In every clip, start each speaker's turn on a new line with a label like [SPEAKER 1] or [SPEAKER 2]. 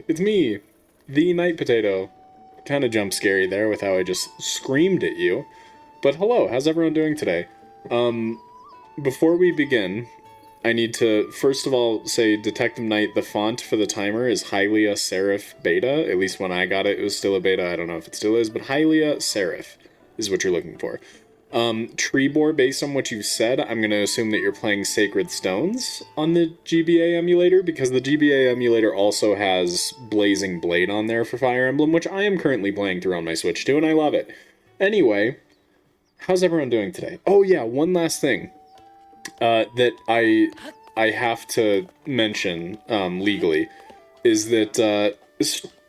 [SPEAKER 1] It's me, the Night Potato. Kind of jump scary there with how I just screamed at you. But hello, how's everyone doing today? Before we begin, I need to first of all say Detective Knight, the font for the timer is Hylia Serif Beta. At least when I got it, it was still a beta. I don't know if it still is, but Hylia Serif is what you're looking for. Trebor, based on what you said, I'm going to assume that you're playing Sacred Stones on the GBA emulator, because the GBA emulator also has Blazing Blade on there for Fire Emblem, which I am currently playing through on my Switch too, and I love it. Anyway, how's everyone doing today? Oh yeah, one last thing that I have to mention legally is that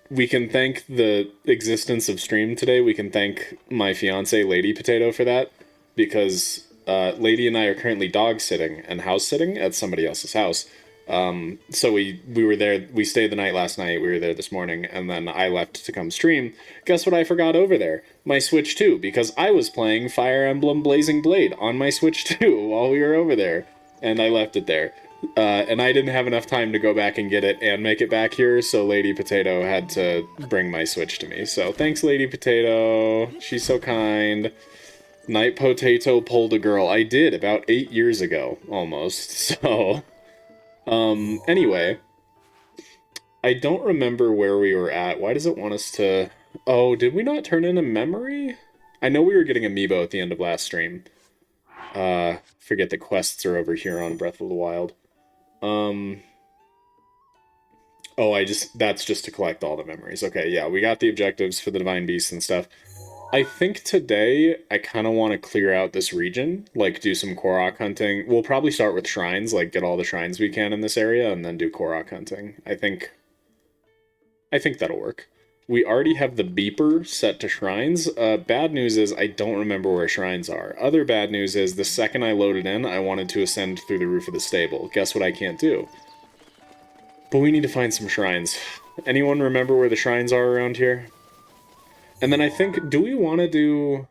[SPEAKER 1] we can thank the existence of stream today. We can thank my fiance Lady Potato for that, because Lady and I are currently dog sitting and house sitting at somebody else's house. So we were there, we stayed the night last night, we were there this morning, and then I left to come stream. Guess what I forgot over there? My Switch 2, because I was playing Fire Emblem Blazing Blade on my Switch 2 while we were over there, and I left it there. And I didn't have enough time to go back and get it and make it back here, so Lady Potato had to bring my Switch to me. So thanks, Lady Potato. She's so kind. Night Potato pulled a girl. I did, about 8 years ago, almost. So, anyway. I don't remember where we were at. Why does it want us to... Oh, did we not turn in a memory? I know we were getting amiibo at the end of last stream. Forget the quests are over here on Breath of the Wild. Oh, that's just to collect all the memories. Okay, yeah, we got the objectives for the Divine Beasts and stuff. I think today I kind of want to clear out this region, like do some Korok hunting. We'll probably start with shrines, like get all the shrines we can in this area, and then do Korok hunting. I think that'll work. We already have the beeper set to shrines. Bad news is I don't remember where shrines are. Other bad news is the second I loaded in, I wanted to ascend through the roof of the stable. Guess what I can't do? But we need to find some shrines. Anyone remember where the shrines are around here? And then I think, do we want to do...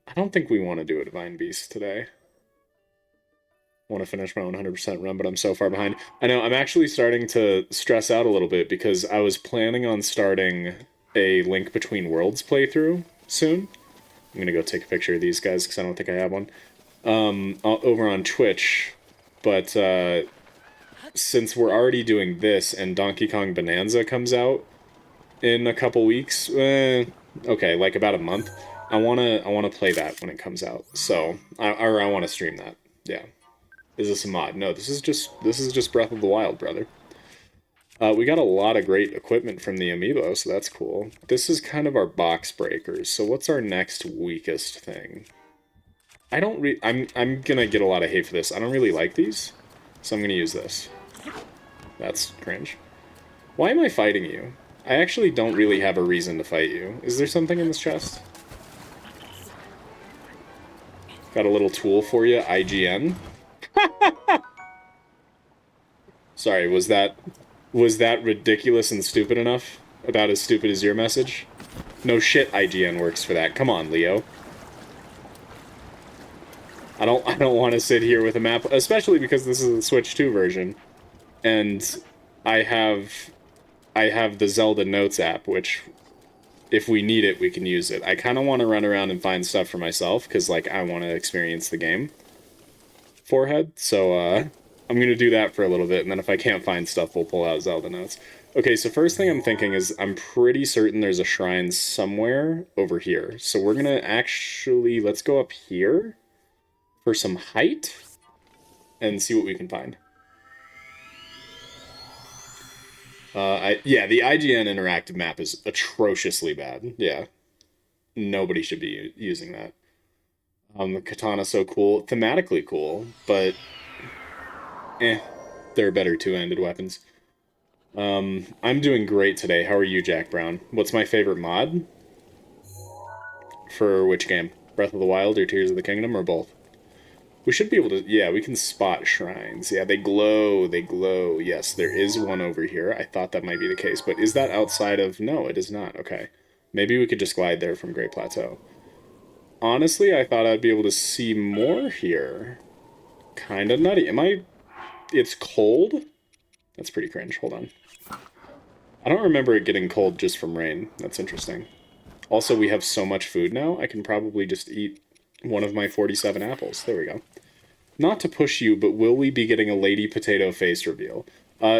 [SPEAKER 1] I don't think we want to do a Divine Beast today. I want to finish my 100% run, but I'm so far behind. I know, I'm actually starting to stress out a little bit because I was planning on starting a Link Between Worlds playthrough soon. I'm going to go take a picture of these guys because I don't think I have one. Over on Twitch. But since we're already doing this and Donkey Kong Bonanza comes out in a couple weeks, okay, like about a month, I wanna play that when it comes out. So, I want to stream that. Yeah. Is this a mod? No, this is just Breath of the Wild, brother. We got a lot of great equipment from the amiibo, so that's cool. This is kind of our box breakers. So what's our next weakest thing? I'm gonna get a lot of hate for this. I don't really like these, so I'm gonna use this. That's cringe. Why am I fighting you? I actually don't really have a reason to fight you. Is there something in this chest? Got a little tool for you, IGN. Sorry, was that ridiculous and stupid enough? About as stupid as your message? No shit, IGN works for that. Come on, Leo. I don't want to sit here with a map, especially because this is the Switch 2 version, and I have the Zelda Notes app, which, if we need it, we can use it. I kind of want to run around and find stuff for myself, because, like, I want to experience the game. Forehead, so, I'm going to do that for a little bit, and then if I can't find stuff, we'll pull out Zelda Notes. Okay, so first thing I'm thinking is, I'm pretty certain there's a shrine somewhere over here. So we're going to actually, let's go up here for some height, and see what we can find. Yeah, the IGN interactive map is atrociously bad. Yeah. Nobody should be using that. The katana's so cool. Thematically cool, but... there are better two-handed weapons. I'm doing great today. How are you, Jack Brown? What's my favorite mod? For which game? Breath of the Wild or Tears of the Kingdom, or both? We should be able to... Yeah, we can spot shrines. Yeah, they glow. They glow. Yes, there is one over here. I thought that might be the case, but is that outside of... No, it is not. Okay. Maybe we could just glide there from Great Plateau. Honestly, I thought I'd be able to see more here. Kinda nutty. Am I... It's cold? That's pretty cringe. Hold on. I don't remember it getting cold just from rain. That's interesting. Also, we have so much food now, I can probably just eat one of my 47 apples. There we go. Not to push you, but will we be getting a Lady Potato face reveal?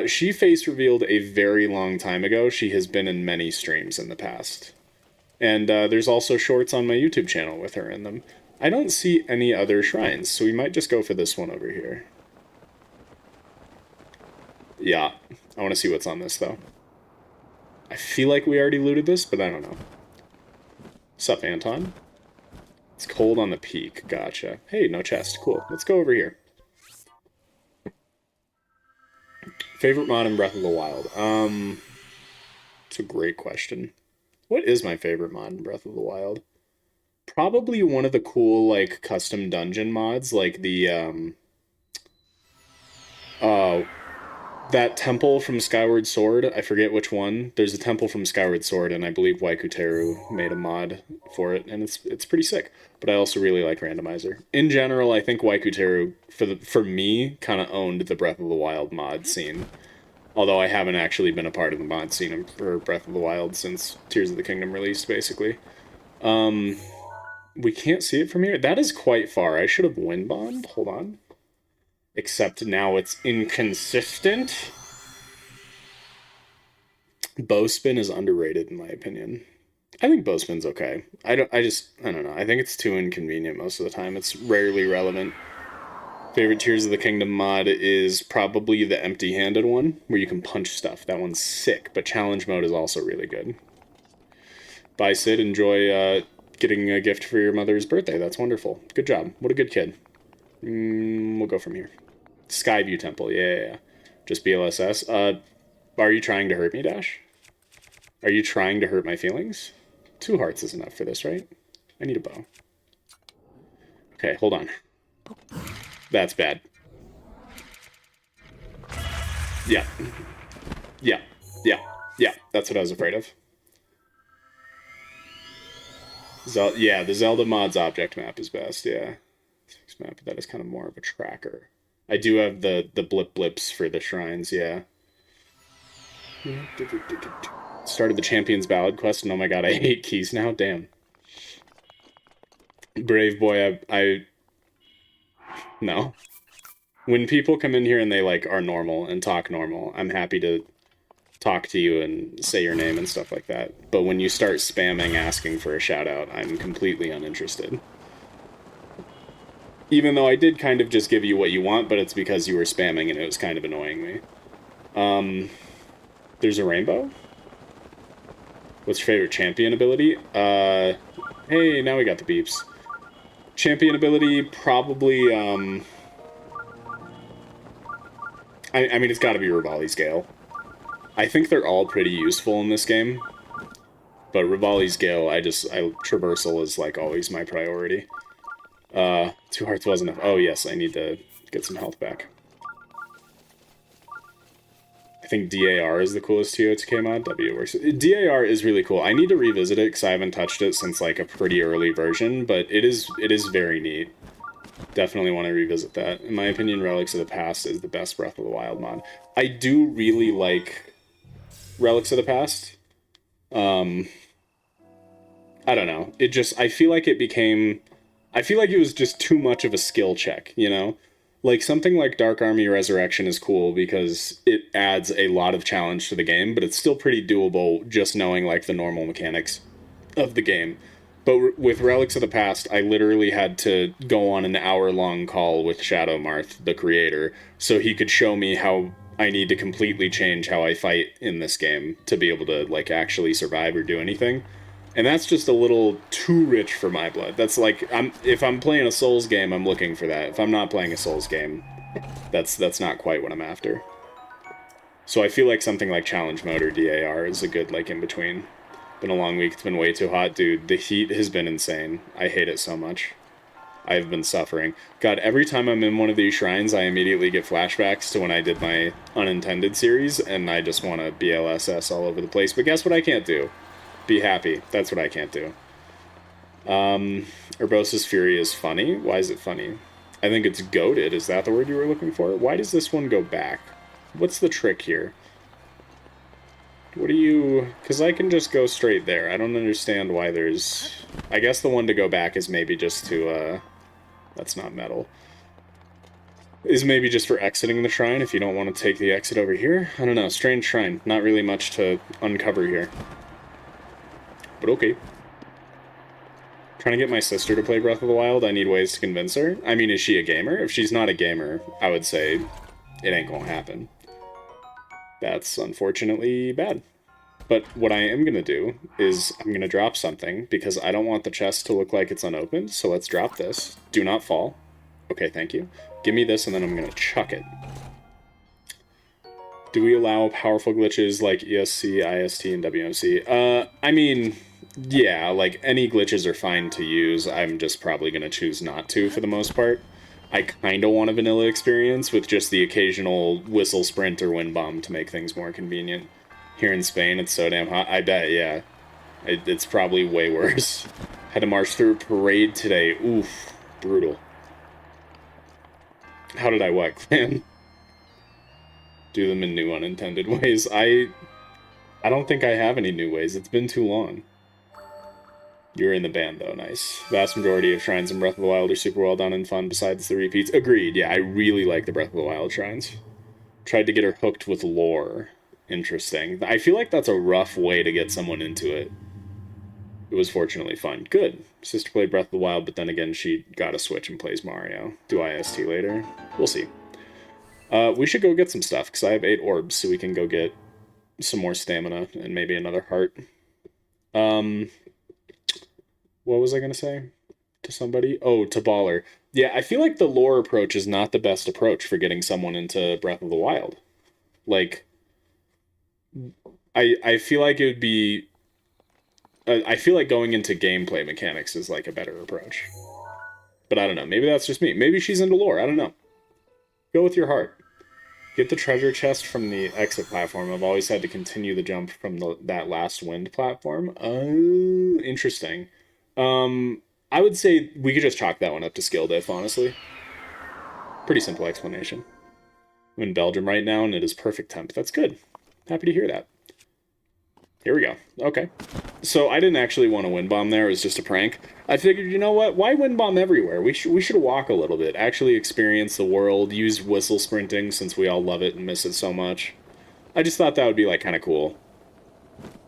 [SPEAKER 1] She face revealed a very long time ago. She has been in many streams in the past. And there's also shorts on my YouTube channel with her in them. I don't see any other shrines, so we might just go for this one over here. Yeah, I want to see what's on this, though. I feel like we already looted this, but I don't know. Sup, Anton? It's cold on the peak. Gotcha. Hey, no chest. Cool. Let's go over here. Favorite mod in Breath of the Wild? It's a great question. What is my favorite mod in Breath of the Wild? Probably one of the cool, like, custom dungeon mods, like the, that temple from Skyward Sword. I forget which one. There's a temple from Skyward Sword, and I believe Waikuteru made a mod for it, and it's pretty sick. But I also really like Randomizer. In general, I think Waikuteru, for me, kind of owned the Breath of the Wild mod scene. Although I haven't actually been a part of the mod scene for Breath of the Wild since Tears of the Kingdom released, basically. We can't see it from here. That is quite far. I should have wind bombed. Hold on. Except now it's inconsistent. Bowspin is underrated in my opinion. I think Bowspin's okay. I don't know. I think it's too inconvenient most of the time. It's rarely relevant. Favorite Tears of the Kingdom mod is probably the empty-handed one, where you can punch stuff. That one's sick, but challenge mode is also really good. Bye, Sid. Enjoy getting a gift for your mother's birthday. That's wonderful. Good job. What a good kid. We'll go from here. Skyview Temple. Yeah. Just BLSS. Are you trying to hurt me, Dash? Are you trying to hurt my feelings? 2 hearts is enough for this, right? I need a bow. Okay, hold on. That's bad. Yeah. That's what I was afraid of. Yeah, the Zelda mods object map is best, yeah. Map, that is kind of more of a tracker. I do have the blip blips for the shrines, yeah. Started the Champion's Ballad quest, and oh my god, I hate keys now, damn. Brave boy, no. When people come in here and they, like, are normal and talk normal, I'm happy to talk to you and say your name and stuff like that. But when you start spamming asking for a shout-out, I'm completely uninterested. Even though I did kind of just give you what you want, but it's because you were spamming and it was kind of annoying me. There's a rainbow? What's your favorite champion ability? Hey, now we got the beeps. Champion ability, probably, I mean, it's gotta be Rivali's Gale. I think they're all pretty useful in this game. But Rivali's Gale, traversal is, like, always my priority. 2 hearts wasn't enough. Oh, yes, I need to get some health back. I think DAR is the coolest TOTK mod. W works. DAR is really cool. I need to revisit it because I haven't touched it since, like, a pretty early version, but it is very neat. Definitely want to revisit that. In my opinion, Relics of the Past is the best Breath of the Wild mod. I do really like Relics of the Past. I don't know. I feel like it was just too much of a skill check, you know? Like, something like Dark Army Resurrection is cool because it adds a lot of challenge to the game, but it's still pretty doable just knowing, like, the normal mechanics of the game. But with Relics of the Past, I literally had to go on an hour-long call with Shadow Marth, the creator, so he could show me how I need to completely change how I fight in this game to be able to, like, actually survive or do anything. And that's just a little too rich for my blood. That's like, if I'm playing a Souls game, I'm looking for that. If I'm not playing a Souls game, that's not quite what I'm after. So I feel like something like Challenge Mode or DAR is a good, like, in-between. Been a long week, it's been way too hot. Dude, the heat has been insane. I hate it so much. I've been suffering. God, every time I'm in one of these shrines, I immediately get flashbacks to when I did my Unintended series, and I just want to BLSS all over the place. But guess what I can't do? Be happy. That's what I can't do. Urbosa's Fury is funny. Why is it funny? I think it's goated. Is that the word you were looking for? Why does this one go back? What's the trick here? What do you... Because I can just go straight there. I don't understand why there's... I guess the one to go back is maybe just to, That's not metal. Is maybe just for exiting the shrine if you don't want to take the exit over here. I don't know. Strange shrine. Not really much to uncover here. But okay. Trying to get my sister to play Breath of the Wild. I need ways to convince her. I mean, is she a gamer? If she's not a gamer, I would say it ain't gonna happen. That's unfortunately bad. But what I am gonna do is I'm gonna drop something because I don't want the chest to look like it's unopened. So let's drop this. Do not fall. Okay, thank you. Give me this and then I'm gonna chuck it. Do we allow powerful glitches like ESC, IST, and WMC? I mean, yeah, like any glitches are fine to use. I'm just probably gonna choose not to for the most part. I kinda want a vanilla experience with just the occasional whistle sprint or wind bomb to make things more convenient. Here in Spain, it's so damn hot. I bet, yeah. It's probably way worse. Had to march through a parade today. Oof, brutal. How did I what, clan? Do them in new unintended ways. I don't think I have any new ways. It's been too long. You're in the band, though. Nice. Vast majority of shrines in Breath of the Wild are super well done and fun, besides the repeats. Agreed. Yeah, I really like the Breath of the Wild shrines. Tried to get her hooked with lore. Interesting. I feel like that's a rough way to get someone into it. It was fortunately fun. Good. Sister played Breath of the Wild, but then again, she got a Switch and plays Mario. Do IST later? We'll see. We should go get some stuff, because I have 8 orbs, so we can go get some more stamina and maybe another heart. What was I going to say to somebody? Oh, to Baller. Yeah, I feel like the lore approach is not the best approach for getting someone into Breath of the Wild. Like, I feel like it would be... I feel like going into gameplay mechanics is, like, a better approach. But I don't know. Maybe that's just me. Maybe she's into lore. I don't know. Go with your heart. Get the treasure chest from the exit platform. I've always had to continue the jump from that last wind platform. Interesting. I would say we could just chalk that one up to skill diff, honestly. Pretty simple explanation. I'm in Belgium right now, and it is perfect temp. That's good. Happy to hear that. Here we go. Okay. So I didn't actually want to wind bomb there. It was just a prank. I figured, you know what? Why wind bomb everywhere? We should walk a little bit. Actually experience the world. Use whistle sprinting since we all love it and miss it so much. I just thought that would be, like, kind of cool.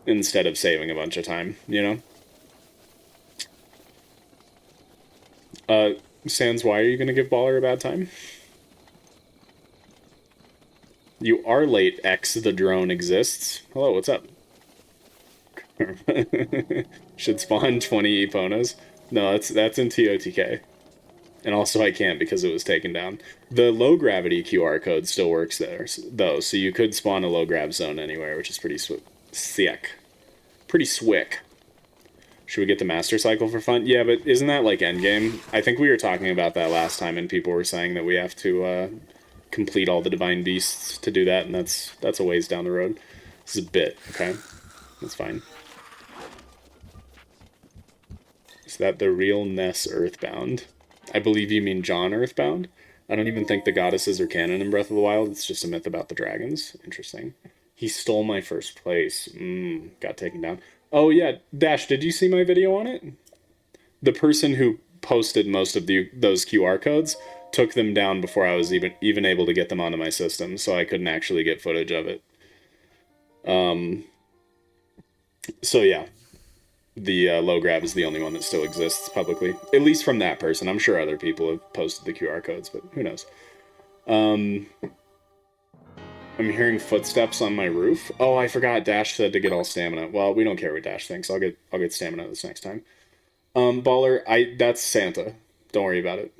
[SPEAKER 1] Instead of saving a bunch of time, you know? Sans, why are you going to give Baller a bad time? You are late, X the drone exists. Hello, what's up? Should spawn 20 Eponas. No, that's in TOTK. And also I can't because it was taken down. The low gravity QR code still works there, though, so you could spawn a low grav zone anywhere, which is pretty sick. Pretty swick. Should we get the Master Cycle for fun? Yeah, but isn't that like endgame? I think we were talking about that last time, and people were saying that we have to complete all the Divine Beasts to do that, and that's a ways down the road. This is a bit, okay? That's fine. Is that the real Ness Earthbound? I believe you mean John Earthbound. I don't even think the goddesses are canon in Breath of the Wild. It's just a myth about the dragons. Interesting. He stole my first place. Got taken down. Oh yeah, Dash, did you see my video on it? The person who posted most of those QR codes took them down before I was even able to get them onto my system, so I couldn't actually get footage of it. So yeah. The low grab is the only one that still exists publicly. At least from that person. I'm sure other people have posted the QR codes, but who knows. I'm hearing footsteps on my roof. Oh, I forgot Dash said to get all stamina. Well, we don't care what Dash thinks. I'll get stamina this next time. Baller, that's Santa. Don't worry about it.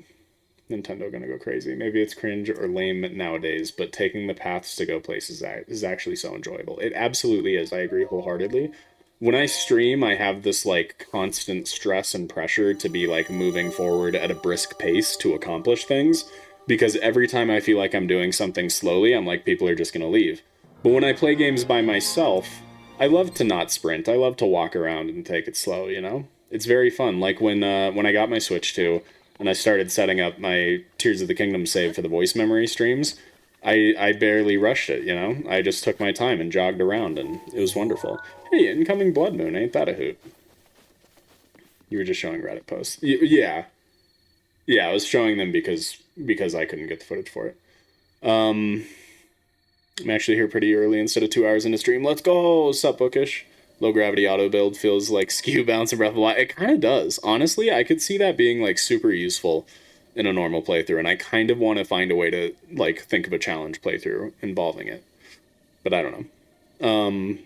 [SPEAKER 1] Nintendo gonna go crazy. Maybe it's cringe or lame nowadays, but taking the paths to go places is actually so enjoyable. It absolutely is. I agree wholeheartedly. When I stream, I have this, like, constant stress and pressure to be, like, moving forward at a brisk pace to accomplish things, because every time I feel like I'm doing something slowly, I'm like, people are just gonna leave. But when I play games by myself, I love to not sprint. I love to walk around and take it slow, you know? It's very fun. Like when I got my Switch 2, and I started setting up my Tears of the Kingdom save for the voice memory streams, I barely rushed it, you know? I just took my time and jogged around, and it was wonderful. Hey, incoming Blood Moon, ain't that a hoot? You were just showing Reddit posts. Yeah. Yeah, I was showing them because I couldn't get the footage for it. I'm actually here pretty early instead of 2 hours into stream. Let's go! Sup, Bookish? Low gravity auto build feels like skew bounce and Breath of the Wild. It kind of does. Honestly, I could see that being like super useful in a normal playthrough, and I kind of want to find a way to like think of a challenge playthrough involving it. But I don't know.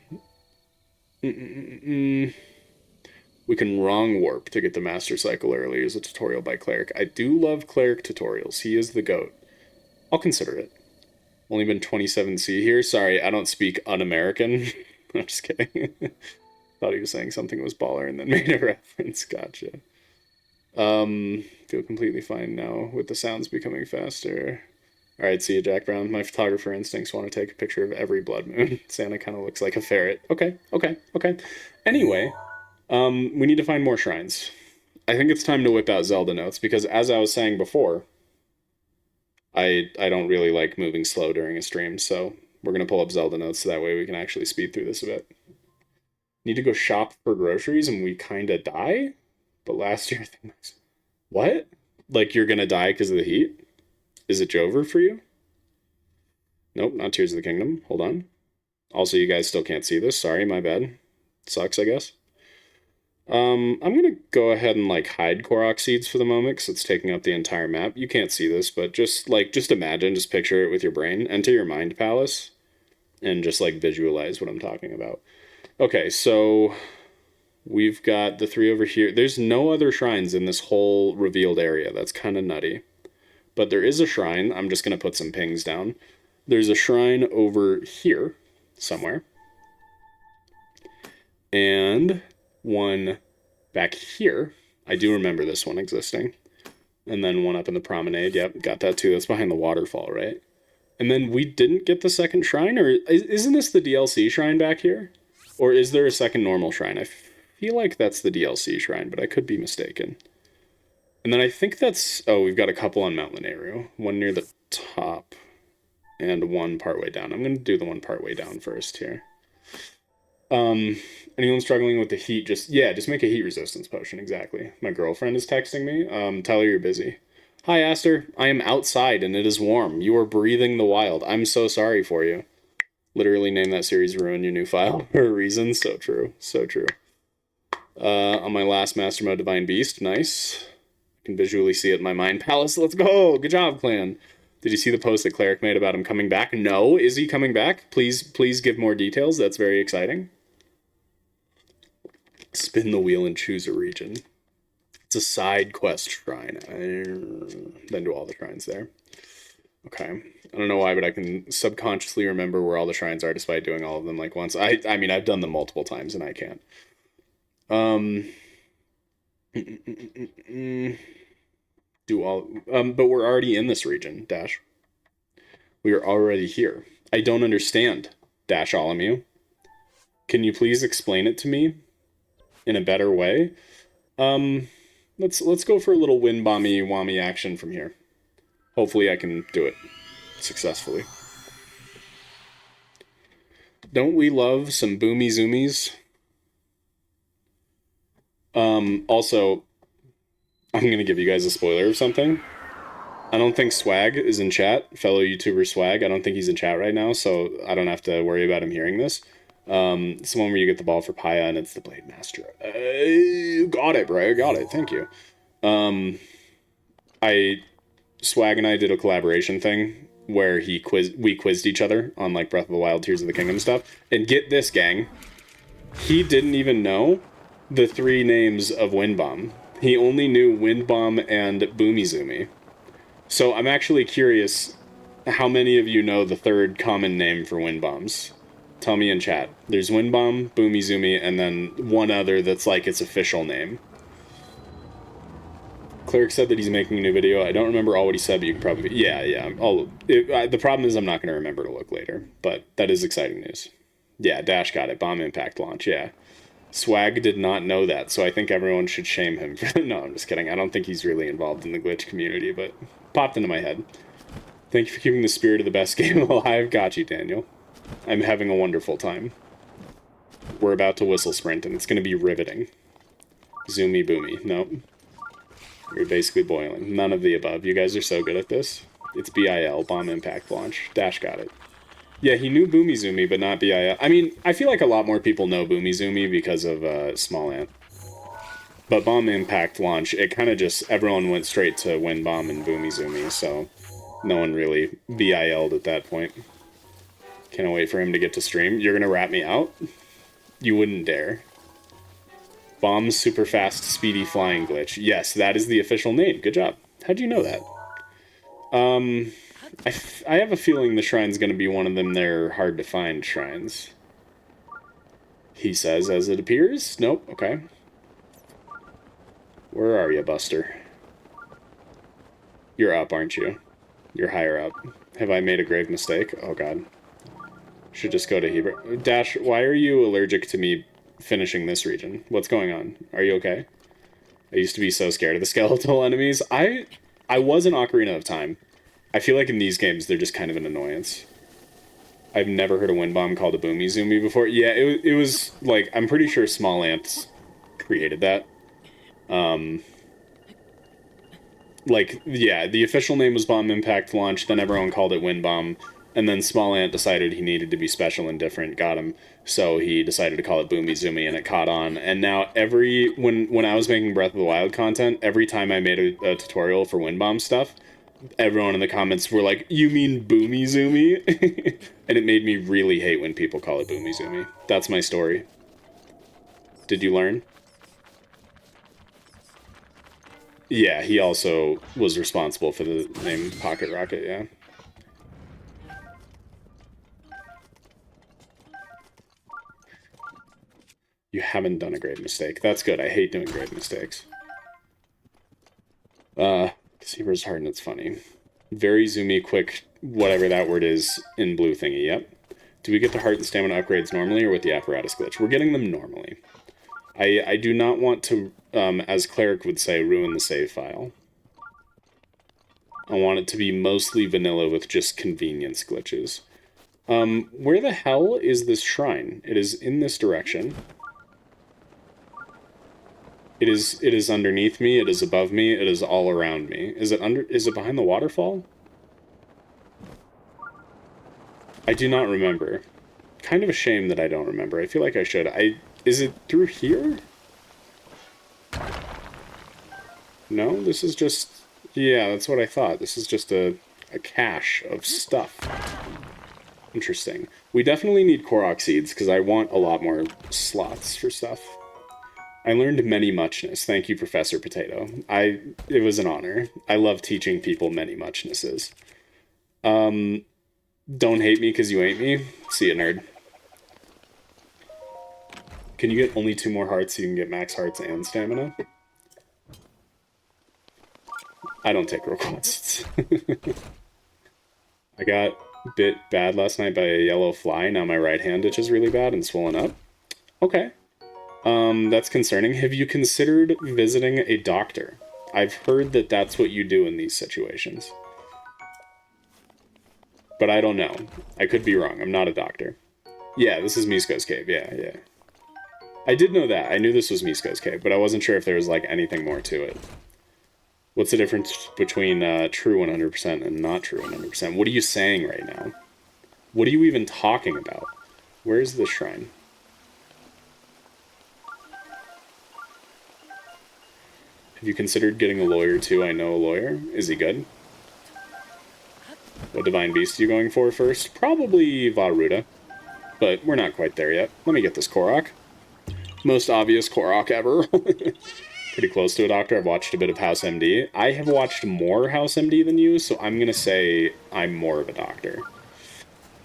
[SPEAKER 1] We can wrong warp to get the Master Cycle early as a tutorial by Cleric. I do love Cleric tutorials. He is the GOAT. I'll consider it. Only been 27C here. Sorry, I don't speak un-American. I'm just kidding. Thought he was saying something was baller and then made a reference. Gotcha. Feel completely fine now with the sounds becoming faster. Alright, see you, Jack Brown. My photographer instincts want to take a picture of every blood moon. Santa kind of looks like a ferret. Okay. Anyway, we need to find more shrines. I think it's time to whip out Zelda Notes, because as I was saying before, I don't really like moving slow during a stream, so we're going to pull up Zelda Notes so that way we can actually speed through this a bit. Need to go shop for groceries and we kind of die? But last year, I think... What? Like you're going to die because of the heat? Is it Jover for you? Nope, not Tears of the Kingdom. Hold on. Also, you guys still can't see this. Sorry, my bad. Sucks, I guess. I'm gonna go ahead and like hide Korok seeds for the moment because it's taking up the entire map. You can't see this, but just imagine, just picture it with your brain. Enter your mind palace and just like visualize what I'm talking about. Okay, so we've got the 3 over here. There's no other shrines in this whole revealed area. That's kind of nutty. But there is a shrine. I'm just gonna put some pings down. There's a shrine over here somewhere. And one back here. I do remember this one existing. And then one up in the promenade. Yep, got that too. That's behind the waterfall, right? And then we didn't get the second shrine? Or isn't this the DLC shrine back here? Or is there a second normal shrine? I feel like that's the DLC shrine, but I could be mistaken. And then I think that's... Oh, we've got a couple on Mount Linearu. One near the top. And one partway down. I'm going to do the one partway down first here. Anyone struggling with the heat, just make a heat resistance potion, exactly. My girlfriend is texting me. Tell her you're busy. Hi, Aster. I am outside and it is warm. You are breathing the wild. I'm so sorry for you. Literally name that series Ruin Your New File for a reason. So true. So true. On my last Master Mode, Divine Beast. Nice. I can visually see it in my mind palace. Let's go. Good job, clan. Did you see the post that Cleric made about him coming back? No. Is he coming back? Please give more details. That's very exciting. Spin the wheel and choose a region. It's a side quest shrine. Then do all the shrines there. Okay. I don't know why, but I can subconsciously remember where all the shrines are despite doing all of them like once. I mean, I've done them multiple times and I can't. Do all... but we're already in this region, Dash. We are already here. I don't understand, Dash Alamu. Can you please explain it to me in a better way? Let's go for a little wind bomby whammy action from here. Hopefully I can do it successfully. Don't we love some boomy zoomies? Also, I'm gonna give you guys a spoiler of something. I don't think Swag is in chat, fellow YouTuber Swag. I don't think he's in chat right now, so I don't have to worry about him hearing this. It's the one where you get the ball for Paya and it's the Blade Master. Got it, bro. Got it. Thank you. Swag and I did a collaboration thing where we quizzed each other on like Breath of the Wild, Tears of the Kingdom stuff. And get this, gang. He didn't even know the 3 names of Wind Bomb. He only knew Wind Bomb and Boomy Zoomy. So I'm actually curious how many of you know the 3rd common name for Wind Bombs. Tell me in chat. There's Wind Bomb, Boomy Zoomy, and then one other that's like its official name. Cleric said that he's making a new video. I don't remember all what he said, but you can probably... Yeah. The problem is I'm not going to remember to look later, but that is exciting news. Yeah, Dash got it. Bomb impact launch, yeah. Swag did not know that, so I think everyone should shame him for... No, I'm just kidding. I don't think he's really involved in the glitch community, but popped into my head. Thank you for keeping the spirit of the best game alive. Got you, Daniel. I'm having a wonderful time. We're about to whistle sprint, and it's going to be riveting. Zoomy boomy. Nope. You're basically boiling. None of the above. You guys are so good at this. It's BIL, Bomb Impact Launch. Dash got it. Yeah, he knew Boomy Zoomy, but not BIL. I mean, I feel like a lot more people know Boomy Zoomy because of Small Ant. But Bomb Impact Launch, it kind of just... Everyone went straight to Wind Bomb and Boomy Zoomy, so... No one really BIL'd at that point. Can't wait for him to get to stream. You're gonna rat me out? You wouldn't dare. Bomb's super fast, speedy flying glitch. Yes, that is the official name. Good job. How'd you know that? I have a feeling the shrine's gonna be one of them there hard to find shrines. He says, as it appears. Nope, okay. Where are you, Buster? You're up, aren't you? You're higher up. Have I made a grave mistake? Oh god. Should just go to Hebrew. Dash, why are you allergic to me finishing this region? What's going on? Are you okay? I used to be so scared of the skeletal enemies. I was an Ocarina of Time. I feel like in these games, they're just kind of an annoyance. I've never heard a Wind Bomb called a Boomy Zoomy before. Yeah, it was, like, I'm pretty sure Small Ant created that. Like, yeah, the official name was Bomb Impact Launch, then everyone called it Wind Bomb, and then Small Ant decided he needed to be special and different, got him, so he decided to call it Boomy Zoomy, and it caught on. And now when I was making Breath of the Wild content, every time I made a tutorial for Wind Bomb stuff, everyone in the comments were like, you mean Boomy Zoomy? And it made me really hate when people call it Boomy Zoomy. That's my story. Did you learn? Yeah, he also was responsible for the name Pocket Rocket, yeah. You haven't done a grave mistake. That's good. I hate doing grave mistakes. Seaver's hard and it's funny. Very zoomy, quick, whatever that word is, in blue thingy, yep. Do we get the heart and stamina upgrades normally or with the apparatus glitch? We're getting them normally. I do not want to, as Cleric would say, ruin the save file. I want it to be mostly vanilla with just convenience glitches. Where the hell is this shrine? It is in this direction. It is underneath me, it is above me, it is all around me. Is it behind the waterfall? I do not remember. Kind of a shame that I don't remember. I feel like I should. Is it through here? No, this is just... Yeah, that's what I thought. This is just a cache of stuff. Interesting. We definitely need Korok seeds, because I want a lot more slots for stuff. I learned many muchness. Thank you, Professor Potato. It was an honor. I love teaching people many muchnesses. Don't hate me because you ain't me. See ya, nerd. Can you get only 2 more hearts so you can get max hearts and stamina? I don't take requests. I got bit bad last night by a yellow fly. Now my right hand itch is really bad and swollen up. Okay. That's concerning. Have you considered visiting a doctor? I've heard that that's what you do in these situations. But I don't know. I could be wrong. I'm not a doctor. Yeah, this is Misko's cave. Yeah. I did know that. I knew this was Misko's cave, but I wasn't sure if there was, like, anything more to it. What's the difference between true 100% and not true 100%? What are you saying right now? What are you even talking about? Where's the shrine? Have you considered getting a lawyer too? I know a lawyer. Is he good? What divine beast are you going for first? Probably Varuda. But we're not quite there yet. Let me get this Korok. Most obvious Korok ever. Pretty close to a doctor. I've watched a bit of House MD. I have watched more House MD than you, so I'm gonna say I'm more of a doctor.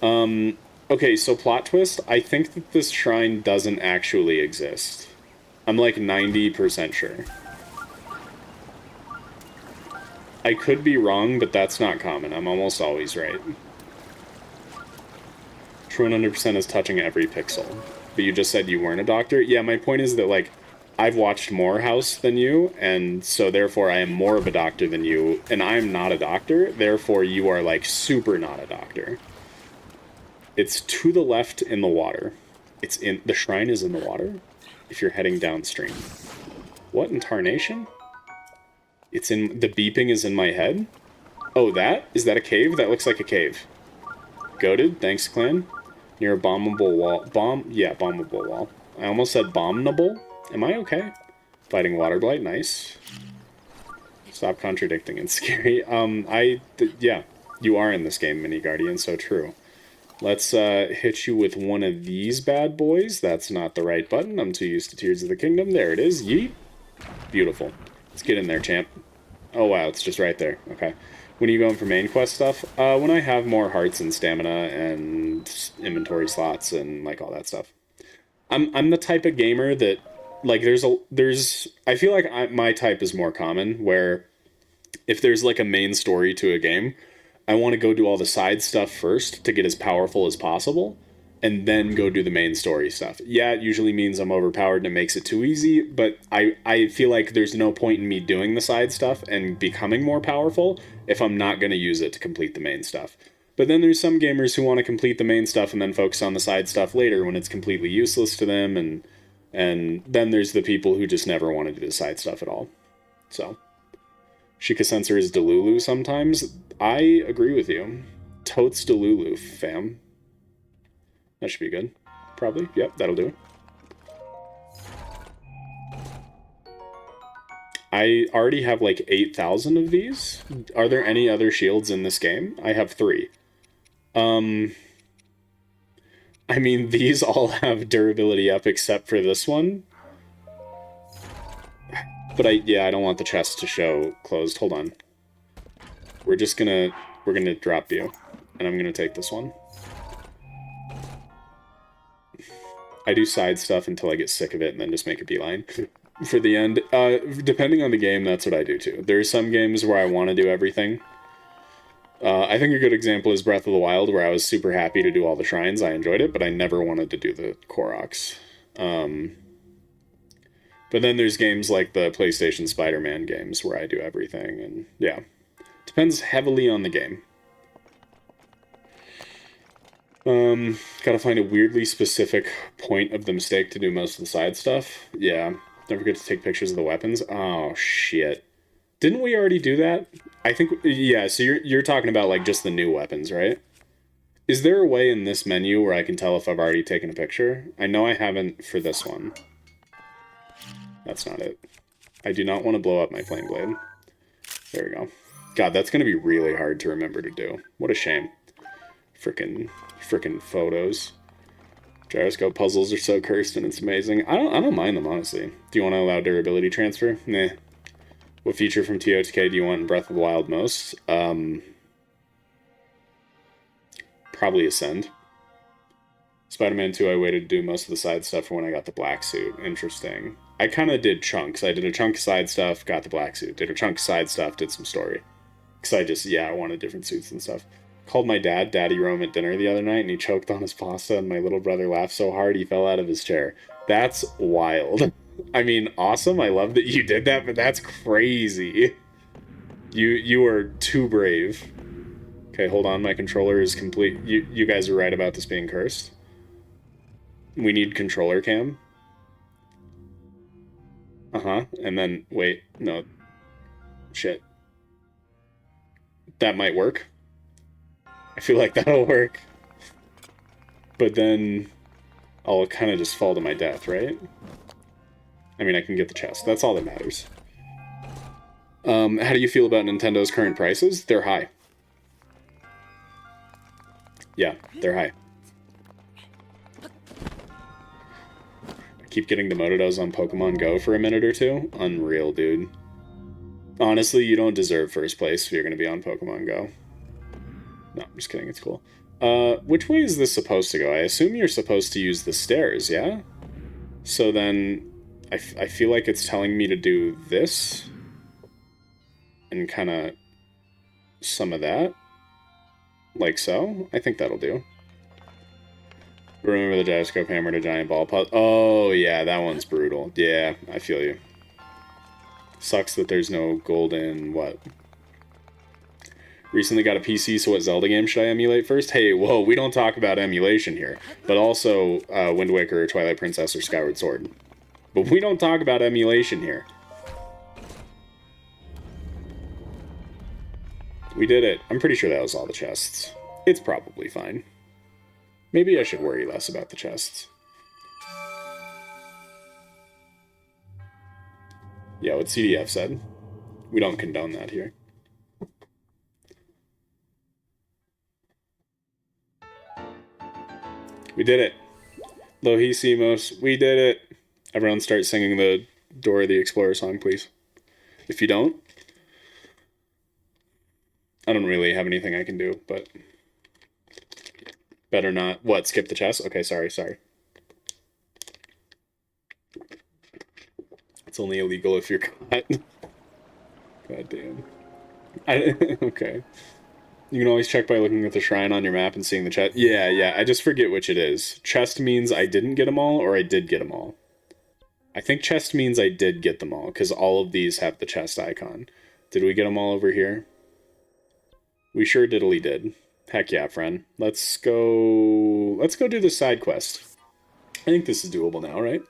[SPEAKER 1] Okay, so plot twist. I think that this shrine doesn't actually exist. I'm like 90% sure. I could be wrong, but that's not common. I'm almost always right. True 100% is touching every pixel. But you just said you weren't a doctor? Yeah, my point is that, like, I've watched more House than you, and so therefore I am more of a doctor than you, and I'm not a doctor, therefore you are, like, super not a doctor. It's to the left in the water. It's in... The shrine is in the water if you're heading downstream. What in tarnation? It's in... The beeping is in my head? Oh, that? Is that a cave? That looks like a cave. Goated, thanks, clan. Near a bombable wall. Yeah, bombable wall. I almost said bombable. Am I okay? Fighting water blight, nice. Stop contradicting, it's scary. Yeah, you are in this game, Mini Guardian, so true. Let's hit you with one of these bad boys. That's not the right button. I'm too used to Tears of the Kingdom. There it is. Yeet. Beautiful. Let's get in there, champ. Oh, wow, it's just right there. Okay. When are you going for main quest stuff? When I have more hearts and stamina and inventory slots and, like, all that stuff. I'm the type of gamer that, like, I feel like my type is more common, where if there's, like, a main story to a game, I want to go do all the side stuff first to get as powerful as possible, and then go do the main story stuff. Yeah, it usually means I'm overpowered and it makes it too easy, but I feel like there's no point in me doing the side stuff and becoming more powerful if I'm not going to use it to complete the main stuff. But then there's some gamers who want to complete the main stuff and then focus on the side stuff later when it's completely useless to them, and then there's the people who just never want to do the side stuff at all. So, Sheikah Sensor is Delulu sometimes. I agree with you. Totes Delulu, fam. That should be good. Probably. Yep, that'll do. I already have like 8,000 of these. Are there any other shields in this game? I have 3. I mean, these all have durability up except for this one. But I don't want the chest to show closed. Hold on. We're gonna drop you. And I'm gonna take this one. I do side stuff until I get sick of it and then just make a beeline for the end. Depending on the game, that's what I do too. There are some games where I want to do everything. I think a good example is Breath of the Wild, where I was super happy to do all the shrines. I enjoyed it, but I never wanted to do the Koroks. But then there's games like the PlayStation Spider-Man games where I do everything, and yeah. Depends heavily on the game. Gotta find a weirdly specific point of the mistake to do most of the side stuff. Yeah. Don't forget to take pictures of the weapons. Oh, shit. Didn't we already do that? I think, yeah, so you're talking about, like, just the new weapons, right? Is there a way in this menu where I can tell if I've already taken a picture? I know I haven't for this one. That's not it. I do not want to blow up my flame blade. There we go. God, that's going to be really hard to remember to do. What a shame. Frickin' photos. Gyroscope puzzles are so cursed and it's amazing. I don't mind them, honestly. Do you want to allow durability transfer? Nah. What feature from TOTK do you want in Breath of the Wild most? Probably Ascend. Spider-Man 2, I waited to do most of the side stuff for when I got the black suit. Interesting. I kind of did chunks. I did a chunk of side stuff, got the black suit. Did a chunk of side stuff, did some story. Because I wanted different suits and stuff. Called my dad Daddy Rome at dinner the other night, and he choked on his pasta, and my little brother laughed so hard he fell out of his chair. That's wild. I mean, awesome. I love that you did that, but that's crazy. You are too brave. Okay, hold on. My controller is complete. You guys are right about this being cursed. We need controller cam. Uh-huh. And then, wait. No. Shit. That might work. I feel like that'll work. But then I'll kind of just fall to my death, right? I mean, I can get the chest. That's all that matters. How do you feel about Nintendo's current prices? They're high. Yeah, they're high. I keep getting the Motodos on Pokemon Go for a minute or two. Unreal, dude. Honestly, you don't deserve first place if you're going to be on Pokemon Go. No, I'm just kidding. It's cool. Which way is this supposed to go? I assume you're supposed to use the stairs, yeah? So then I feel like it's telling me to do this and kind of some of that. Like so. I think that'll do. Remember the gyroscope hammer to giant ball puzzle? Oh, yeah, that one's brutal. Yeah, I feel you. Sucks that there's no golden, what? Recently got a PC, so what Zelda game should I emulate first? Hey, whoa, we don't talk about emulation here. But also, Wind Waker, Twilight Princess, or Skyward Sword. But we don't talk about emulation here. We did it. I'm pretty sure that was all the chests. It's probably fine. Maybe I should worry less about the chests. Yeah, what CDF said. We don't condone that here. We did it. Lohisimos, we did it. Everyone start singing the Dora the Explorer song, please. If you don't, I don't really have anything I can do, but better not. What, skip the chest? Okay, sorry. It's only illegal if you're caught. God damn. Okay. You can always check by looking at the shrine on your map and seeing the chest. Yeah, I just forget which it is. Chest means I didn't get them all, or I did get them all. I think chest means I did get them all, because all of these have the chest icon. Did we get them all over here? We sure diddly did. Heck yeah, friend. Let's go do the side quest. I think this is doable now, right?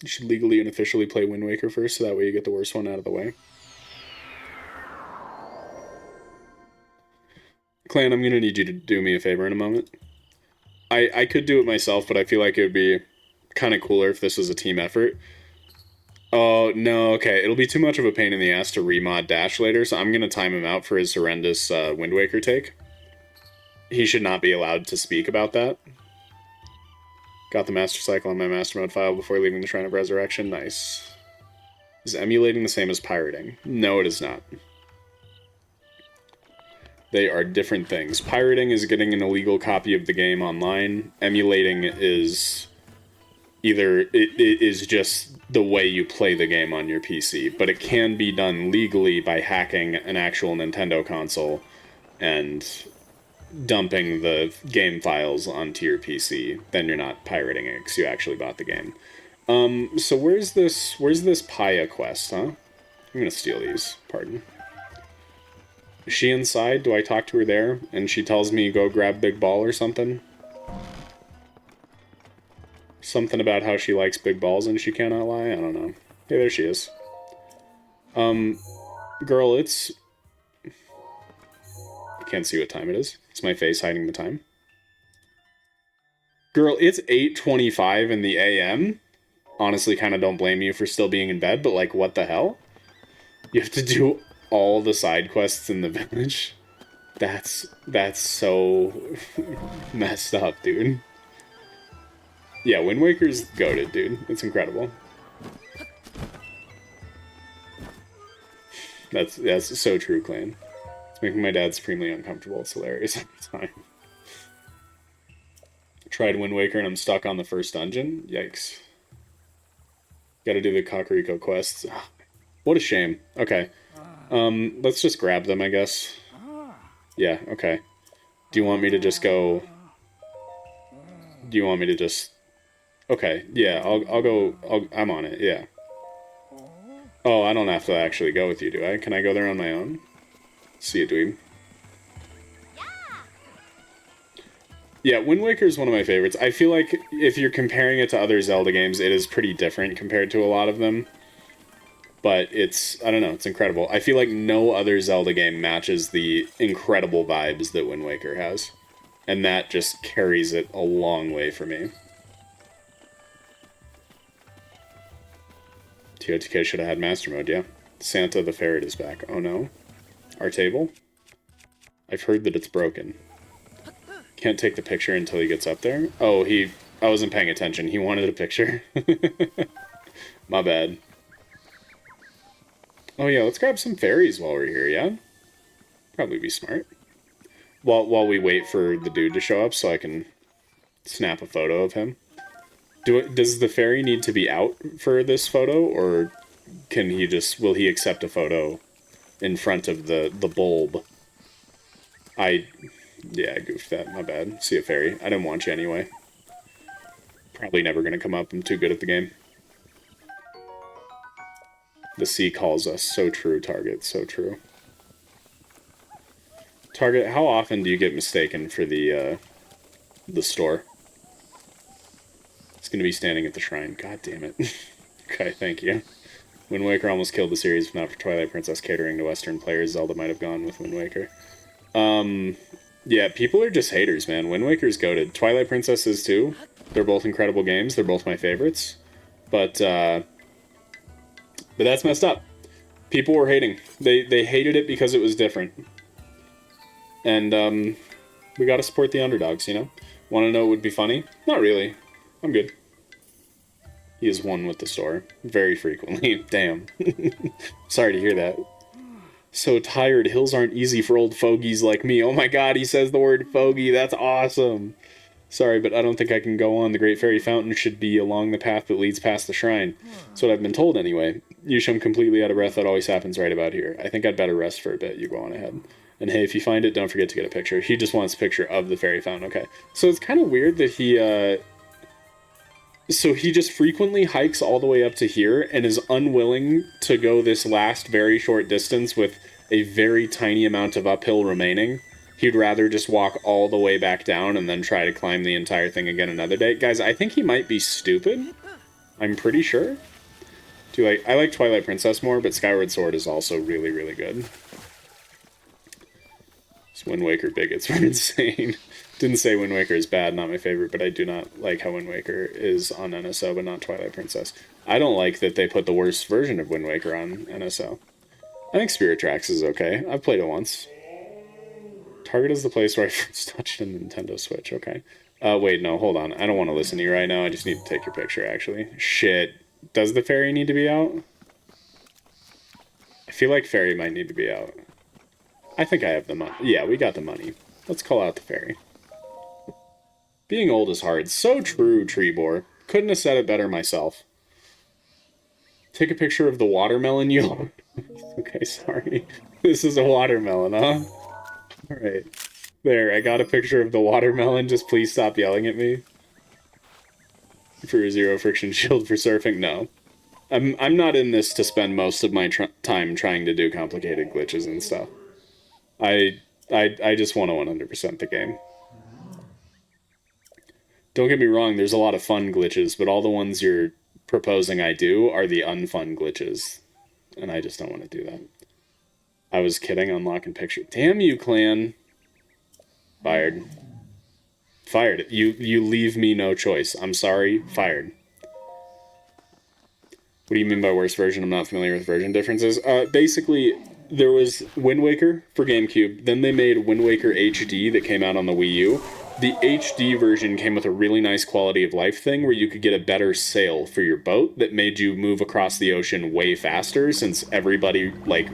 [SPEAKER 1] You should legally and officially play Wind Waker first, so that way you get the worst one out of the way. Clan, I'm gonna need you to do me a favor in a moment. I could do it myself, but I feel like it would be kind of cooler if this was a team effort. Oh, no, okay. It'll be too much of a pain in the ass to remod Dash later, so I'm gonna time him out for his horrendous Wind Waker take. He should not be allowed to speak about that. Got the master cycle on my master mode file before leaving the Shrine of Resurrection. Nice. Is emulating the same as pirating? No, it is not. They are different things. Pirating is getting an illegal copy of the game online. Emulating is either it is just the way you play the game on your PC, but it can be done legally by hacking an actual Nintendo console and dumping the game files onto your PC. Then you're not pirating it because you actually bought the game. So where's this Paya quest, huh? I'm gonna steal these, pardon. Is she inside? Do I talk to her there? And she tells me go grab Big Ball or something? Something about how she likes big balls and she cannot lie? I don't know. Hey, there she is. Girl, it's... I can't see what time it is. It's my face hiding the time. Girl, it's 8:25 in the AM. Honestly, kind of don't blame you for still being in bed, but like, what the hell? You have to do all the side quests in the village? That's so messed up, dude. Yeah, Wind Waker's goated, dude. It's incredible. That's so true, Clan. It's making my dad supremely uncomfortable. It's hilarious every time. Tried Wind Waker and I'm stuck on the first dungeon. Yikes. Gotta do the Kakariko quests. What a shame. Okay. Let's just grab them, I guess. Yeah, okay. Do you want me to just go... Do you want me to just... Okay, yeah, I'll go... I'm on it, yeah. Oh, I don't have to actually go with you, do I? Can I go there on my own? See you, dweeb. Yeah, Wind Waker is one of my favorites. I feel like if you're comparing it to other Zelda games, it is pretty different compared to a lot of them. But it's, I don't know, it's incredible. I feel like no other Zelda game matches the incredible vibes that Wind Waker has. And that just carries it a long way for me. TOTK should have had Master Mode, yeah. Santa the Ferret is back. Oh no. Our table? I've heard that it's broken. Can't take the picture until he gets up there. Oh, I wasn't paying attention. He wanted a picture. My bad. Oh yeah, let's grab some fairies while we're here, yeah? Probably be smart. While we wait for the dude to show up so I can snap a photo of him. Does the fairy need to be out for this photo, or will he accept a photo in front of the bulb? Yeah, I goofed that, my bad. See a fairy. I didn't want you anyway. Probably never gonna come up, I'm too good at the game. The sea calls us, so true, Target, so true. Target, how often do you get mistaken for the store? It's gonna be standing at the shrine, god damn it. Okay, thank you. Wind Waker almost killed the series, if not for Twilight Princess catering to Western players. Zelda might have gone with Wind Waker. Yeah, people are just haters, man. Wind Waker's goated. Twilight Princess is too. They're both incredible games. They're both my favorites. But that's messed up. People were hating. They hated it because it was different. And, we gotta support the underdogs, you know? Wanna know what would be funny? Not really. I'm good. He is one with the store. Very frequently. Damn. Sorry to hear that. So tired. Hills aren't easy for old fogies like me. Oh my god, he says the word fogey. That's awesome. Sorry, but I don't think I can go on. The Great Fairy Fountain should be along the path that leads past the shrine. That's what I've been told anyway. Usually I'm completely out of breath. That always happens right about here. I think I'd better rest for a bit. You go on ahead. And hey, if you find it, don't forget to get a picture. He just wants a picture of the fairy fountain. Okay. So it's kind of weird that he just frequently hikes all the way up to here and is unwilling to go this last very short distance with a very tiny amount of uphill remaining. He'd rather just walk all the way back down and then try to climb the entire thing again another day. Guys, I think he might be stupid. I'm pretty sure. I like Twilight Princess more, but Skyward Sword is also really, really good. These Wind Waker bigots were insane. Didn't say Wind Waker is bad, not my favorite, but I do not like how Wind Waker is on NSO, but not Twilight Princess. I don't like that they put the worst version of Wind Waker on NSO. I think Spirit Tracks is okay. I've played it once. Target is the place where I first touched a Nintendo Switch, okay. Wait, no, hold on. I don't want to listen to you right now. I just need to take your picture, actually. Shit. Does the fairy need to be out? I feel like fairy might need to be out. I think I have the money. Yeah, we got the money. Let's call out the fairy. Being old is hard. So true, Treebor. Couldn't have said it better myself. Take a picture of the watermelon you... Okay, sorry. This is a watermelon, huh? Alright. There, I got a picture of the watermelon. Just please stop yelling at me. For a zero friction shield for surfing? No. I'm not in this to spend most of my time trying to do complicated glitches and stuff. I just want to 100% the game. Don't get me wrong, there's a lot of fun glitches, but all the ones you're proposing I do are the unfun glitches. And I just don't want to do that. I was kidding, unlocking picture. Damn you, clan. Fired. Fired. You leave me no choice. I'm sorry. Fired. What do you mean by worst version? I'm not familiar with version differences. Basically, there was Wind Waker for GameCube. Then they made Wind Waker HD that came out on the Wii U. The HD version came with a really nice quality of life thing where you could get a better sail for your boat that made you move across the ocean way faster, since everybody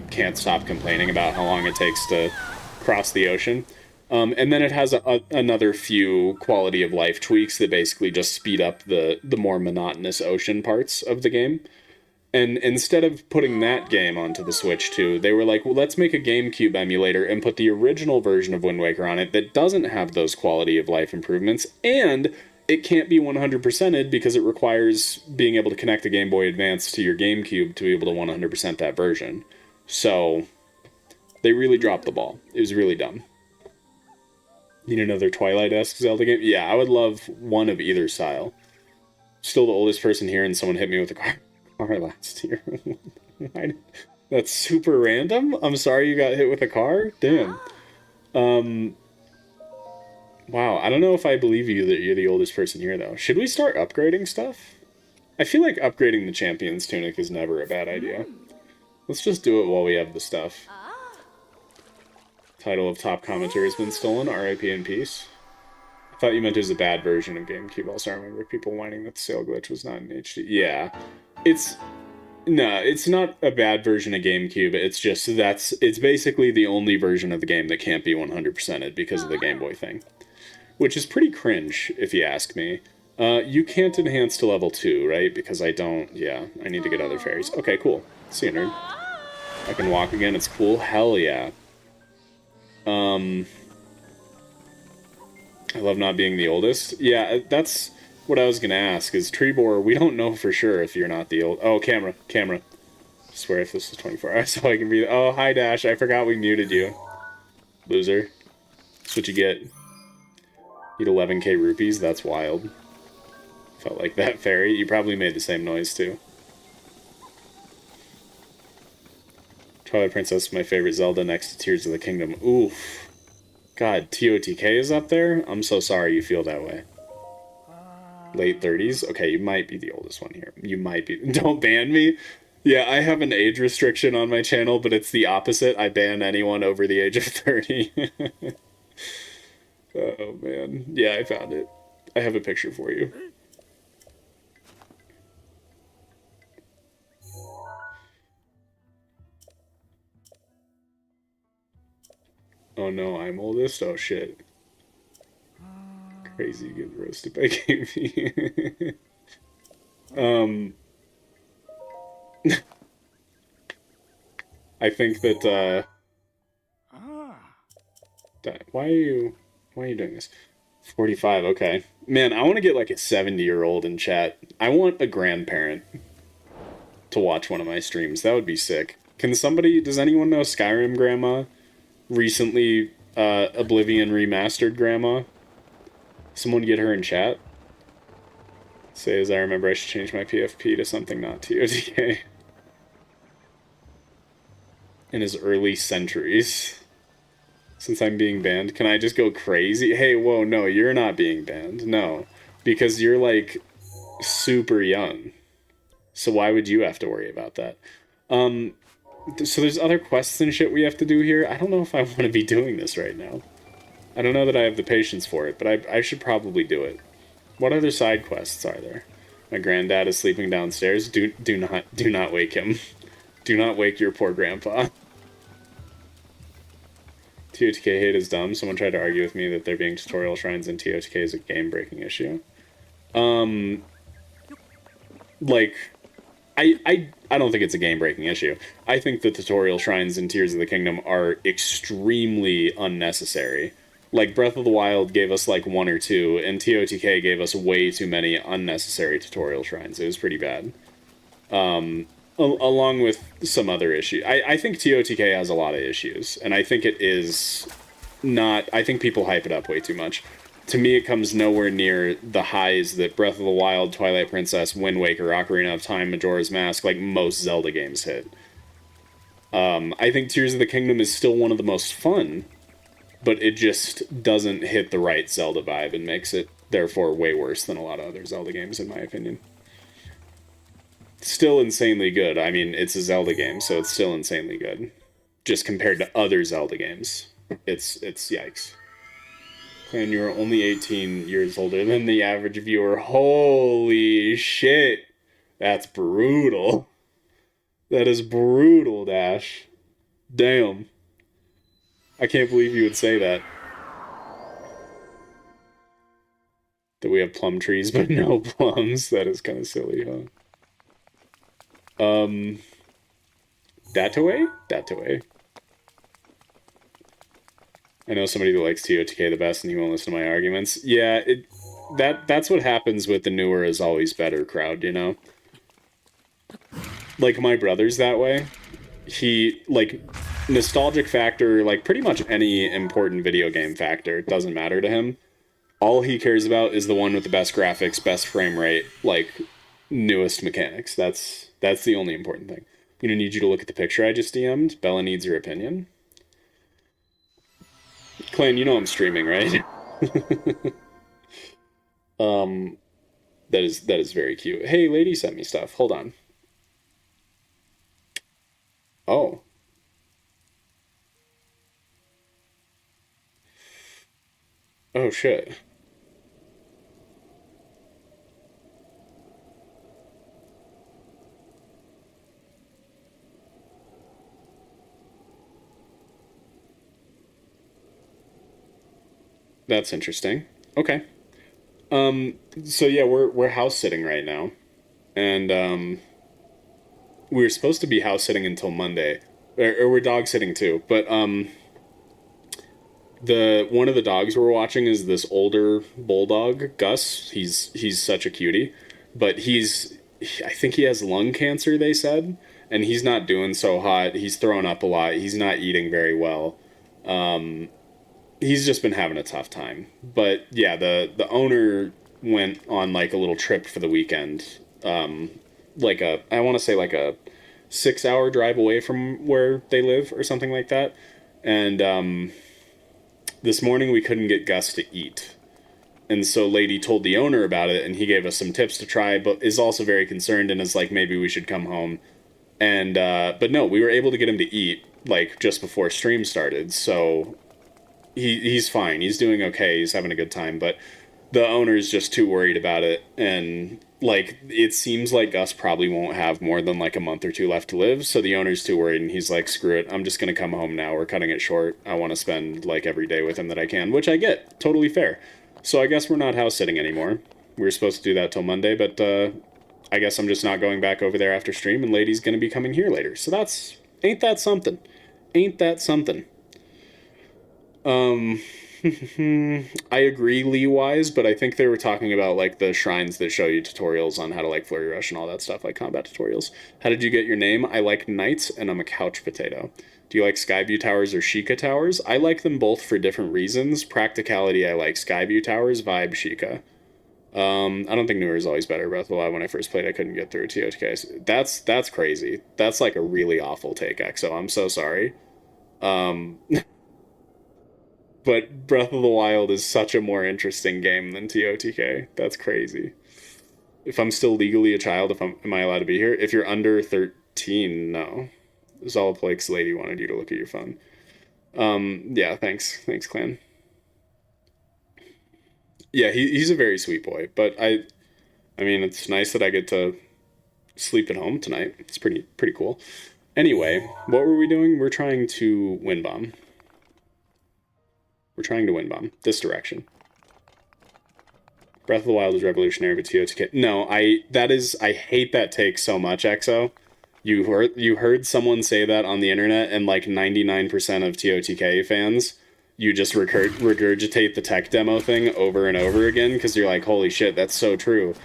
[SPEAKER 1] can't stop complaining about how long it takes to cross the ocean. And then it has another few quality of life tweaks that basically just speed up the more monotonous ocean parts of the game. And instead of putting that game onto the Switch too, they were like, well, let's make a GameCube emulator and put the original version of Wind Waker on it that doesn't have those quality of life improvements, and it can't be 100%ed because it requires being able to connect the Game Boy Advance to your GameCube to be able to 100% that version. So, they really dropped the ball. It was really dumb. Need another Twilight-esque Zelda game? Yeah, I would love one of either style. Still the oldest person here, and someone hit me with a car last year. That's super random. I'm sorry you got hit with a car. Damn. Wow, I don't know if I believe you that you're the oldest person here, though. Should we start upgrading stuff? I feel like upgrading the Champion's Tunic is never a bad idea. Let's just do it while we have the stuff. Title of top commenter has been stolen. R.I.P. in peace. I thought you meant it was a bad version of GameCube. Also, I remember people whining that the sail glitch was not in HD. Yeah. It's not a bad version of GameCube. It's just it's basically the only version of the game that can't be 100%ed because of the Game Boy thing. Which is pretty cringe, if you ask me. You can't enhance to level 2, right? Because I don't... Yeah, I need to get other fairies. Okay, cool. See you, nerd. I can walk again, it's cool. Hell yeah. I love not being the oldest. Yeah, that's what I was gonna ask, is Trebor, we don't know for sure if you're not the old... Oh, camera. I swear if this was 24 hours so I can be... Oh, hi, Dash. I forgot we muted you. Loser. That's what you get. Eat 11k rupees? That's wild. Felt like that, fairy. You probably made the same noise, too. Twilight Princess is my favorite Zelda next to Tears of the Kingdom. Oof. God, TOTK is up there? I'm so sorry you feel that way. Late 30s? Okay, you might be the oldest one here. You might be. Don't ban me? Yeah, I have an age restriction on my channel, but it's the opposite. I ban anyone over the age of 30. Oh, man. Yeah, I found it. I have a picture for you. Oh no, I'm oldest? Oh shit. Crazy good roasted by KV. I think that, why are you doing this? 45, okay. Man, I want to get like a 70-year-old in chat. I want a grandparent to watch one of my streams. That would be sick. Does anyone know Skyrim Grandma? Recently, Oblivion Remastered Grandma? Someone get her in chat? Say, as I remember, I should change my PFP to something not TOTK. In his early centuries. Since I'm being banned, can I just go crazy? Hey, whoa, no, you're not being banned. No. Because you're, like, super young. So why would you have to worry about that? So there's other quests and shit we have to do here. I don't know if I want to be doing this right now. I don't know that I have the patience for it, but I should probably do it. What other side quests are there? My granddad is sleeping downstairs. Do not wake him. Do not wake your poor grandpa. TOTK hate is dumb. Someone tried to argue with me that there being tutorial shrines in TOTK is a game-breaking issue. Like, I don't think it's a game-breaking issue. I think the tutorial shrines in Tears of the Kingdom are extremely unnecessary. Like, Breath of the Wild gave us, like, 1 or 2, and TOTK gave us way too many unnecessary tutorial shrines. It was pretty bad. Along with some other issues. I think TOTK has a lot of issues, and I think it is not... I think people hype it up way too much. To me, it comes nowhere near the highs that Breath of the Wild, Twilight Princess, Wind Waker, Ocarina of Time, Majora's Mask, like most Zelda games hit. I think Tears of the Kingdom is still one of the most fun, but it just doesn't hit the right Zelda vibe and makes it, therefore, way worse than a lot of other Zelda games, in my opinion. Still insanely good. I mean, it's a Zelda game, so it's still insanely good. Just compared to other Zelda games. It's yikes. And you're only 18 years older than the average viewer. Holy shit. That's brutal. That is brutal, Dash. Damn. I can't believe you would say that. That we have plum trees, but no plums. That is kind of silly, huh? Dataway? Dataway. I know somebody who likes TOTK the best and he won't listen to my arguments. Yeah, that's what happens with the newer is always better crowd, you know? Like, my brother's that way. He, like, nostalgic factor, like, pretty much any important video game factor, doesn't matter to him. All he cares about is the one with the best graphics, best frame rate, like, newest mechanics. That's the only important thing. I'm gonna need you to look at the picture I just DM'd. Bella needs your opinion. Clan, you know I'm streaming, right? That is very cute. Hey, lady sent me stuff. Hold on. Oh. Oh, shit. That's interesting. Okay. So yeah, we're house sitting right now, and we were supposed to be house sitting until Monday, or we're dog sitting too. But the one of the dogs we're watching is this older bulldog, Gus. He's such a cutie, but I think he has lung cancer. They said, and he's not doing so hot. He's throwing up a lot. He's not eating very well. He's just been having a tough time. But yeah, the owner went on like a little trip for the weekend. Like I want to say like a 6 hour drive away from where they live or something like that. And this morning we couldn't get Gus to eat. And so Lady told the owner about it, and he gave us some tips to try, but is also very concerned and is like, maybe we should come home. And but no, we were able to get him to eat like just before stream started. So he's fine. He's doing okay. He's having a good time, but the owner's just too worried about it. And like it seems like Gus probably won't have more than like a month or two left to live, so the owner's too worried, and he's like, screw it, I'm just gonna come home now. We're cutting it short. I want to spend like every day with him that I can, which I get, totally fair. So I guess we're not house sitting anymore. We were supposed to do that till Monday, but I guess I'm just not going back over there after stream, and Lady's gonna be coming here later. So that's, ain't that something? Ain't that something? Um, I agree Lee-wise, but I think they were talking about like the shrines that show you tutorials on how to like flurry rush and all that stuff, like combat tutorials. How did you get your name? I like knights, and I'm a couch potato. Do you like Skyview Towers or Sheikah Towers? I like them both for different reasons. Practicality, I like Skyview Towers. Vibe, Sheikah. I don't think newer is always better. Breath of the Wild, when I first played, I couldn't get through TOTK. That's crazy. That's like a really awful take, EXO. I'm so sorry. Um, but Breath of the Wild is such a more interesting game than TOTK. That's crazy. If I'm still legally a child, if am I allowed to be here? If you're under 13, no. Zolplake's lady wanted you to look at your phone. Yeah, thanks, Clan. Yeah, he's a very sweet boy, but I mean, it's nice that I get to sleep at home tonight. It's pretty cool. Anyway, what were we doing? We're trying to win bomb. We're trying to win bomb. This direction. Breath of the Wild is revolutionary, but TOTK. No, I hate that take so much, EXO. You heard someone say that on the internet, and like 99% of TOTK fans, you just regurgitate the tech demo thing over and over again because you're like, holy shit, that's so true.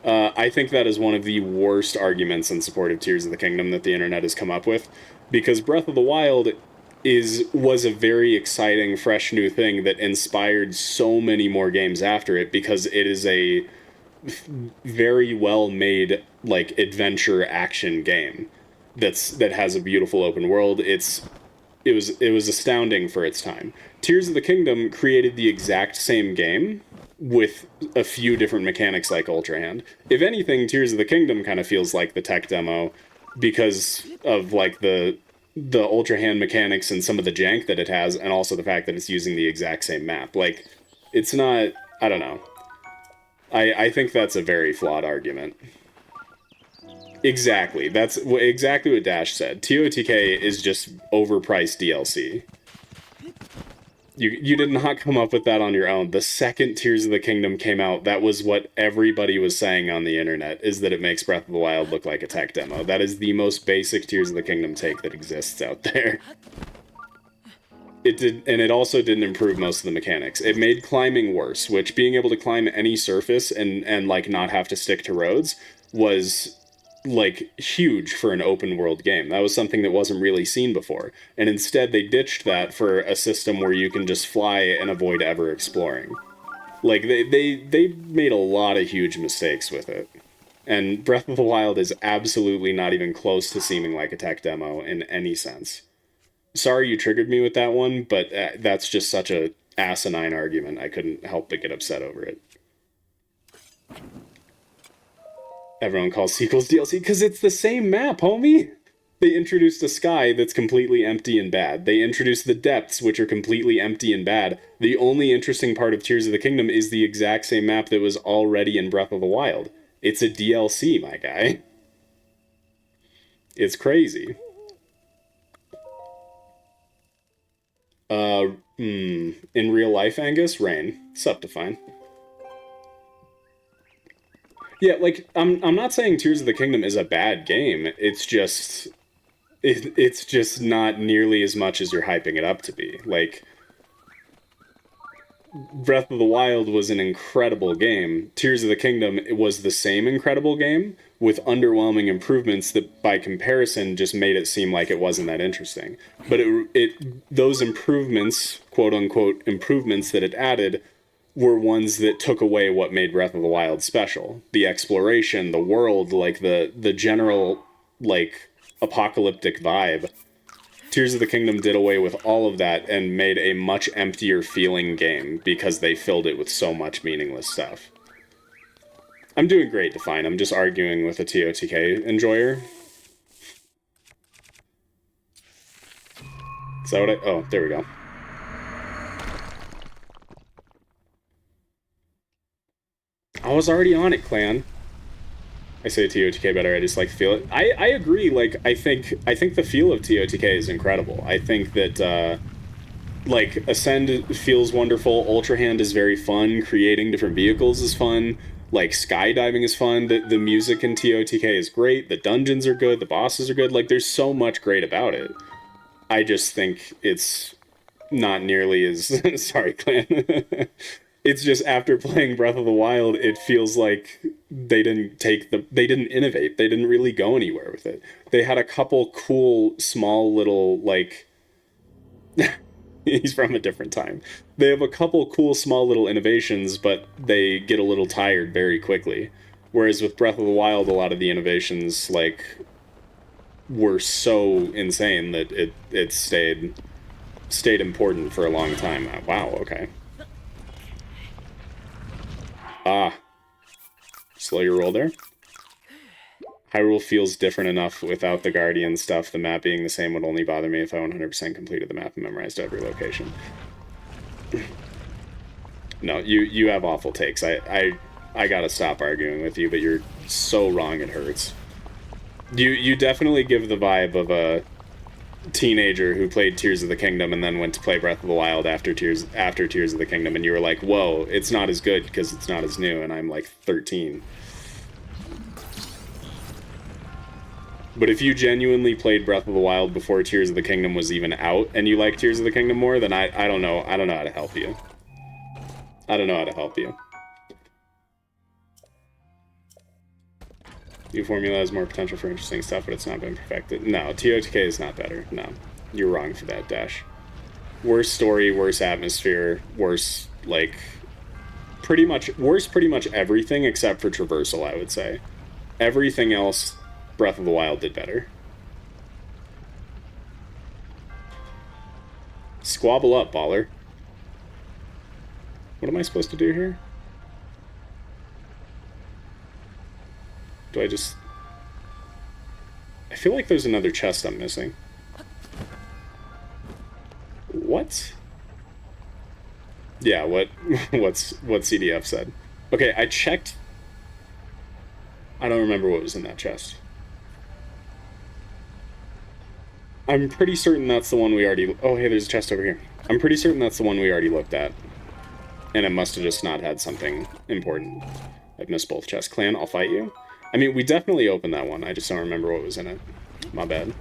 [SPEAKER 1] I think that is one of the worst arguments in support of Tears of the Kingdom that the internet has come up with, because Breath of the Wild was a very exciting, fresh new thing that inspired so many more games after it, because it is a very well made like adventure action game that has a beautiful open world. It was astounding for its time. Tears of the Kingdom created the exact same game with a few different mechanics like Ultra Hand. If anything, Tears of the Kingdom kind of feels like the tech demo because of like the Ultra Hand mechanics and some of the jank that it has, and also the fact that it's using the exact same map. Like, it's not, I don't know. I think that's a very flawed argument. Exactly. That's exactly what Dash said. TOTK is just overpriced DLC. You did not come up with that on your own. The second Tears of the Kingdom came out, that was what everybody was saying on the internet, is that it makes Breath of the Wild look like a tech demo. That is the most basic Tears of the Kingdom take that exists out there. It did, and it also didn't improve most of the mechanics. It made climbing worse, which, being able to climb any surface and like not have to stick to roads was like huge for an open world game. That was something that wasn't really seen before. And instead they ditched that for a system where you can just fly and avoid ever exploring. Like they made a lot of huge mistakes with it. And Breath of the Wild is absolutely not even close to seeming like a tech demo in any sense. Sorry you triggered me with that one, but that's just such a asinine argument. I couldn't help but get upset over it. Everyone calls sequels DLC because it's the same map, homie. They introduced a sky that's completely empty and bad. They introduced the depths, which are completely empty and bad. The only interesting part of Tears of the Kingdom is the exact same map that was already in Breath of the Wild. It's a DLC, my guy. It's crazy. In real life, Angus, Rain. Sup, Define. Yeah, like I'm not saying Tears of the Kingdom is a bad game. It's just not nearly as much as you're hyping it up to be. Like Breath of the Wild was an incredible game. Tears of the Kingdom, it was the same incredible game with underwhelming improvements that by comparison just made it seem like it wasn't that interesting. But those improvements, quote unquote improvements that it added were ones that took away what made Breath of the Wild special. The exploration, the world, like the general like apocalyptic vibe. Tears of the Kingdom did away with all of that and made a much emptier feeling game because they filled it with so much meaningless stuff. I'm doing great, Define. I'm just arguing with a TOTK enjoyer. Is that what I... Oh, there we go. I was already on it, clan. I say TOTK better, I just like feel it. I agree, like, I think the feel of TOTK is incredible. I think that, like, Ascend feels wonderful, Ultra Hand is very fun, creating different vehicles is fun, like, skydiving is fun, the music in TOTK is great, the dungeons are good, the bosses are good, like, there's so much great about it. I just think it's not nearly as... Sorry, clan. It's just after playing Breath of the Wild, it feels like they didn't innovate. They didn't really go anywhere with it. They had a couple cool, small little, like, he's from a different time. They have a couple cool, small little innovations, but they get a little tired very quickly. Whereas with Breath of the Wild, a lot of the innovations, like, were so insane that it stayed important for a long time. Wow, okay. Ah. Slow your roll there. Hyrule feels different enough without the Guardian stuff. The map being the same would only bother me if I 100% completed the map and memorized every location. No, you have awful takes. I gotta stop arguing with you, but you're so wrong it hurts. You definitely give the vibe of a teenager who played Tears of the Kingdom and then went to play Breath of the Wild after Tears of the Kingdom, and you were like, whoa, it's not as good because it's not as new, and I'm like 13. But if you genuinely played Breath of the Wild before Tears of the Kingdom was even out, and you like Tears of the Kingdom more, then I don't know how to help you. I don't know how to help you. New formula has more potential for interesting stuff, but it's not been perfected. No, TOTK is not better. No, you're wrong for that, Dash. Worse story, worse atmosphere, worse, like, pretty much everything except for traversal, I would say. Everything else, Breath of the Wild did better. Squabble up, baller. What am I supposed to do here? Do I just... I feel like there's another chest I'm missing. What? Yeah, what CDF said. Okay, I checked. I don't remember what was in that chest. I'm pretty certain that's the one we already... Oh, hey, there's a chest over here. I'm pretty certain that's the one we already looked at. And it must have just not had something important. I've missed both chests. Clan, I'll fight you. I mean, we definitely opened that one. I just don't remember what was in it. My bad.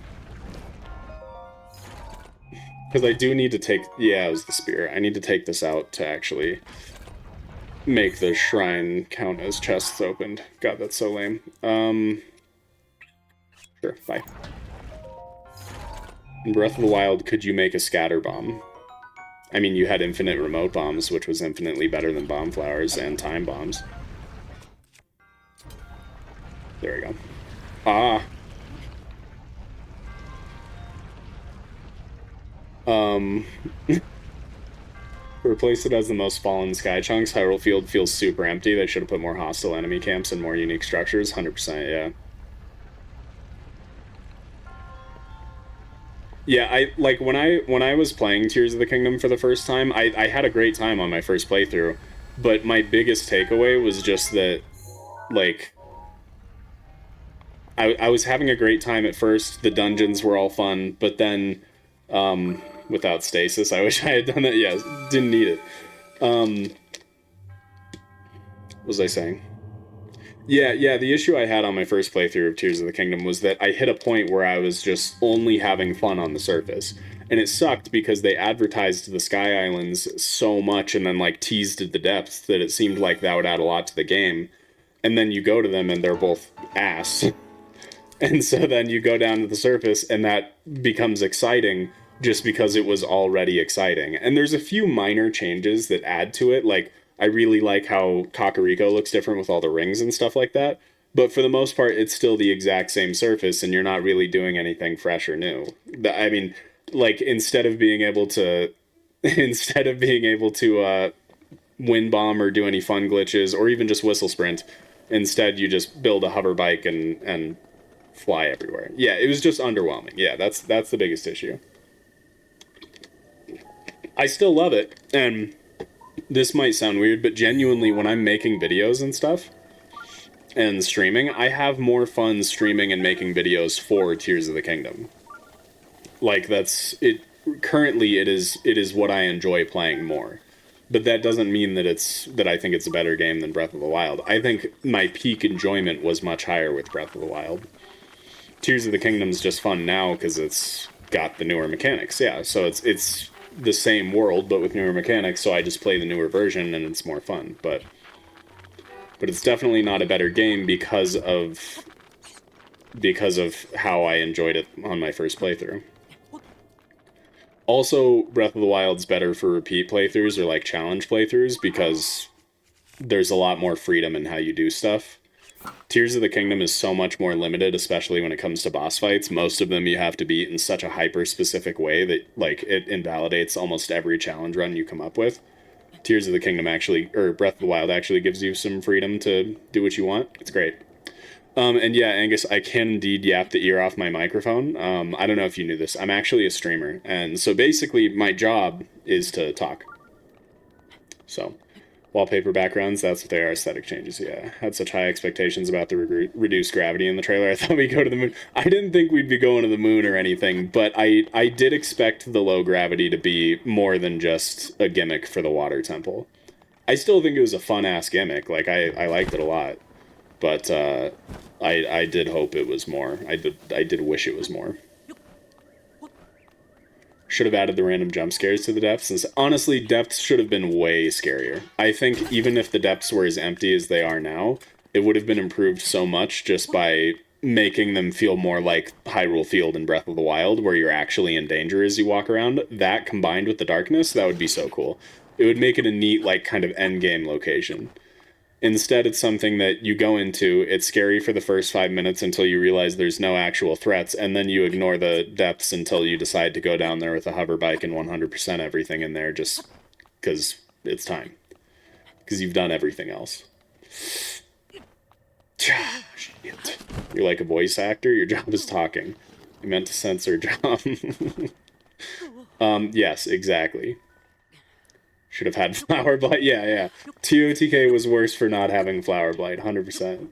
[SPEAKER 1] Because I do need to take... Yeah, it was the spear. I need to take this out to actually make the shrine count as chests opened. God, that's so lame. Sure, bye. In Breath of the Wild, could you make a scatter bomb? I mean, you had infinite remote bombs, which was infinitely better than bomb flowers and time bombs. There we go. Ah. Replace it as the most fallen sky chunks. Hyrule Field feels super empty. They should have put more hostile enemy camps and more unique structures. 100%, yeah. Yeah, I like when I was playing Tears of the Kingdom for the first time, I had a great time on my first playthrough, but my biggest takeaway was just that, like, I was having a great time at first. The dungeons were all fun, but then, without stasis, I wish I had done that. Yeah, didn't need it. What was I saying? Yeah, the issue I had on my first playthrough of Tears of the Kingdom was that I hit a point where I was just only having fun on the surface. And it sucked because they advertised the Sky Islands so much and then like teased at the depths that it seemed like that would add a lot to the game. And then you go to them and they're both ass. And so then you go down to the surface and that becomes exciting just because it was already exciting. And there's a few minor changes that add to it. Like, I really like how Kakariko looks different with all the rings and stuff like that. But for the most part, it's still the exact same surface and you're not really doing anything fresh or new. I mean, like, instead of being able to. Instead of being able to wind bomb or do any fun glitches or even just whistle sprint, instead you just build a hover bike and fly everywhere. Yeah, it was just underwhelming. Yeah, that's the biggest issue. I still love it, and this might sound weird, but genuinely, when I'm making videos and stuff and streaming, I have more fun streaming and making videos for Tears of the Kingdom. Like, that's it. Currently, it is what I enjoy playing more. But that doesn't mean that I think it's a better game than Breath of the Wild. I think my peak enjoyment was much higher with Breath of the Wild. Tears of the Kingdom's just fun now because it's got the newer mechanics. Yeah, so it's the same world but with newer mechanics. So I just play the newer version and it's more fun. But it's definitely not a better game because of how I enjoyed it on my first playthrough. Also, Breath of the Wild's better for repeat playthroughs or like challenge playthroughs because there's a lot more freedom in how you do stuff. Tears of the Kingdom is so much more limited, especially when it comes to boss fights. Most of them you have to beat in such a hyper-specific way that, like, it invalidates almost every challenge run you come up with. Tears of the Kingdom actually, or Breath of the Wild actually gives you some freedom to do what you want. It's great. And yeah, Angus, I can indeed yap the ear off my microphone. I don't know if you knew this. I'm actually a streamer, and so basically my job is to talk. So... wallpaper backgrounds, that's what they are, aesthetic changes, yeah. Had such high expectations about the reduced gravity in the trailer. I thought we'd go to the moon. I didn't think we'd be going to the moon or anything, but I did expect the low gravity to be more than just a gimmick for the water temple. I still think it was a fun-ass gimmick. Like, I liked it a lot. But I did hope it was more. I did wish it was more. Should have added the random jump scares to the depths. And honestly, depths should have been way scarier. I think even if the depths were as empty as they are now, it would have been improved so much just by making them feel more like Hyrule Field in Breath of the Wild, where you're actually in danger as you walk around. That combined with the darkness, that would be so cool. It would make it a neat, like, kind of endgame location. Instead, it's something that you go into, it's scary for the first 5 minutes until you realize there's no actual threats, and then you ignore the depths until you decide to go down there with a hover bike and 100% everything in there just because it's time. Because you've done everything else. Shit. You're like a voice actor, your job is talking. I meant to censor job. Yes, exactly. Should have had Flower Blight. Yeah. TOTK was worse for not having Flower Blight, 100%.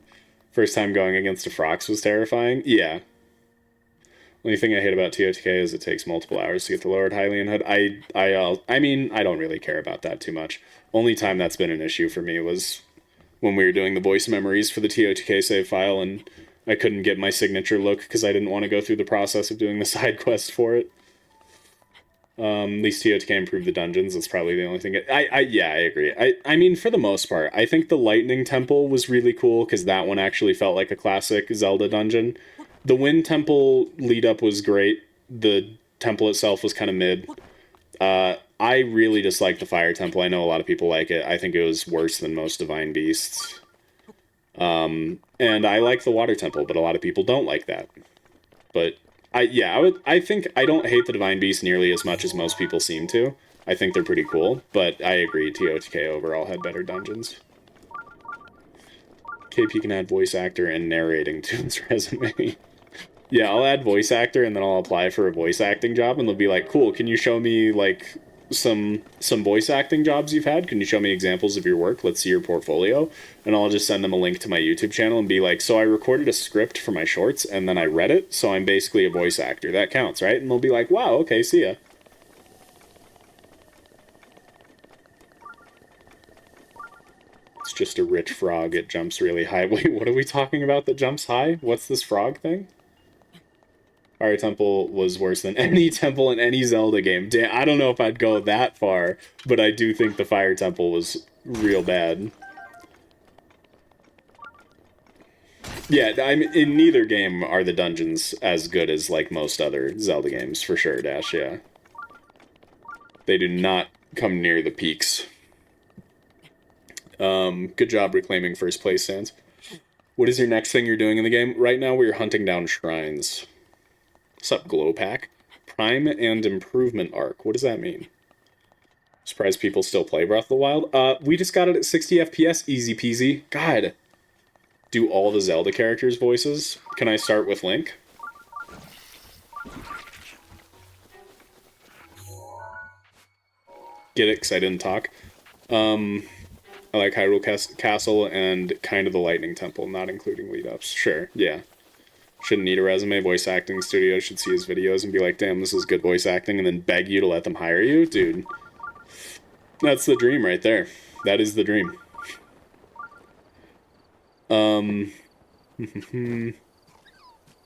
[SPEAKER 1] First time going against a Frox was terrifying. Yeah. Only thing I hate about TOTK is it takes multiple hours to get the lowered Hylian hood. I mean, I don't really care about that too much. Only time that's been an issue for me was when we were doing the voice memories for the TOTK save file, and I couldn't get my signature look because I didn't want to go through the process of doing the side quest for it. At least TOTK improved the dungeons. That's probably the only thing. Yeah, I agree. I mean, for the most part, I think the Lightning Temple was really cool because that one actually felt like a classic Zelda dungeon. The Wind Temple lead up was great. The temple itself was kind of mid. I really dislike the Fire Temple. I know a lot of people like it. I think it was worse than most Divine Beasts. And I like the Water Temple, but a lot of people don't like that. But I think I don't hate the Divine Beast nearly as much as most people seem to. I think they're pretty cool, but I agree TOTK overall had better dungeons. KP can add voice actor and narrating to his resume. Yeah, I'll add voice actor and then I'll apply for a voice acting job and they'll be like, cool, can you show me like some voice acting jobs you've had? Can you show me examples of your work? Let's see your portfolio. And I'll just send them a link to my YouTube channel and be like, so I recorded a script for my shorts and then I read it, so I'm basically a voice actor. That counts, right? And they'll be like, wow, okay, see ya. Let's just a rich frog. It jumps really high. Wait, what are we talking about that jumps high? What's this frog thing? Fire Temple was worse than any temple in any Zelda game. Damn, I don't know if I'd go that far, but I do think the Fire Temple was real bad. Yeah, in neither game are the dungeons as good as, like, most other Zelda games, for sure, Dash, yeah. They do not come near the peaks. Good job reclaiming first place, Sans. What is your next thing you're doing in the game? Right now we're hunting down shrines. What's up, Glowpack? Prime and Improvement Arc. What does that mean? Surprised people still play Breath of the Wild. We just got it at 60 FPS, easy peasy. God. Do all the Zelda characters' voices? Can I start with Link? Get it, because I didn't talk. I like Hyrule Castle and kind of the Lightning Temple, not including lead-ups. Sure, yeah. Shouldn't need a resume. Voice acting studio should see his videos and be like, damn, this is good voice acting, and then beg you to let them hire you? Dude. That's the dream right there. That is the dream.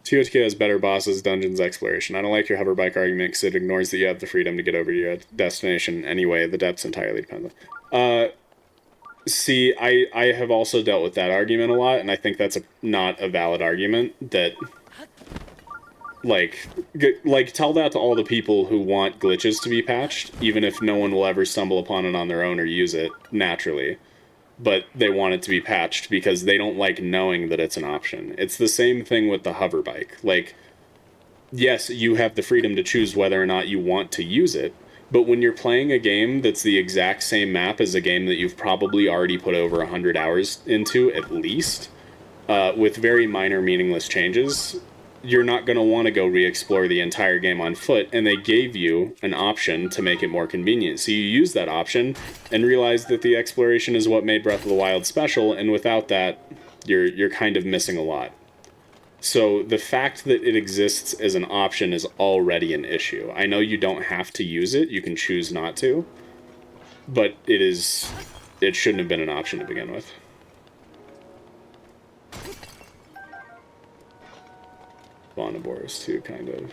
[SPEAKER 1] TOTK has better bosses, dungeons, exploration. I don't like your hover bike argument because it ignores that you have the freedom to get over your destination anyway. The depths entirely depend on... See, I have also dealt with that argument a lot, and I think that's not a valid argument. That, like, tell that to all the people who want glitches to be patched, even if no one will ever stumble upon it on their own or use it naturally. But they want it to be patched because they don't like knowing that it's an option. It's the same thing with the hover bike. Like, yes, you have the freedom to choose whether or not you want to use it, but when you're playing a game that's the exact same map as a game that you've probably already put over 100 hours into, at least, with very minor meaningless changes, you're not going to want to go re-explore the entire game on foot, and they gave you an option to make it more convenient. So you use that option and realize that the exploration is what made Breath of the Wild special, and without that, you're kind of missing a lot. So the fact that it exists as an option is already an issue. I know you don't have to use it, you can choose not to, but it shouldn't have been an option to begin with. Bonoboris too, kind of.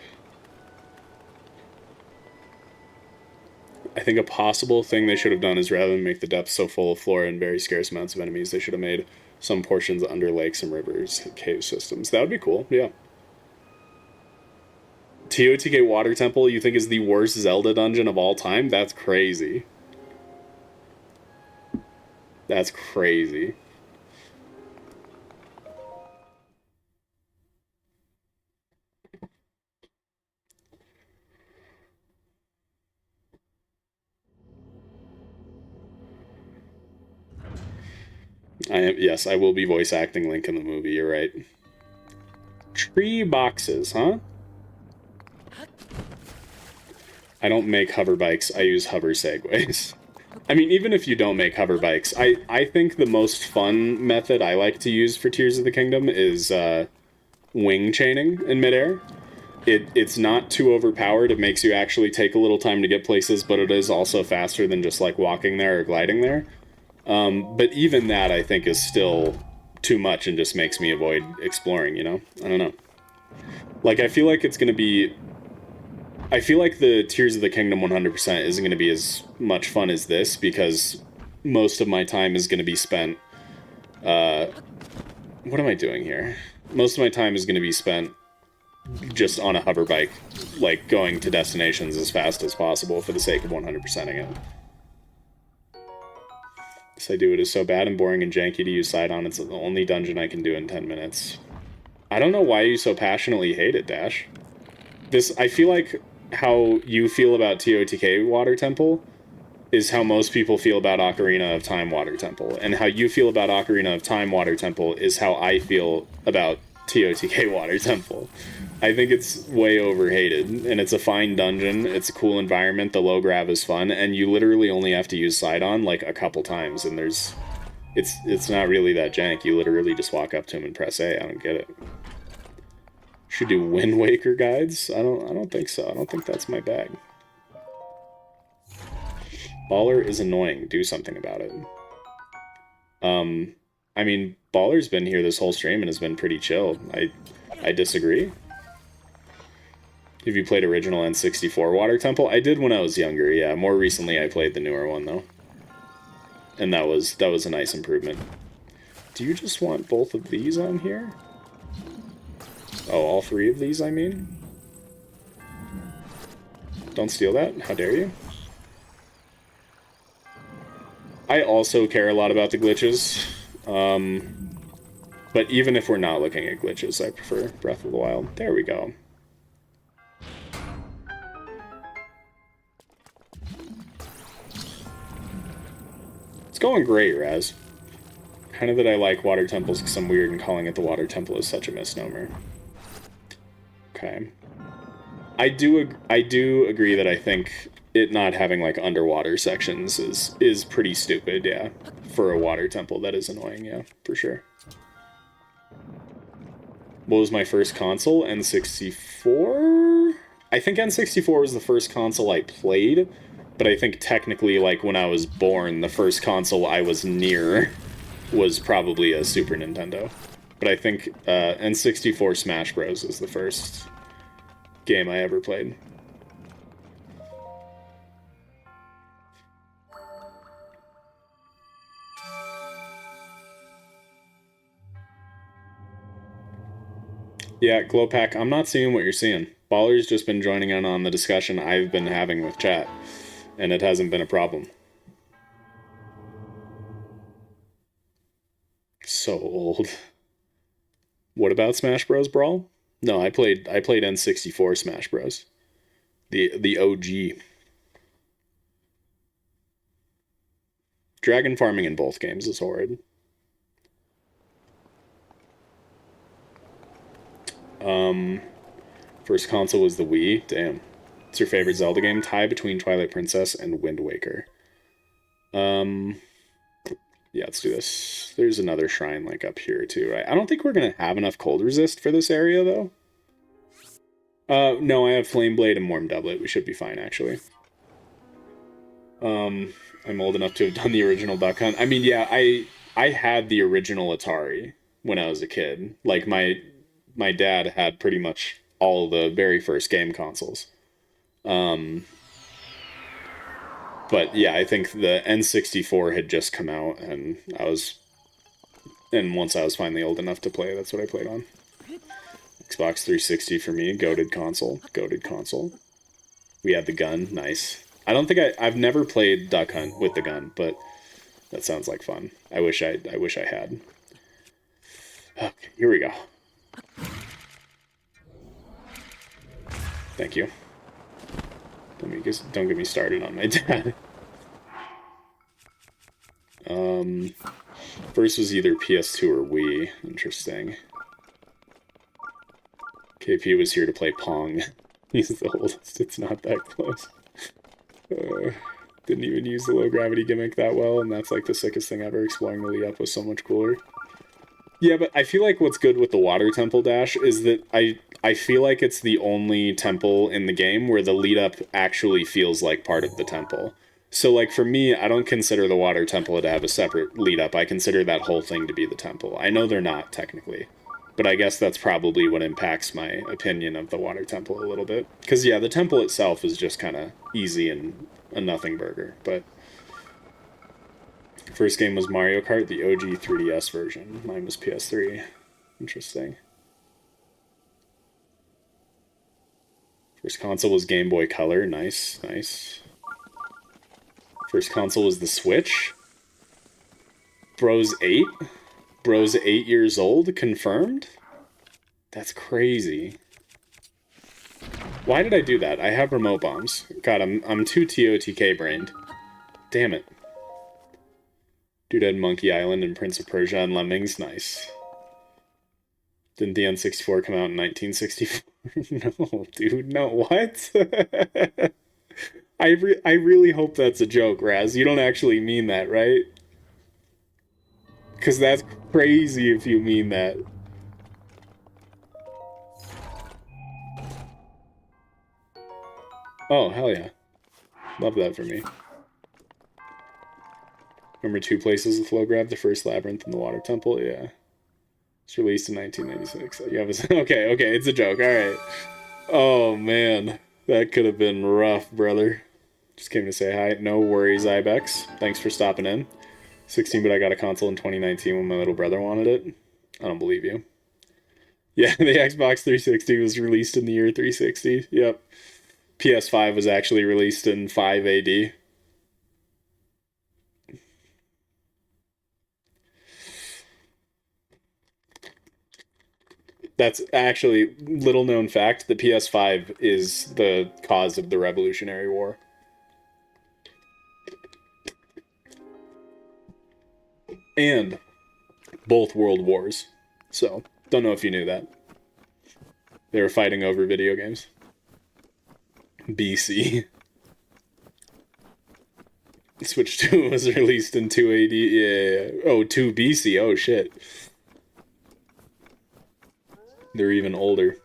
[SPEAKER 1] I think a possible thing they should have done is rather than make the depths so full of flora and very scarce amounts of enemies, they should have made some portions under lakes and rivers, cave systems. That would be cool, yeah. TOTK Water Temple, you think is the worst Zelda dungeon of all time? That's crazy. That's crazy. Yes, I will be voice acting Link in the movie, you're right. Tree boxes, huh? I don't make hover bikes, I use hover segways. I mean, even if you don't make hover bikes, I think the most fun method I like to use for Tears of the Kingdom is wing chaining in midair. It's not too overpowered, it makes you actually take a little time to get places, but it is also faster than just like walking there or gliding there. But even that, I think, is still too much and just makes me avoid exploring, you know? I don't know. Like, I feel like it's going to be... I feel like the Tears of the Kingdom 100% isn't going to be as much fun as this, because most of my time is going to be spent... what am I doing here? Most of my time is going to be spent just on a hover bike, like, going to destinations as fast as possible for the sake of 100%ing it. I do it is so bad and boring and janky to use side on. It's the only dungeon I can do in 10 minutes. I don't know why you so passionately hate it, Dash. I feel like how you feel about TOTK Water Temple is how most people feel about Ocarina of Time Water Temple. And how you feel about Ocarina of Time Water Temple is how I feel about TOTK Water Temple. I think it's way overhated, and it's a fine dungeon, it's a cool environment, the low grav is fun, and you literally only have to use side-on, like, a couple times, and it's not really that jank, you literally just walk up to him and press A, I don't get it. Should do Wind Waker guides? I don't think so, I don't think that's my bag. Baller is annoying, do something about it. I mean, Baller's been here this whole stream and has been pretty chill. I disagree. Have you played original N64 Water Temple? I did when I was younger, yeah. More recently I played the newer one, though. And that was a nice improvement. Do you just want both of these on here? Oh, all three of these, I mean? Don't steal that. How dare you? I also care a lot about the glitches. But even if we're not looking at glitches, I prefer Breath of the Wild. There we go. It's going great, Raz. Kind of that I like water temples because I'm weird and calling it the water temple is such a misnomer. Okay. I do agree that I think it not having like underwater sections is pretty stupid, yeah. For a water temple, that is annoying, yeah, for sure. What was my first console? N64? I think N64 was the first console I played, but I think technically, like, when I was born, the first console I was near was probably a Super Nintendo. But I think N64 Smash Bros. Was the first game I ever played. Yeah, Glowpack, I'm not seeing what you're seeing. Baller's just been joining in on the discussion I've been having with chat, and it hasn't been a problem. So old. What about Smash Bros. Brawl? No, I played N64 Smash Bros. The OG. Dragon farming in both games is horrid. First console was the Wii. Damn. What's your favorite Zelda game? Tie between Twilight Princess and Wind Waker. Yeah, let's do this. There's another shrine, like, up here, too, right? I don't think we're gonna have enough cold resist for this area, though. No, I have Flame Blade and Warm Doublet. We should be fine, actually. I'm old enough to have done the original Duck Hunt. I mean, yeah, I had the original Atari when I was a kid. Like, my dad had pretty much all the very first game consoles. But yeah, I think the N64 had just come out, and once I was finally old enough to play, that's what I played on. Xbox 360 for me, goated console. We had the gun, nice. I don't think I've never played Duck Hunt with the gun, but that sounds like fun. I wish I had. Okay, here we go. Thank you. Don't get me started on my dad. First was either PS2 or Wii. Interesting. KP was here to play Pong. He's the oldest. It's not that close. Didn't even use the low gravity gimmick that well, and that's like the sickest thing ever. Exploring the lead up was so much cooler. Yeah, but I feel like what's good with the water temple dash is that I feel like it's the only temple in the game where the lead up actually feels like part of the temple. So, like, for me, I don't consider the water temple to have a separate lead up. I consider that whole thing to be the temple. I know they're not, technically. But I guess that's probably what impacts my opinion of the water temple a little bit. Because, yeah, the temple itself is just kind of easy and a nothing burger. But first game was Mario Kart, the OG 3DS version. Mine was PS3. Interesting. First console was Game Boy Color. Nice, nice. First console was the Switch. Bro's 8? Bro's 8 years old? Confirmed? That's crazy. Why did I do that? I have remote bombs. God, I'm too TOTK brained. Damn it. Dude, Monkey Island and Prince of Persia and Lemmings. Nice. Didn't the N64 come out in 1964? No, dude, no, what? I really hope that's a joke, Raz. You don't actually mean that, right? Because that's crazy if you mean that. Oh, hell yeah. Love that for me. Remember two places with flow grab? The first labyrinth and the water temple? Yeah. It's released in 1996. You have a... Okay, it's a joke. Alright. Oh, man. That could have been rough, brother. Just came to say hi. No worries, Ibex. Thanks for stopping in. 16, but I got a console in 2019 when my little brother wanted it. I don't believe you. Yeah, the Xbox 360 was released in the year 360. Yep. PS5 was actually released in 5 AD. That's actually, little known fact, the PS5 is the cause of the Revolutionary War. And both world wars. So, don't know if you knew that. They were fighting over video games. BC. Switch 2 was released in 280. Yeah. Oh, 2 BC. Oh, shit. They're even older.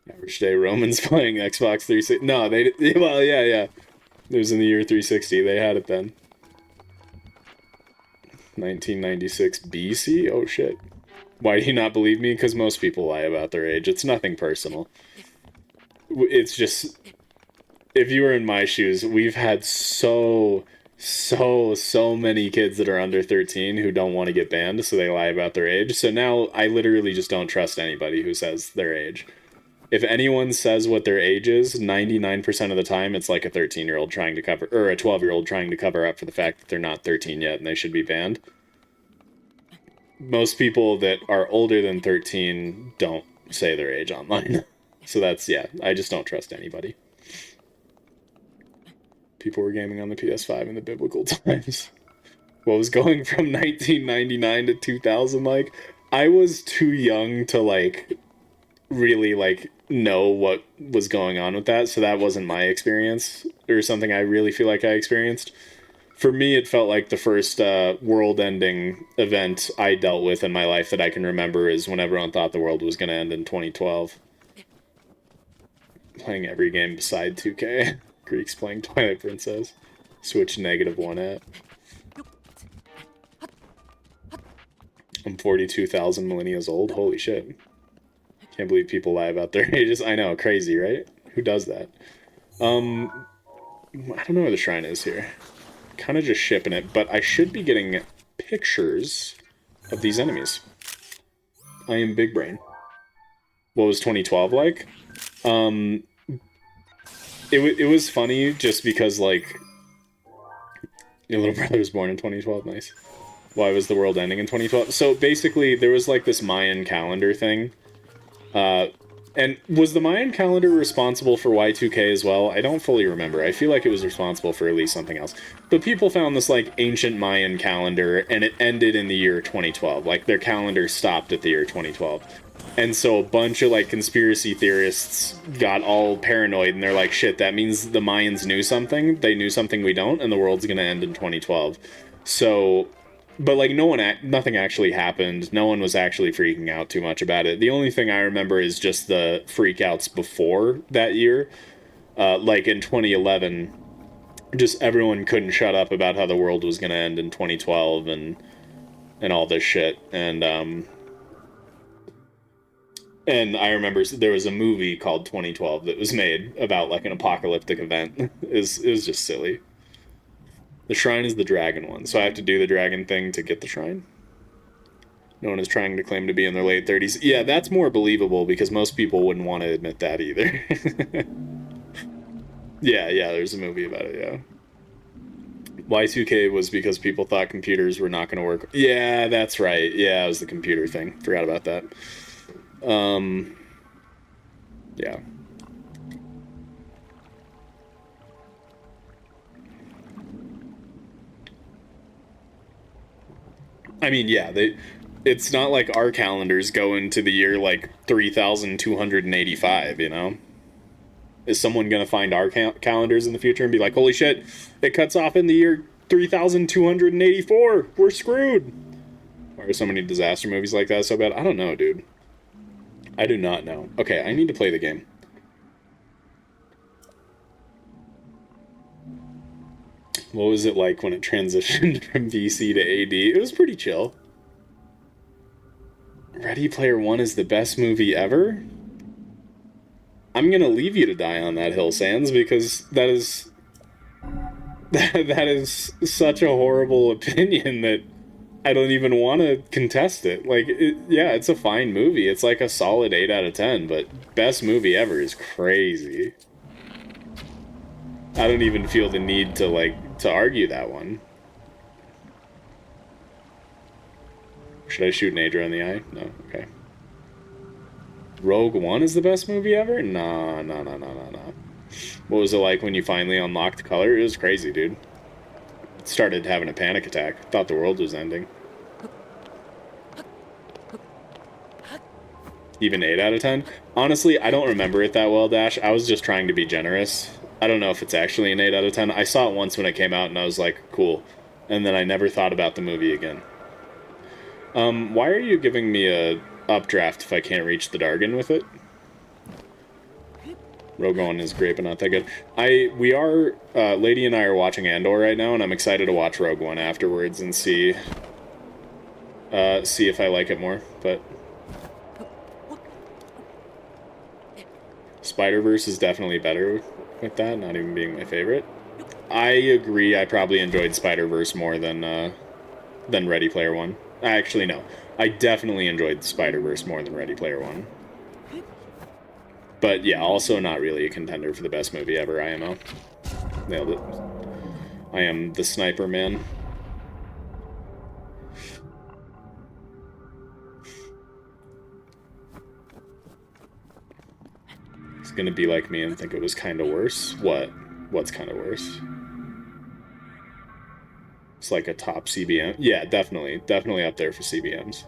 [SPEAKER 1] Average day Romans playing Xbox 360. No, they... Well, yeah. It was in the year 360. They had it then. 1996 BC? Oh, shit. Why do you not believe me? Because most people lie about their age. It's nothing personal. It's just... If you were in my shoes, we've had so many kids that are under 13 who don't want to get banned, so they lie about their age. So now I literally just don't trust anybody who says their age. If anyone says what their age is, 99% of the time it's like a 13-year-old trying to cover, or a 12-year-old trying to cover up for the fact that they're not 13 yet and they should be banned. Most people that are older than 13 don't say their age online. So that's, yeah, I just don't trust anybody. People were gaming on the PS5 in the biblical times. What was going from 1999 to 2000, like, I was too young to, like, really, like, know what was going on with that, so that wasn't my experience, or something I really feel like I experienced. For me, it felt like the first world-ending event I dealt with in my life that I can remember is when everyone thought the world was going to end in 2012. Playing every game beside 2K. Greeks playing Twilight Princess. Switch -1 at. I'm 42,000 millennials old. Holy shit. Can't believe people lie about their ages. I know, crazy, right? Who does that? I don't know where the shrine is here. Kind of just shipping it, but I should be getting pictures of these enemies. I am big brain. What was 2012 like? It was funny just because, like, your little brother was born in 2012. Nice. Why was the world ending in 2012? So basically, there was like this Mayan calendar thing. And was the Mayan calendar responsible for Y2K as well? I don't fully remember. I feel like it was responsible for at least something else. But people found this, like, ancient Mayan calendar, and it ended in the year 2012. Like, their calendar stopped at the year 2012. And so a bunch of, like, conspiracy theorists got all paranoid, and they're like, shit, that means the Mayans knew something, they knew something we don't, and the world's gonna end in 2012. So... But, like, nothing actually happened. No one was actually freaking out too much about it. The only thing I remember is just the freakouts before that year. Like, in 2011, just everyone couldn't shut up about how the world was going to end in 2012 and all this shit. And I remember there was a movie called 2012 that was made about, like, an apocalyptic event. It was just silly. The shrine is the dragon one, so I have to do the dragon thing to get the shrine. No one is trying to claim to be in their late 30s. Yeah, that's more believable because most people wouldn't want to admit that either. Yeah, there's a movie about it, yeah. Y2K was because people thought computers were not going to work. Yeah, that's right. Yeah, it was the computer thing. Forgot about that. Yeah. I mean, yeah, it's not like our calendars go into the year, like, 3,285, you know? Is someone going to find our calendars in the future and be like, holy shit, it cuts off in the year 3,284, we're screwed? Why are so many disaster movies like that so bad? I don't know, dude. I do not know. Okay, I need to play the game. What was it like when it transitioned from VC to AD? It was pretty chill. Ready Player One is the best movie ever? I'm gonna leave you to die on that hill, Sans, because that is such a horrible opinion that I don't even want to contest it. Like, yeah, it's a fine movie. It's like a solid 8 out of 10, but best movie ever is crazy. I don't even feel the need to argue that one. Should I shoot Nadra in the eye? No, okay. Rogue One is the best movie ever? Nah. What was it like when you finally unlocked color? It was crazy, dude. Started having a panic attack. Thought the world was ending. Even 8 out of 10? Honestly, I don't remember it that well, Dash. I was just trying to be generous. I don't know if it's actually an 8 out of 10. I saw it once when it came out, and I was like, cool. And then I never thought about the movie again. Why are you giving me a updraft if I can't reach the Dargon with it? Rogue One is great, but not that good. Lady and I are watching Andor right now, and I'm excited to watch Rogue One afterwards and see if I like it more, but... Spider-Verse is definitely better with that, not even being my favorite. I agree, I probably enjoyed Spider-Verse more than Ready Player One. Actually, no. I definitely enjoyed Spider-Verse more than Ready Player One. But yeah, also not really a contender for the best movie ever, IMO. Nailed it. I am the sniper man. It's gonna be like me and think it was kind of worse. What's kind of worse? It's like a top CBM. Yeah, definitely up there for CBMs.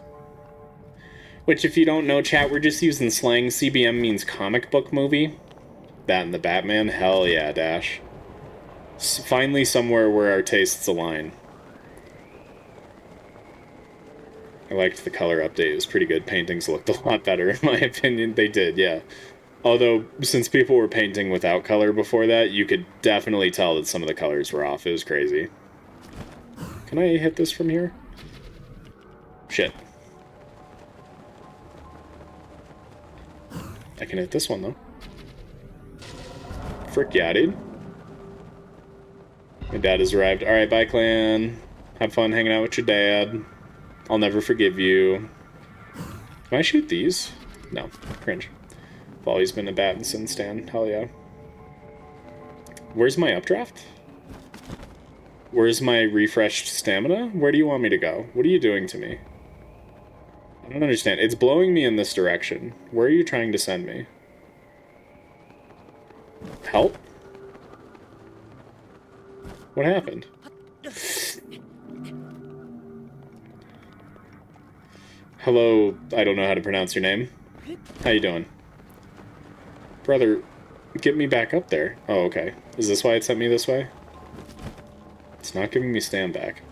[SPEAKER 1] Which, if you don't know, chat, we're just using slang. CBM means comic book movie. That and the Batman? Hell yeah, Dash. Finally somewhere where our tastes align. I liked the color update. It was pretty good. Paintings looked a lot better, in my opinion. They did, yeah. Although, since people were painting without color before that, you could definitely tell that some of the colors were off. It was crazy. Can I hit this from here? Shit. I can hit this one, though. Frick yeah, dude. My dad has arrived. Alright, bye, clan. Have fun hanging out with your dad. I'll never forgive you. Can I shoot these? No. Cringe. I've always been a Battinson stan. Hell yeah. Where's my updraft? Where's my refreshed stamina? Where do you want me to go? What are you doing to me? I don't understand. It's blowing me in this direction. Where are you trying to send me? Help? What happened? Hello, I don't know how to pronounce your name. How you doing? Brother, get me back up there. Oh, okay. Is this why it sent me this way? It's not giving me stand back.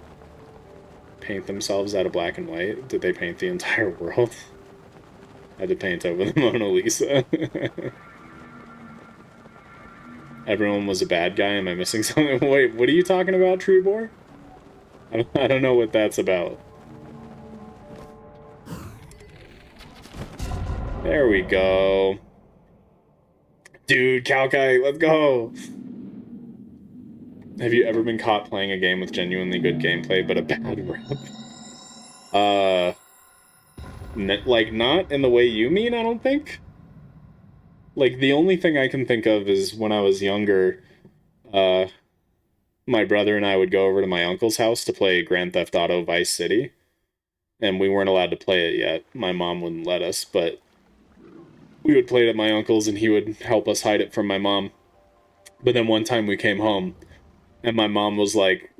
[SPEAKER 1] Paint themselves out of black and white? Did they paint the entire world? I had to paint over the Mona Lisa. Everyone was a bad guy. Am I missing something? Wait, what are you talking about, Treebor? I don't know what that's about. There we go. Dude, Kalkai, let's go! Have you ever been caught playing a game with genuinely good gameplay, but a bad rep? Like, not in the way you mean, I don't think? Like, the only thing I can think of is when I was younger, my brother and I would go over to my uncle's house to play Grand Theft Auto Vice City. And we weren't allowed to play it yet. My mom wouldn't let us, but we would play it at my uncle's and he would help us hide it from my mom. But then one time we came home, and my mom was like,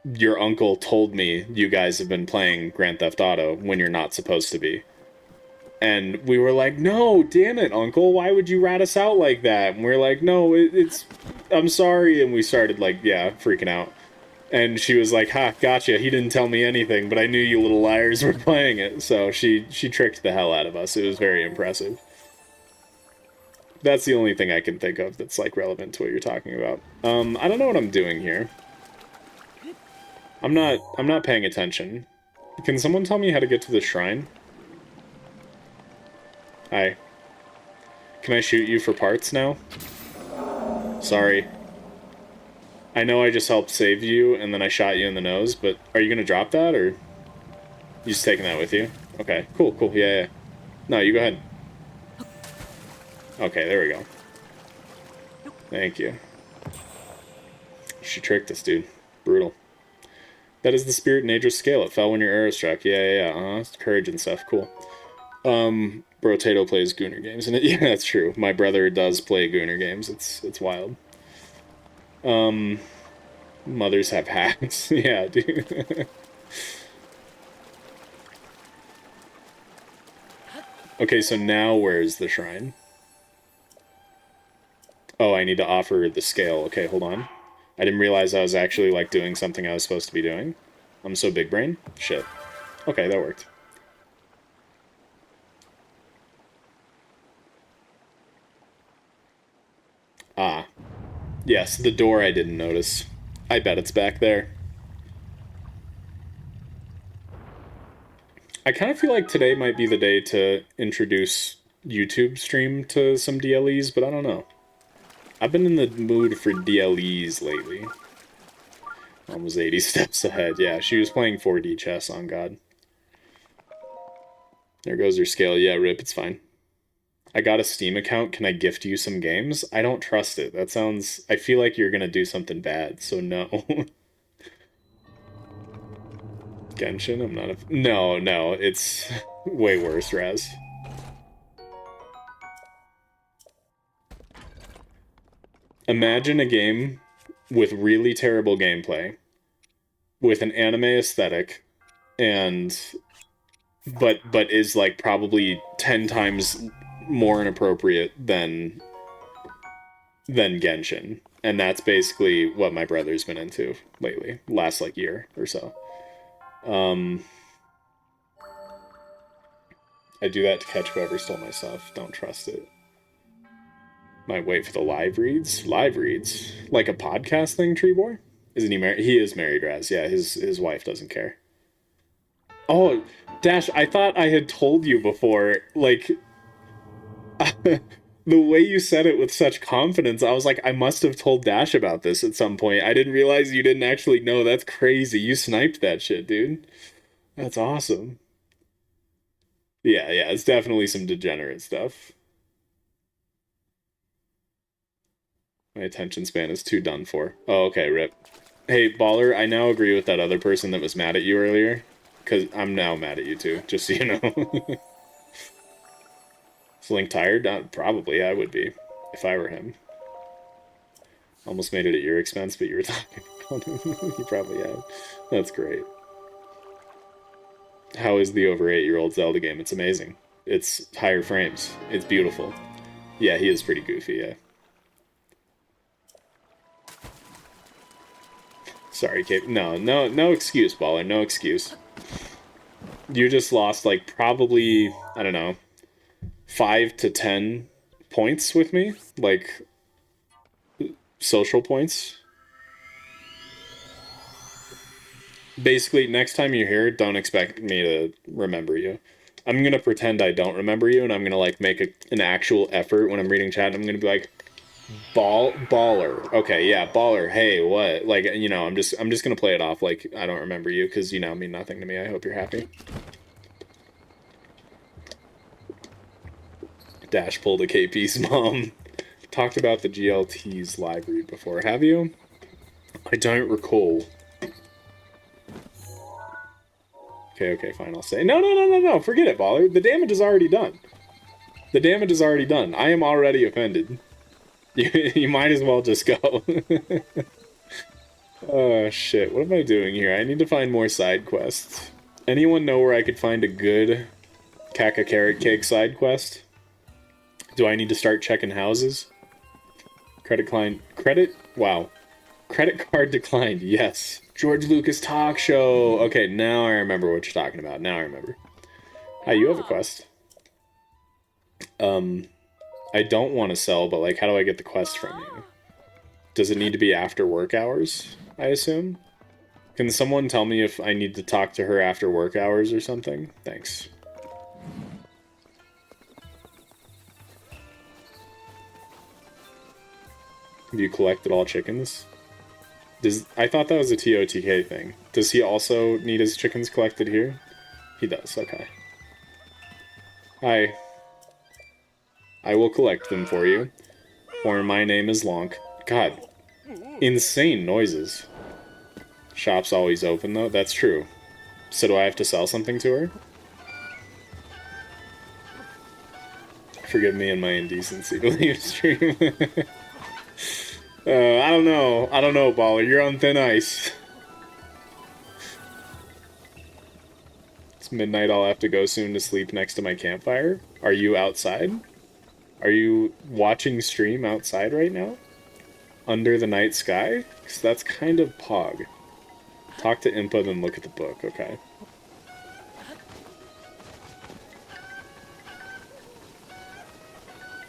[SPEAKER 1] your uncle told me you guys have been playing Grand Theft Auto when you're not supposed to be. And we were like, no, damn it, uncle, why would you rat us out like that? And we're like, no, I'm sorry. And we started, like, yeah, freaking out. And she was like, ha, gotcha, he didn't tell me anything, but I knew you little liars were playing it. So she tricked the hell out of us. It was very impressive. That's the only thing I can think of that's, like, relevant to what you're talking about. I don't know what I'm doing here. I'm not paying attention. Can someone tell me how to get to the shrine? Hi. Can I shoot you for parts now? Sorry. I know I just helped save you, and then I shot you in the nose, but are you gonna drop that, or... You just taking that with you? Okay, cool, cool, yeah. No, you go ahead. Okay, there we go. Thank you. She tricked us, dude. Brutal. That is the spirit in Ager's scale. It fell when your arrow struck. Yeah. Courage and stuff. Cool. Brotato plays Gooner games, and yeah, that's true. My brother does play Gooner games. It's wild. Mothers have hacks. Yeah, dude. Okay, so now where's the shrine? Oh, I need to offer the scale. Okay, hold on. I didn't realize I was actually, like, doing something I was supposed to be doing. I'm so big brain. Shit. Okay, that worked. Ah. Yes, the door I didn't notice. I bet it's back there. I kind of feel like today might be the day to introduce YouTube stream to some DLEs, but I don't know. I've been in the mood for DLEs lately. Almost 80 steps ahead. Yeah, she was playing 4D chess on God. There goes your scale. Yeah, rip, it's fine. I got a Steam account. Can I gift you some games? I don't trust it. That sounds... I feel like you're gonna do something bad, so no. Genshin? I'm not a... No, it's way worse, Raz. Imagine a game with really terrible gameplay, with an anime aesthetic, and... But is, like, probably 10 times more inappropriate than Genshin. And that's basically what my brother's been into lately. Last, like, year or so. I do that to catch whoever stole my stuff. Don't trust it. Might wait for the live reads. Live reads? Like a podcast thing, Treeboy? Isn't he married? He is married, Raz. Yeah, his wife doesn't care. Oh, Dash, I thought I had told you before, like... the way you said it with such confidence, I was like, I must have told Dash about this at some point. I didn't realize you didn't actually know. That's crazy. You sniped that shit, dude. That's awesome. Yeah, it's definitely some degenerate stuff. My attention span is too done for. Oh, okay, rip. Hey, Baller, I now agree with that other person that was mad at you earlier. Because I'm now mad at you too, just so you know. Is Link tired? Probably, I would be. If I were him. Almost made it at your expense, but you were talking about him. You probably have. That's great. How is the over 8-year-old Zelda game? It's amazing. It's higher frames. It's beautiful. Yeah, he is pretty goofy, yeah. Sorry, Kate. No excuse, Baller. No excuse. You just lost, like, probably, I don't know, 5 to 10 points with me. Like, social points. Basically, next time you're here, don't expect me to remember you. I'm gonna pretend I don't remember you, and I'm gonna, like, make an actual effort when I'm reading chat. I'm gonna be like, baller. Okay, yeah, baller. Hey, what? Like, you know, I'm just gonna play it off like I don't remember you, because you know mean nothing to me. I hope you're happy. Dash pulled a KP's mom. Talked about the GLT's live read before, have you? I don't recall. Okay, fine, I'll say. No, forget it, Baller. The damage is already done. The damage is already done. I am already offended. You might as well just go. Oh, shit. What am I doing here? I need to find more side quests. Anyone know where I could find a good Kaka Carrot Cake side quest? Do I need to start checking houses? Credit client... Wow. Credit card declined. Yes. George Lucas talk show. Okay, now I remember what you're talking about. Now I remember. Hi, you have a quest. I don't want to sell, but like, how do I get the quest from you? Does it need to be after work hours, I assume? Can someone tell me if I need to talk to her after work hours or something? Thanks. Have you collected all chickens? I thought that was a TOTK thing. Does he also need his chickens collected here? He does, okay. Hi. I will collect them for you. For my name is Lonk. God. Insane noises. Shop's always open, though? That's true. So do I have to sell something to her? Forgive me and my indecency to leave stream. I don't know. I don't know, Baller. You're on thin ice. It's midnight. I'll have to go soon to sleep next to my campfire. Are you outside? Are you watching stream outside right now? Under the night sky? Because that's kind of pog. Talk to Impa, then look at the book. Okay.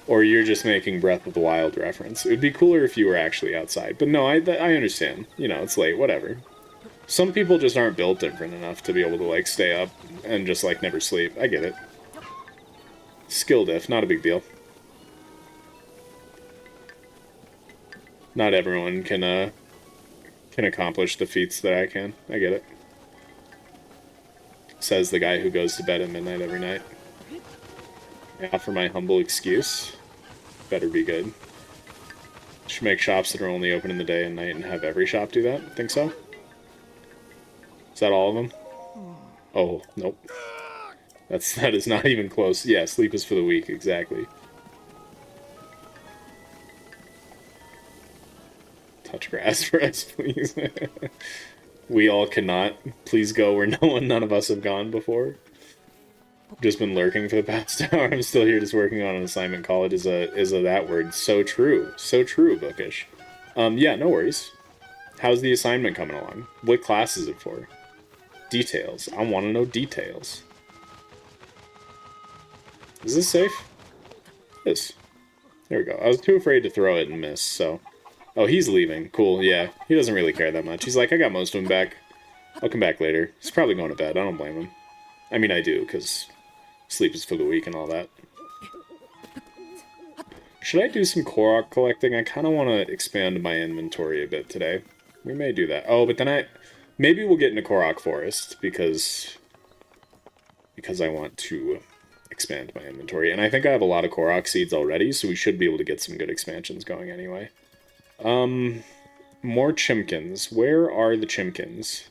[SPEAKER 1] Or you're just making Breath of the Wild reference. It would be cooler if you were actually outside. But no, I understand. You know, it's late, whatever. Some people just aren't built different enough to be able to, like, stay up and just, like, never sleep. I get it. Skill diff, not a big deal. Not everyone can accomplish the feats that I can. I get it. Says the guy who goes to bed at midnight every night. Yeah, for my humble excuse. Better be good. Should make shops that are only open in the day and night and have every shop do that. Think so? Is that all of them? Oh, nope. That is not even close. Yeah, sleep is for the weak, exactly. Touch grass for us, please. We all cannot. Please go where none of us have gone before. Just been lurking for the past hour. I'm still here just working on an assignment. Call it is a that word. So true. So true, Bookish. Yeah, no worries. How's the assignment coming along? What class is it for? Details. I want to know details. Is this safe? It is. There we go. I was too afraid to throw it and miss, so... Oh, he's leaving. Cool, yeah. He doesn't really care that much. He's like, I got most of them back. I'll come back later. He's probably going to bed. I don't blame him. I mean, I do, because sleep is for the weak and all that. Should I do some Korok collecting? I kind of want to expand my inventory a bit today. We may do that. Oh, but then maybe we'll get into Korok Forest, because I want to expand my inventory. And I think I have a lot of Korok seeds already, so we should be able to get some good expansions going anyway. More Chimkins. Where are the Chimkins?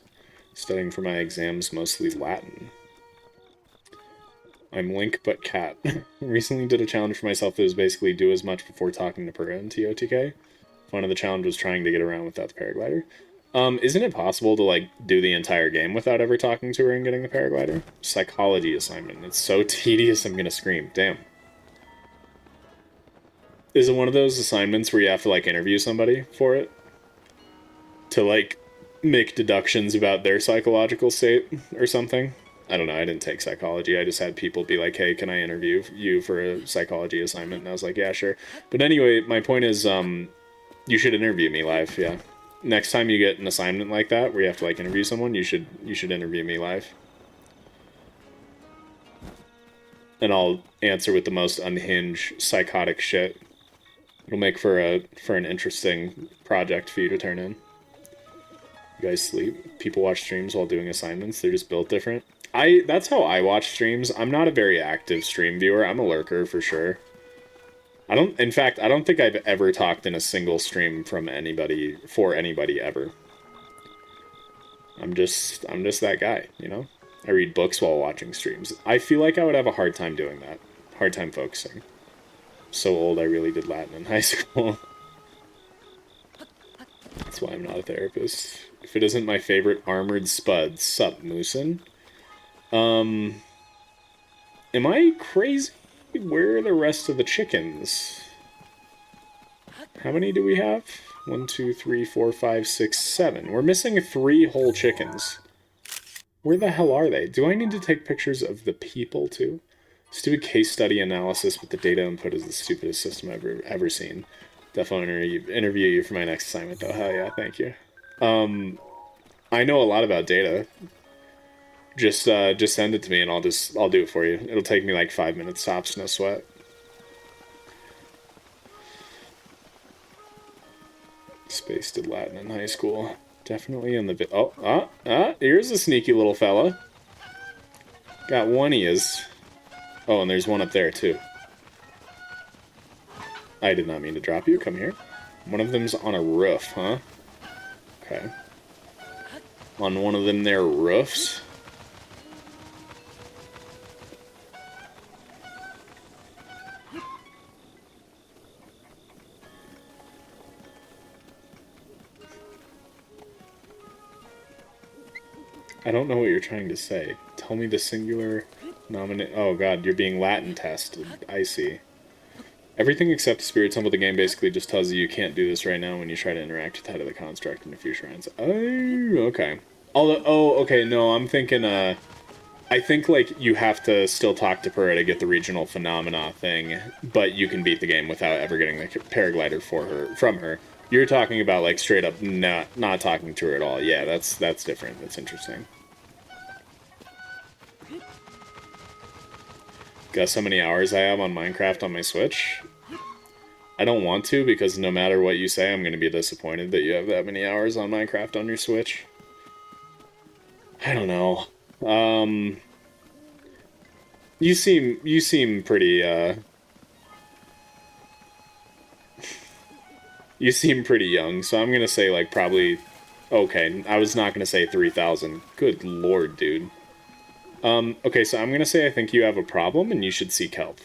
[SPEAKER 1] Studying for my exams, mostly Latin. I'm Link, but cat. Recently did a challenge for myself that was basically do as much before talking to Purah in TOTK. One of the challenge was trying to get around without the paraglider. Isn't it possible to, like, do the entire game without ever talking to her and getting the paraglider? Psychology assignment. It's so tedious, I'm gonna scream. Damn. Is it one of those assignments where you have to, like, interview somebody for it? To, like, make deductions about their psychological state or something? I don't know, I didn't take psychology. I just had people be like, hey, can I interview you for a psychology assignment? And I was like, yeah, sure. But anyway, my point is, you should interview me live, yeah. Next time you get an assignment like that, where you have to, like, interview someone, you should interview me live. And I'll answer with the most unhinged, psychotic shit. It'll make for an interesting project for you to turn in. You guys sleep? People watch streams while doing assignments. They're just built different. That's how I watch streams. I'm not a very active stream viewer. I'm a lurker for sure. In fact, I don't think I've ever talked in a single stream for anybody ever. I'm just that guy, you know? I read books while watching streams. I feel like I would have a hard time doing that. Hard time focusing. So old, I really did Latin in high school. That's why I'm not a therapist. If it isn't my favorite armored spud, sup, Moosin? Am I crazy? Where are the rest of the chickens? How many do we have? 1, 2, 3, 4, 5, 6, 7. We're missing 3 whole chickens. Where the hell are they? Do I need to take pictures of the people, too? Stupid case study analysis with the data input is the stupidest system I've ever seen. Definitely interview you for my next assignment, though. Hell yeah, thank you. I know a lot about data. Just send it to me and I'll do it for you. It'll take me like 5 minutes tops, no sweat. Space did Latin in high school. Definitely in the here's a sneaky little fella. Got one he is. Oh, and there's one up there too. I did not mean to drop you. Come here. One of them's on a roof, huh? Okay. On one of them there roofs. I don't know what you're trying to say. Tell me the singular nominate. Oh god, you're being Latin tested. I see. Everything except the spirit temple of the game basically just tells you can't do this right now when you try to interact with the head of the construct in the future rounds. Oh, okay. Okay, no, I'm thinking, I think, like, you have to still talk to Pura to get the regional phenomena thing, but you can beat the game without ever getting the paraglider from her. You're talking about, like, straight up not talking to her at all. Yeah, that's different. That's interesting. Guess how many hours I have on Minecraft on my Switch? I don't want to, because no matter what you say, I'm going to be disappointed that you have that many hours on Minecraft on your Switch. I don't know. You seem pretty, you seem pretty young, so I'm going to say, like, probably... Okay, I was not going to say 3,000. Good lord, dude. Okay, so I'm going to say I think you have a problem and you should seek help.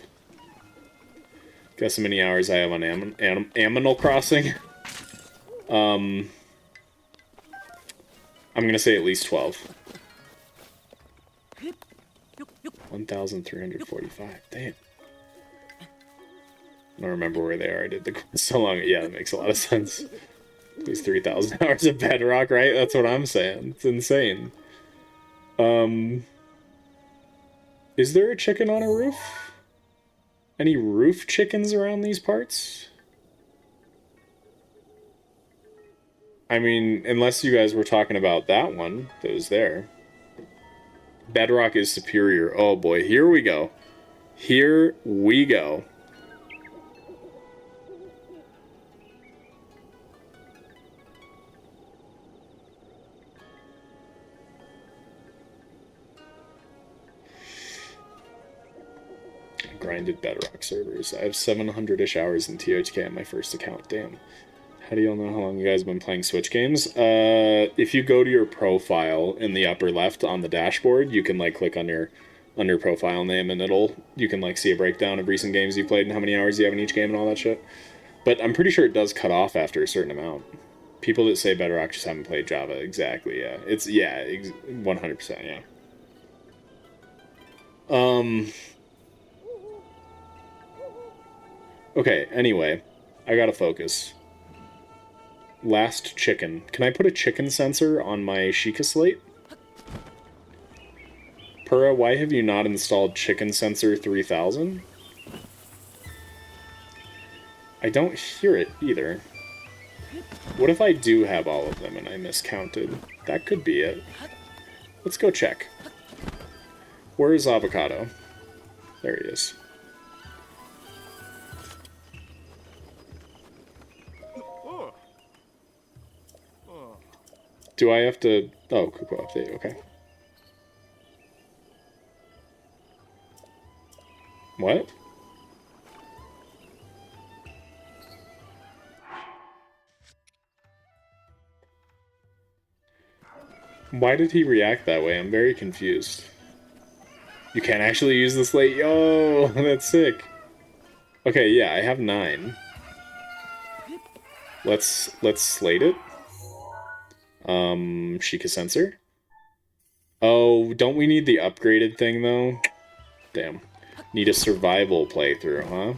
[SPEAKER 1] Guess how many hours I have on Animal Crossing? I'm going to say at least 12. 1,345. Damn. I don't remember where they are. I did the quiz so long. Yeah, that makes a lot of sense. At least 3,000 hours of Bedrock, right? That's what I'm saying. It's insane. Is there a chicken on a roof? Any roof chickens around these parts? I mean, unless you guys were talking about that one that was there. Bedrock is superior. Oh boy, here we go. Here we go. Grinded Bedrock servers. I have 700-ish hours in TOTK on my first account. Damn. How do y'all know how long you guys have been playing Switch games? If you go to your profile in the upper left on the dashboard, you can like click on your profile name and you can like see a breakdown of recent games you played and how many hours you have in each game and all that shit. But I'm pretty sure it does cut off after a certain amount. People that say Bedrock just haven't played Java. Exactly, yeah. It's, yeah, 100%, yeah. Okay, anyway. I gotta focus. Last chicken. Can I put a chicken sensor on my Sheikah slate? Pura, why have you not installed Chicken Sensor 3000? I don't hear it either. What if I do have all of them and I miscounted? That could be it. Let's go check. Where is Avocado? There he is. Do I have to... Oh, Cuckoo update, okay. What? Why did he react that way? I'm very confused. You can't actually use the slate? Yo, that's sick. Okay, yeah, I have 9. Let's slate it. Sheikah sensor. Oh, don't we need the upgraded thing, though? Damn. Need a survival playthrough, huh?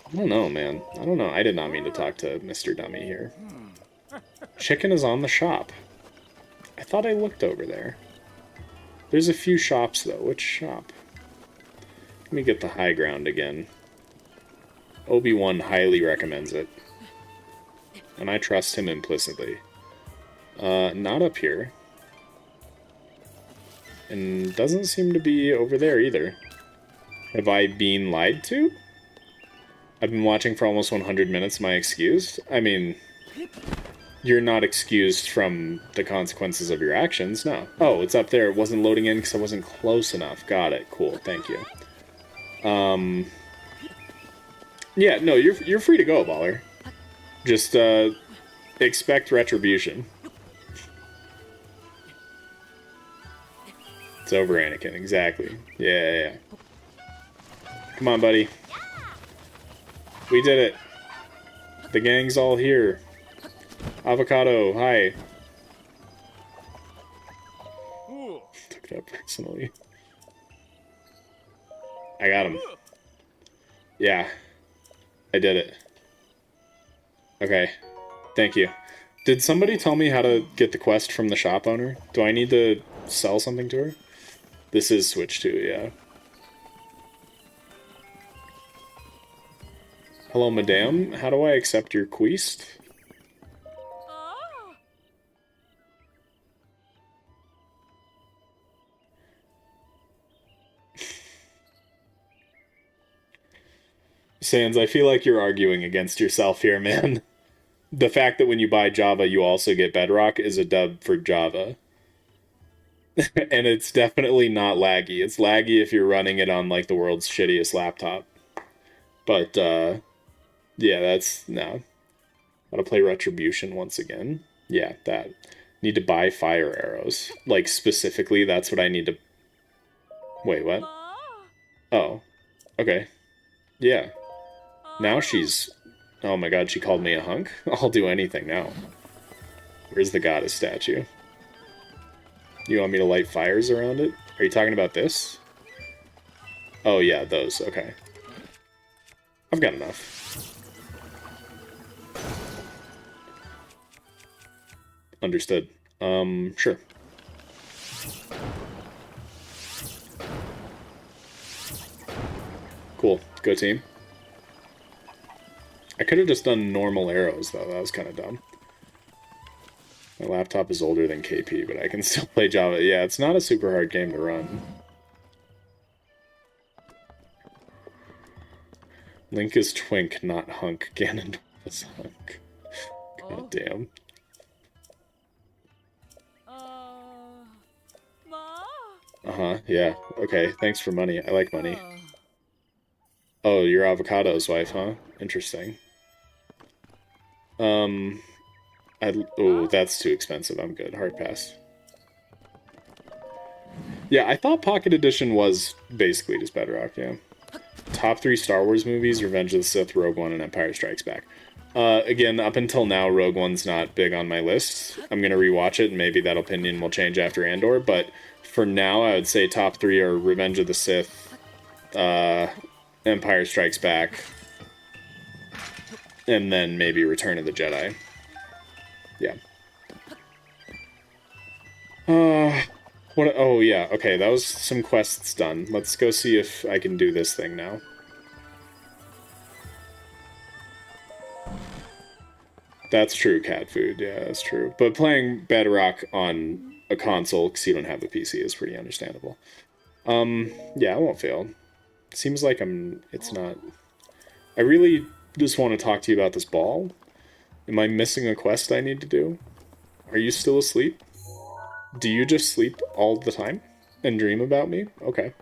[SPEAKER 1] I don't know, man. I don't know. I did not mean to talk to Mr. Dummy here. Chicken is on the shop. I thought I looked over there. There's a few shops, though. Which shop? Let me get the high ground again. Obi-Wan highly recommends it. And I trust him implicitly. Not up here. And doesn't seem to be over there either. Have I been lied to? I've been watching for almost 100 minutes. Am I excused? I mean, you're not excused from the consequences of your actions, no. Oh, it's up there. It wasn't loading in because I wasn't close enough. Got it. Cool. Thank you. Yeah, no, you're free to go, Baller. Just, expect retribution. It's over, Anakin. Exactly. Yeah. Come on, buddy. We did it. The gang's all here. Avocado, hi. Took that personally. I got him. Yeah. I did it. Okay. Thank you. Did somebody tell me how to get the quest from the shop owner? Do I need to sell something to her? This is Switch 2, yeah. Hello, madame. How do I accept your quest? Sans, I feel like you're arguing against yourself here, man. The fact that when you buy Java, you also get Bedrock is a dub for Java. And it's definitely not laggy. It's laggy if you're running it on, like, the world's shittiest laptop. But, yeah, that's... no. Gotta play Retribution once again. Yeah, that. Need to buy fire arrows. Like, specifically, that's what I need to... Wait, what? Oh. Okay. Yeah. Now she's... Oh my god, she called me a hunk? I'll do anything now. Where's the goddess statue? You want me to light fires around it? Are you talking about this? Oh yeah, those. Okay. I've got enough. Understood. Sure. Cool. Go team. I could have just done normal arrows, though. That was kind of dumb. My laptop is older than KP, but I can still play Java. Yeah, it's not a super hard game to run. Link is twink, not hunk. Ganondorf is hunk. God damn. Uh-huh, yeah. Okay, thanks for money. I like money. Oh, you're Avocado's wife, huh? Interesting. Oh, that's too expensive. I'm good. Hard pass. Yeah, I thought Pocket Edition was basically just Bedrock, yeah. Top 3 Star Wars movies, Revenge of the Sith, Rogue One, and Empire Strikes Back. Again, up until now, Rogue One's not big on my list. I'm gonna rewatch it, and maybe that opinion will change after Andor, but for now, I would say top 3 are Revenge of the Sith, Empire Strikes Back, and then maybe Return of the Jedi. Yeah. What? Oh, yeah. Okay, that was some quests done. Let's go see if I can do this thing now. That's true, cat food. Yeah, that's true. But playing Bedrock on a console, because you don't have a PC, is pretty understandable. Yeah, I won't fail. Seems like it's not... I really just want to talk to you about this ball. Am I missing a quest I need to do? Are you still asleep? Do you just sleep all the time? And dream about me? Okay.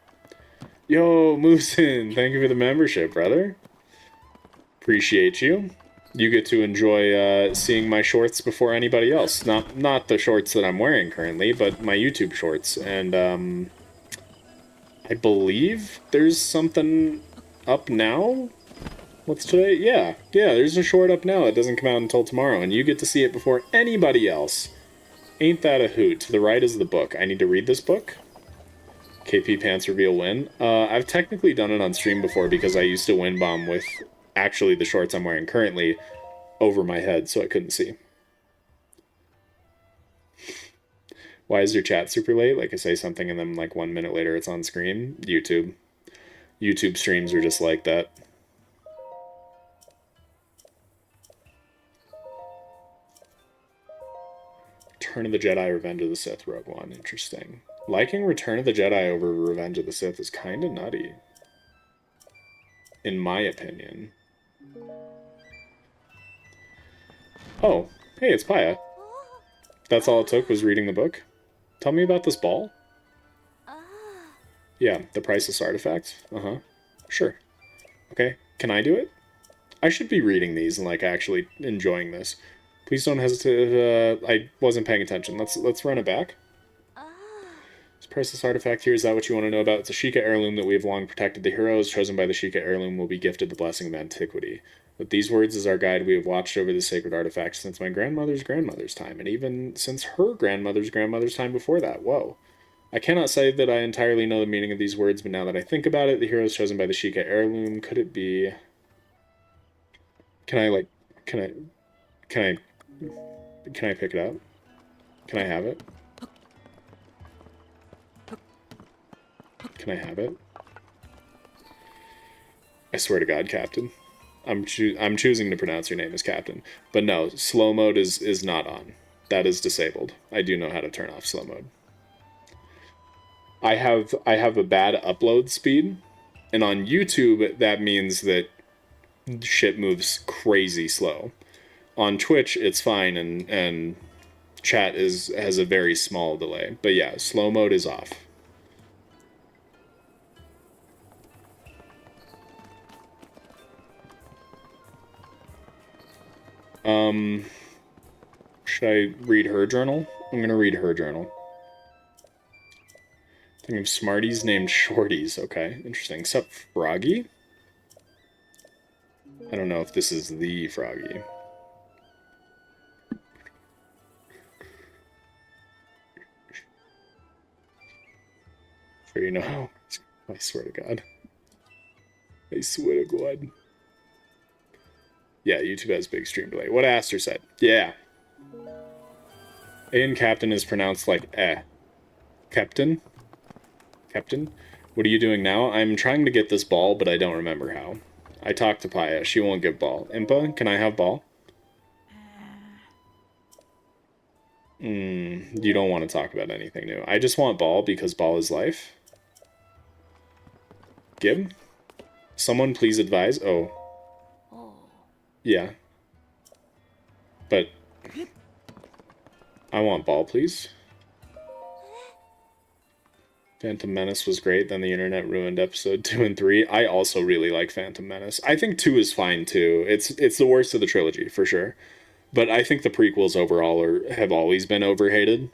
[SPEAKER 1] Yo, Moosin, thank you for the membership, brother. Appreciate you. You get to enjoy seeing my shorts before anybody else. Not the shorts that I'm wearing currently, but my YouTube shorts. And, I believe there's something up now? What's today? Yeah, there's a short up now. It doesn't come out until tomorrow, and you get to see it before anybody else. Ain't that a hoot? To the right is the book. I need to read this book. KP Pants Reveal Win. I've technically done it on stream before because I used to win bomb with actually the shorts I'm wearing currently over my head, so I couldn't see. Why is your chat super late? Like I say something and then like 1 minute later it's on screen? YouTube. YouTube streams are just like that. Return of the Jedi, Revenge of the Sith, Rogue One. Interesting. Liking Return of the Jedi over Revenge of the Sith is kind of nutty. In my opinion. Oh, hey, it's Paya. That's all it took was reading the book? Tell me about this ball. Yeah, the priceless artifact. Uh-huh. Sure. Okay, can I do it? I should be reading these and, like, actually enjoying this. Please don't hesitate. I wasn't paying attention. Let's run it back. This priceless artifact here, is that what you want to know about? It's a Sheikah heirloom that we have long protected. The heroes chosen by the Sheikah heirloom will be gifted the blessing of antiquity. With these words as our guide, we have watched over the sacred artifact since my grandmother's grandmother's time, and even since her grandmother's grandmother's time before that. Whoa. I cannot say that I entirely know the meaning of these words, but now that I think about it, the heroes chosen by the Sheikah heirloom, could it be... Can I pick it up? Can I have it? Can I have it? I swear to God, Captain. I'm choosing to pronounce your name as Captain. But no, slow mode is not on. That is disabled. I do know how to turn off slow mode. I have a bad upload speed, and on YouTube that means that shit moves crazy slow. On Twitch it's fine, and chat has a very small delay. But yeah, slow mode is off. Should I read her journal? I'm gonna read her journal. Think of Smarties named Shorties. Okay, interesting. Except Froggy? I don't know if this is the Froggy. Sure you know. I swear to God. I swear to God. Yeah, YouTube has big stream delay. What Aster said. Yeah. A in Captain is pronounced like eh. Captain? Captain? What are you doing now? I'm trying to get this ball, but I don't remember how. I talked to Paya. She won't give ball. Impa, can I have ball? You don't want to talk about anything new. I just want ball because ball is life. Gib? Someone please advise. Oh. Yeah. But I want ball, please. Phantom Menace was great, then the internet ruined episode 2 and 3. I also really like Phantom Menace. I think 2 is fine too. It's the worst of the trilogy, for sure. But I think the prequels overall have always been overhated.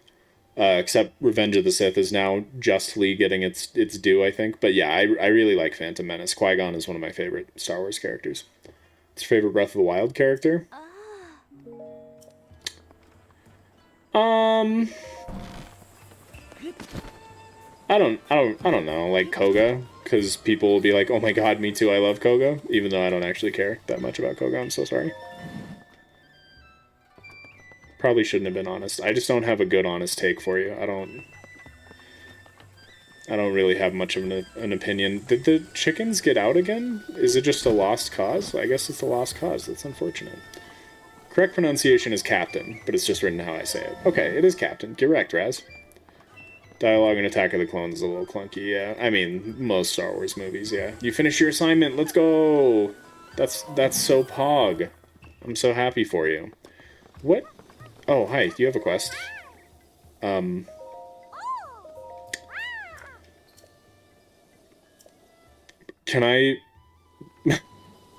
[SPEAKER 1] Except Revenge of the Sith is now justly getting its due, I think. But yeah, I really like Phantom Menace. Qui-Gon is one of my favorite Star Wars characters. What's your favorite Breath of the Wild character? I don't know, like Koga, because people will be like, oh my god, me too, I love Koga, even though I don't actually care that much about Koga, I'm so sorry. Probably shouldn't have been honest. I just don't have a good honest take for you. I don't really have much of an opinion. Did the chickens get out again? Is it just a lost cause? I guess it's a lost cause. That's unfortunate. Correct pronunciation is Captain, but it's just written how I say it. Okay, it is Captain. Correct, Raz. Dialogue in Attack of the Clones is a little clunky, yeah. I mean, most Star Wars movies, yeah. You finished your assignment, let's go! That's so pog. I'm so happy for you. What? Oh, hi, do you have a quest? Can I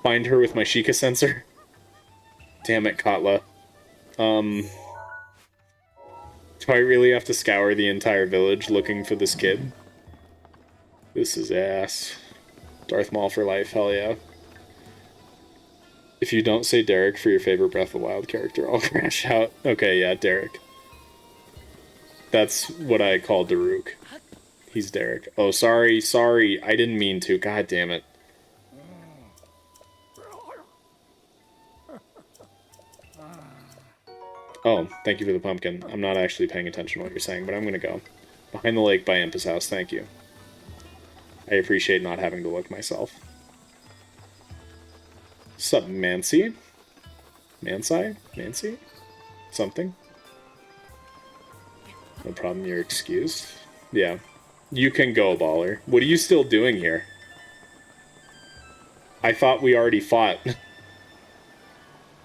[SPEAKER 1] find her with my Sheikah sensor? Damn it, Katla. Do I really have to scour the entire village looking for this kid? This is ass. Darth Maul for life, hell yeah. If you don't say Derek for your favorite Breath of the Wild character, I'll crash out. Okay, yeah, Derek. That's what I call Daruk. He's Derek. Oh, sorry, I didn't mean to. God damn it. Oh, thank you for the pumpkin. I'm not actually paying attention to what you're saying, but I'm gonna go. Behind the Lake by Impa's house, thank you. I appreciate not having to look myself. Sup, Mancy? Mancy? Something? No problem, you're excused. Yeah. You can go, Baller. What are you still doing here? I thought we already fought.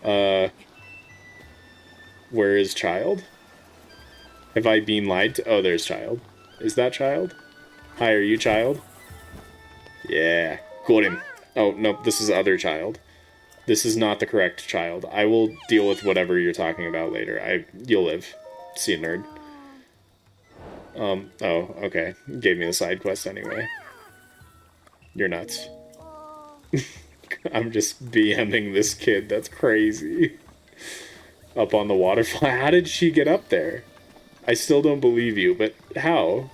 [SPEAKER 1] Where is Child? Have I been lied to? Oh, there's Child. Is that Child? Hi, are you Child? Yeah. Got him. Oh, no, this is other Child. This is not the correct Child. I will deal with whatever you're talking about later. You'll live. See you, nerd. Oh, okay. Gave me the side quest anyway. You're nuts. I'm just BMing this kid. That's crazy. Up on the waterfall. How did she get up there? I still don't believe you, but how?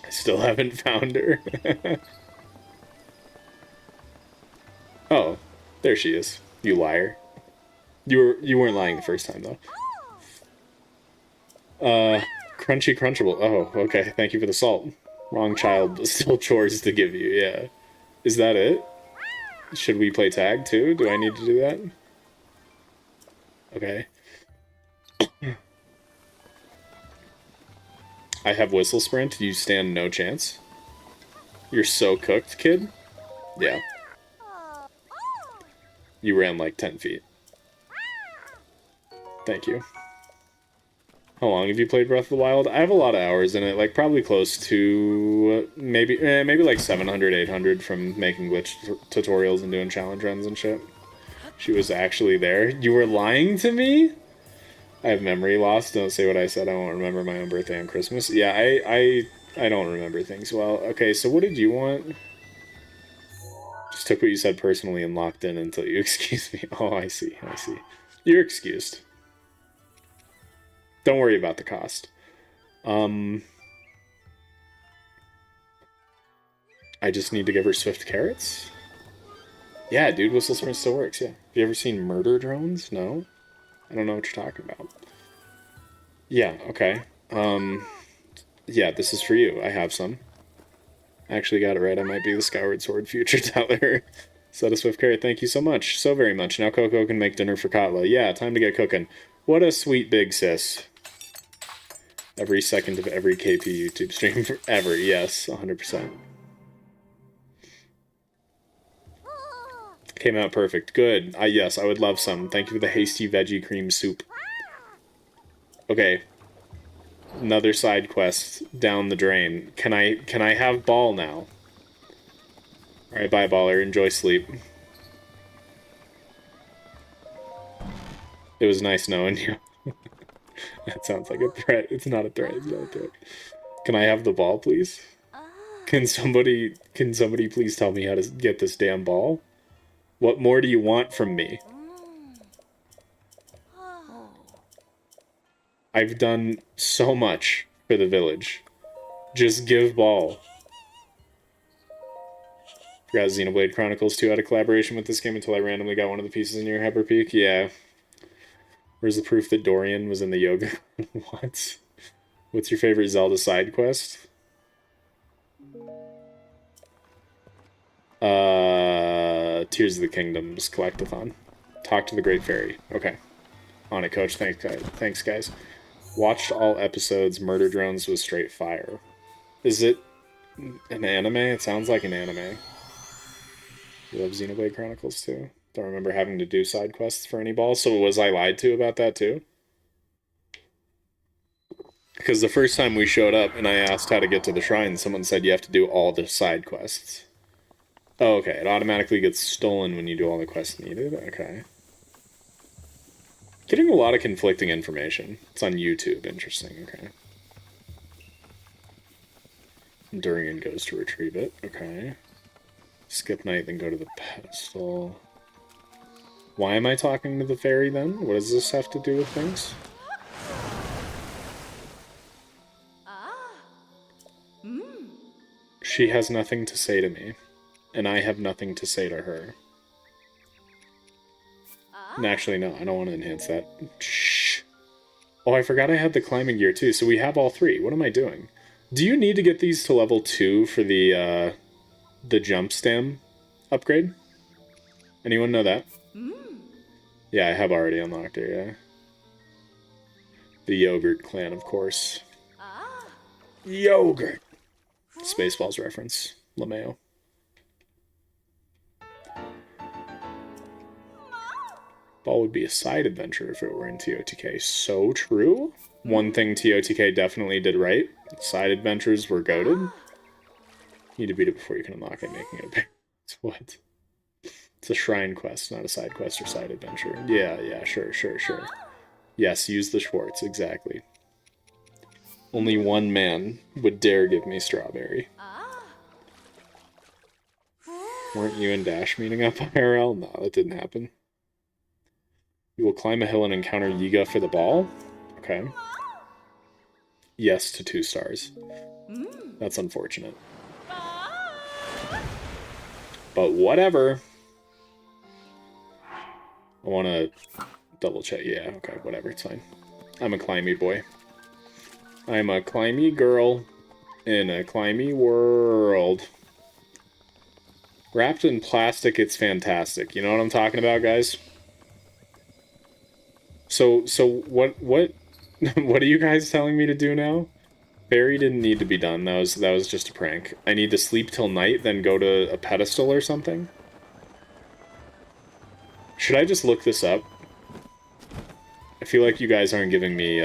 [SPEAKER 1] I still haven't found her. Oh, there she is. You liar. You weren't lying the first time though. Crunchy Crunchable. Oh, okay. Thank you for the salt. Wrong child, but still chores to give you. Yeah. Is that it? Should we play tag too? Do I need to do that? Okay. I have Whistle Sprint. You stand no chance. You're so cooked, kid. Yeah. You ran like 10 feet. Thank you. How long have you played Breath of the Wild? I have a lot of hours in it, like probably close to maybe like 700, 800 from making glitch tutorials and doing challenge runs and shit. She was actually there. You were lying to me? I have memory loss. Don't say what I said. I won't remember my own birthday on Christmas. Yeah, I don't remember things well. Okay, so what did you want? Just took what you said personally and locked in until you excused me. Oh, I see. You're excused. Don't worry about the cost. I just need to give her swift carrots? Yeah, dude, Whistle Sprint still works, yeah. Have you ever seen murder drones? No? I don't know what you're talking about. Yeah, okay. Yeah, this is for you. I have some. I actually got it right. I might be the Skyward Sword future teller. Set a swift carrot, thank you so much. So very much. Now Coco can make dinner for Katla. Yeah, time to get cooking. What a sweet big sis. Every second of every KP YouTube stream forever. Yes, 100%. Came out perfect. Good. Yes, I would love some. Thank you for the hasty veggie cream soup. Okay. Another side quest down the drain. Can I have Ball now? Alright, bye, Baller. Enjoy sleep. It was nice knowing you. That sounds like a threat. It's not a threat. It's not a threat. Can I have the ball, please? Can somebody please tell me how to get this damn ball? What more do you want from me? I've done so much for the village. Just give ball. Forgot Xenoblade Chronicles 2 had a collaboration with this game until I randomly got one of the pieces near Heber Peak. Yeah. Where's the proof that Dorian was in the yoga? What? What's your favorite Zelda side quest? Tears of the Kingdoms Collectathon. Talk to the Great Fairy. Okay. On it, Coach. Thanks, guys. Watched all episodes. Murder Drones was straight fire. Is it an anime? It sounds like an anime. You love Xenoblade Chronicles too? Don't remember having to do side quests for any balls, so was I lied to about that too? Because the first time we showed up and I asked how to get to the shrine, someone said you have to do all the side quests. Oh, okay. It automatically gets stolen when you do all the quests needed? Okay. Getting a lot of conflicting information. It's on YouTube. Interesting. Okay. Durian goes to retrieve it. Okay. Skip night, then go to the pedestal. Why am I talking to the fairy then? What does this have to do with things? She has nothing to say to me, and I have nothing to say to her. And actually, no, I don't want to enhance that. Shh. Oh, I forgot I had the climbing gear too, so we have all three. What am I doing? Do you need to get these to level 2 for the jump stem upgrade? Anyone know that? Yeah, I have already unlocked it, yeah. The Yogurt clan, of course. Yogurt! Spaceballs reference. LeMayo. Ball would be a side adventure if it were in TOTK. So true. One thing TOTK definitely did right. Side adventures were goated. Need to beat it before you can unlock it, making it a big... What? It's a shrine quest, not a side quest or side adventure. Yeah, sure. Yes, use the Schwartz, exactly. Only one man would dare give me strawberry. Weren't you and Dash meeting up IRL? No, that didn't happen. You will climb a hill and encounter Yiga for the ball? Okay. Yes to 2 stars. That's unfortunate. But whatever. I want to double check. Yeah, okay, whatever, it's fine. I'm a climby boy. I'm a climby girl in a climby world. Wrapped in plastic, it's fantastic. You know what I'm talking about, guys? So what what are you guys telling me to do now? Fairy didn't need to be done. That was just a prank. I need to sleep till night, then go to a pedestal or something? Should I just look this up? I feel like you guys aren't giving me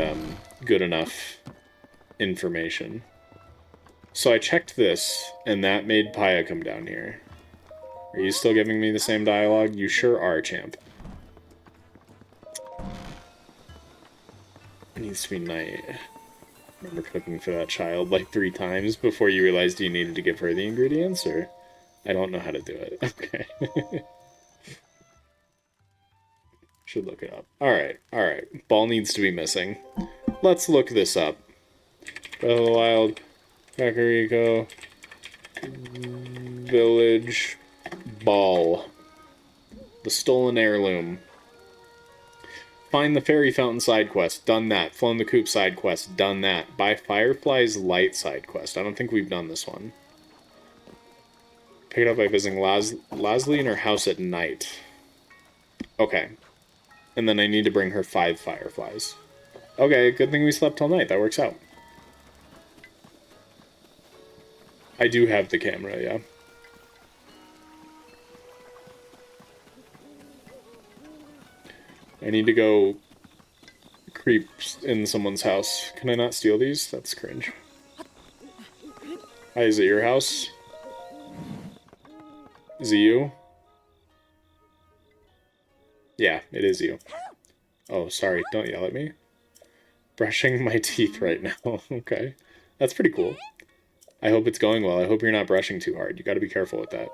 [SPEAKER 1] good enough information. So I checked this, and that made Paya come down here. Are you still giving me the same dialogue? You sure are, champ. It needs to be night. Remember cooking for that child like 3 times before you realized you needed to give her the ingredients, or... I don't know how to do it. Okay. Should look it up. Alright. Ball needs to be missing. Let's look this up. Breath of the Wild, Kakariko, Village, Ball. The Stolen Heirloom. Find the Fairy Fountain side quest. Done that. Flown the Coop side quest. Done that. Buy Firefly's Light side quest. I don't think we've done this one. Pick it up by visiting Lasley in her house at night. Okay. And then I need to bring her 5 fireflies. Okay, good thing we slept all night. That works out. I do have the camera, yeah. I need to go creep in someone's house. Can I not steal these? That's cringe. Hi, is it your house? Is it you? Yeah, it is you. Oh, sorry, don't yell at me. Brushing my teeth right now. Okay. That's pretty cool. I hope it's going well. I hope you're not brushing too hard. You gotta be careful with that.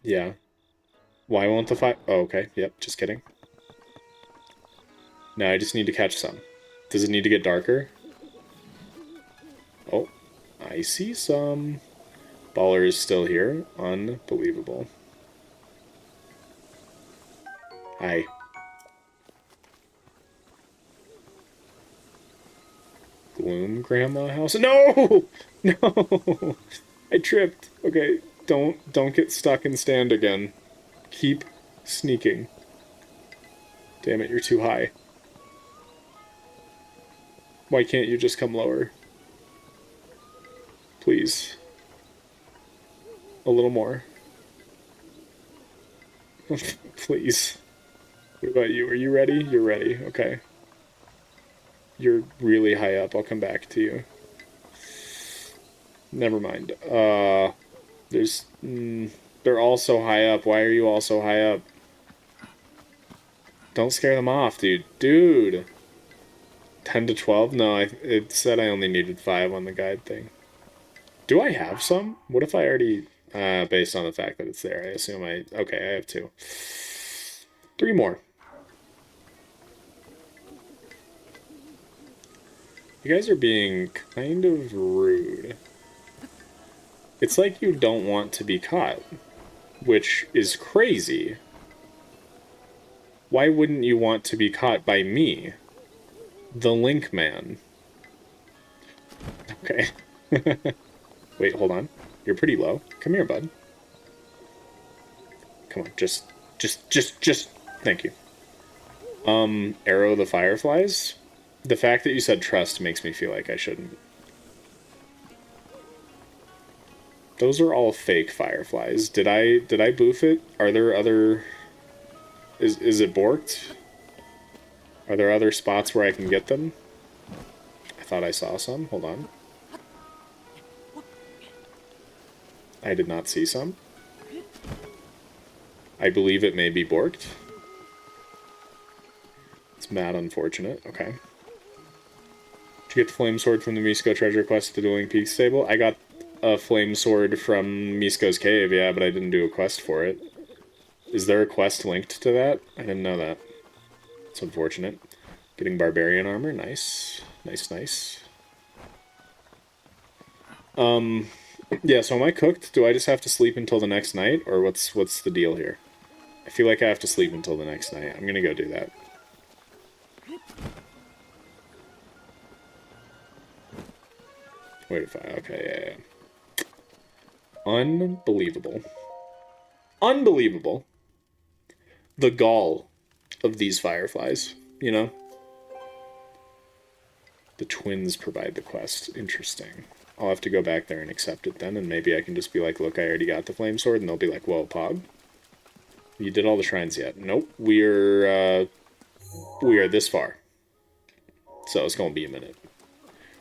[SPEAKER 1] Yeah. Why won't the fire... Oh, okay. Yep, just kidding. Now I just need to catch some. Does it need to get darker? Oh, I see some. Baller is still here. Unbelievable. Hi. Gloom Grandma house? No! No! I tripped. Okay, don't get stuck and stand again. Keep sneaking. Damn it, you're too high. Why can't you just come lower? Please. A little more. Please. What about you? Are you ready? You're ready. Okay. You're really high up. I'll come back to you. Never mind. There's... they're all so high up. Why are you all so high up? Don't scare them off, dude. Dude! 10 to 12? No, it said I only needed 5 on the guide thing. Do I have some? What if I already... based on the fact that it's there, I assume I... Okay, I have 2. 3 more. You guys are being kind of rude. It's like you don't want to be caught, which is crazy. Why wouldn't you want to be caught by me? The Link Man. Okay. Wait, hold on. You're pretty low. Come here, bud. Come on, just. Thank you. Arrow the Fireflies? The fact that you said trust makes me feel like I shouldn't. Those are all fake fireflies. Did I boof it? Are there other... Is it borked? Are there other spots where I can get them? I thought I saw some. Hold on. I did not see some. I believe it may be borked. It's mad unfortunate. Okay. Did you get the flame sword from the Misko treasure quest at the Dueling Peaks stable? I got a flame sword from Misko's cave, yeah, but I didn't do a quest for it. Is there a quest linked to that? I didn't know that. It's unfortunate. Getting barbarian armor, nice. Nice. Yeah, so am I cooked? Do I just have to sleep until the next night? Or what's the deal here? I feel like I have to sleep until the next night. I'm gonna go do that. Wait, okay, yeah. Unbelievable. Unbelievable. The gall of these fireflies, you know? The twins provide the quest. Interesting. I'll have to go back there and accept it then, and maybe I can just be like, look, I already got the flame sword, and they'll be like, whoa, Pog. You did all the shrines yet? Nope. We are this far. So it's gonna be a minute.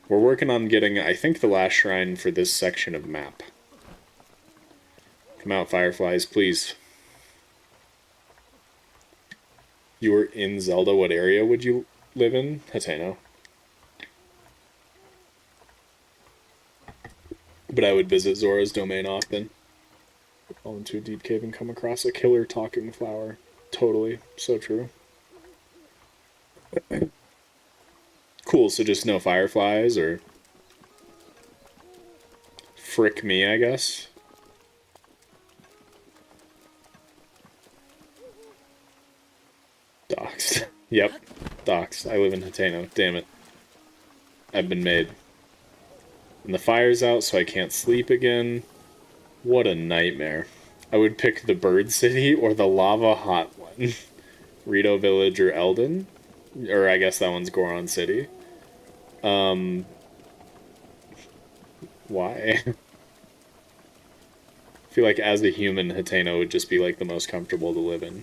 [SPEAKER 1] We're working on getting, I think, the last shrine for this section of map. Come out, fireflies, please. You were in Zelda, what area would you live in? Hateno. But I would visit Zora's domain often. Fall into a deep cave and come across a killer talking flower. Totally. So true. Cool, so just no fireflies, or... Frick me, I guess. Doxed. Yep. Doxed. I live in Hateno. Damn it. I've been made. And the fire's out, so I can't sleep again. What a nightmare. I would pick the Bird City or the Lava Hot one. Rito Village or Eldon. Or I guess that one's Goron City. Why? I feel like as a human, Hateno would just be like the most comfortable to live in.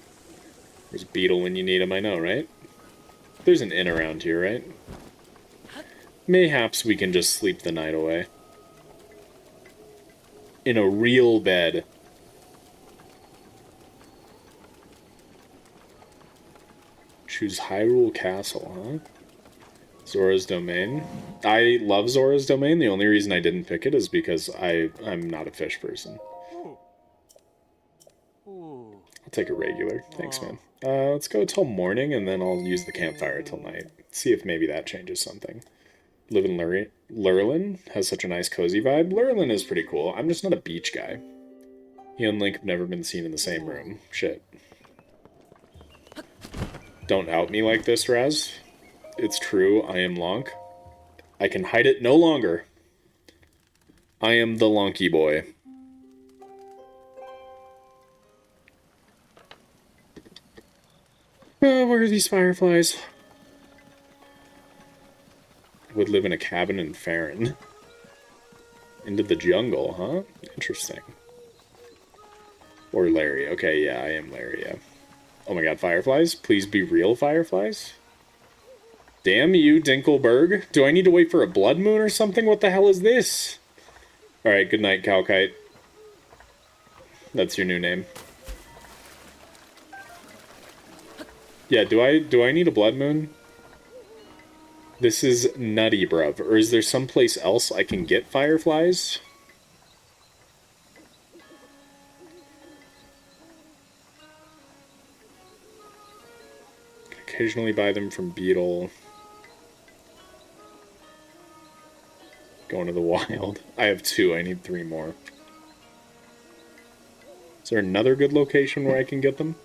[SPEAKER 1] There's Beetle when you need him, I know, right? There's an inn around here, right? Mayhaps we can just sleep the night away. In a real bed. Choose Hyrule Castle, huh? Zora's Domain. I love Zora's Domain. The only reason I didn't pick it is because I'm not a fish person. I'll take a regular. Thanks, man. Let's go till morning, and then I'll use the campfire till night. See if maybe that changes something. Live in Lurlin has such a nice cozy vibe. Lurlin is pretty cool. I'm just not a beach guy. He and Link have never been seen in the same room. Shit. Don't out me like this, Raz. It's true, I am Lonk. I can hide it no longer. I am the Lonky boy. Oh, where are these fireflies? I would live in a cabin in Farron. Into the jungle, huh? Interesting. Or Larry. Okay, yeah, I am Larry, yeah. Oh my god, fireflies? Please be real fireflies? Damn you, Dinkelberg. Do I need to wait for a blood moon or something? What the hell is this? Alright, good night, Calkite. That's your new name. Yeah, do I need a blood moon? This is nutty, bruv. Or is there someplace else I can get fireflies? Occasionally buy them from Beetle. Going to the wild. I have 2. I need 3 more. Is there another good location where I can get them?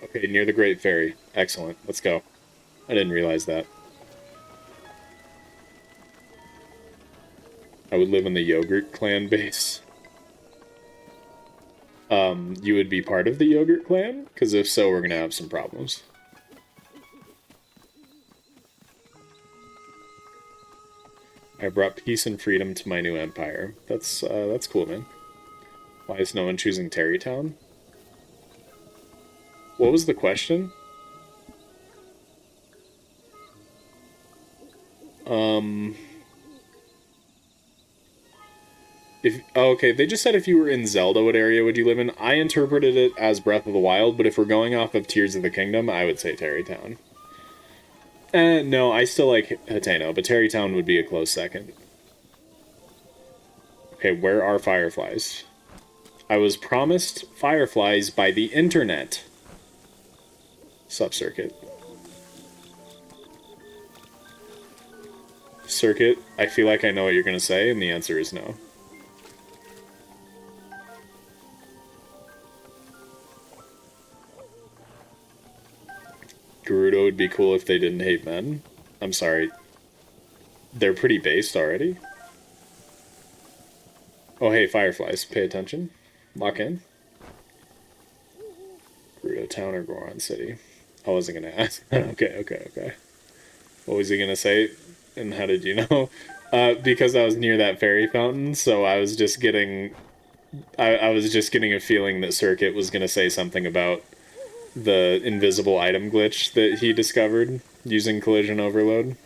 [SPEAKER 1] Okay, near the Great Ferry. Excellent. Let's go. I didn't realize that. I would live in the Yogurt Clan base. You would be part of the Yogurt Clan? Because if so, we're gonna have some problems. I brought peace and freedom to my new empire. That's cool, man. Why is no one choosing Terrytown? What was the question? Okay, they just said if you were in Zelda, what area would you live in? I interpreted it as Breath of the Wild, but if we're going off of Tears of the Kingdom, I would say Terrytown. No, I still like Hateno, but Terrytown would be a close second. Okay, where are fireflies? I was promised fireflies by the internet. Sup, Circuit. Circuit, I feel like I know what you're gonna say, and the answer is no. Gerudo would be cool if they didn't hate men. I'm sorry. They're pretty based already. Oh, hey, fireflies. Pay attention. Lock in. Gerudo Town or Goron City? I wasn't gonna ask. Okay. What was he gonna say? And how did you know? Because I was near that fairy fountain, so I was just getting... I was just getting a feeling that Circuit was gonna say something about the invisible item glitch that he discovered using collision overload.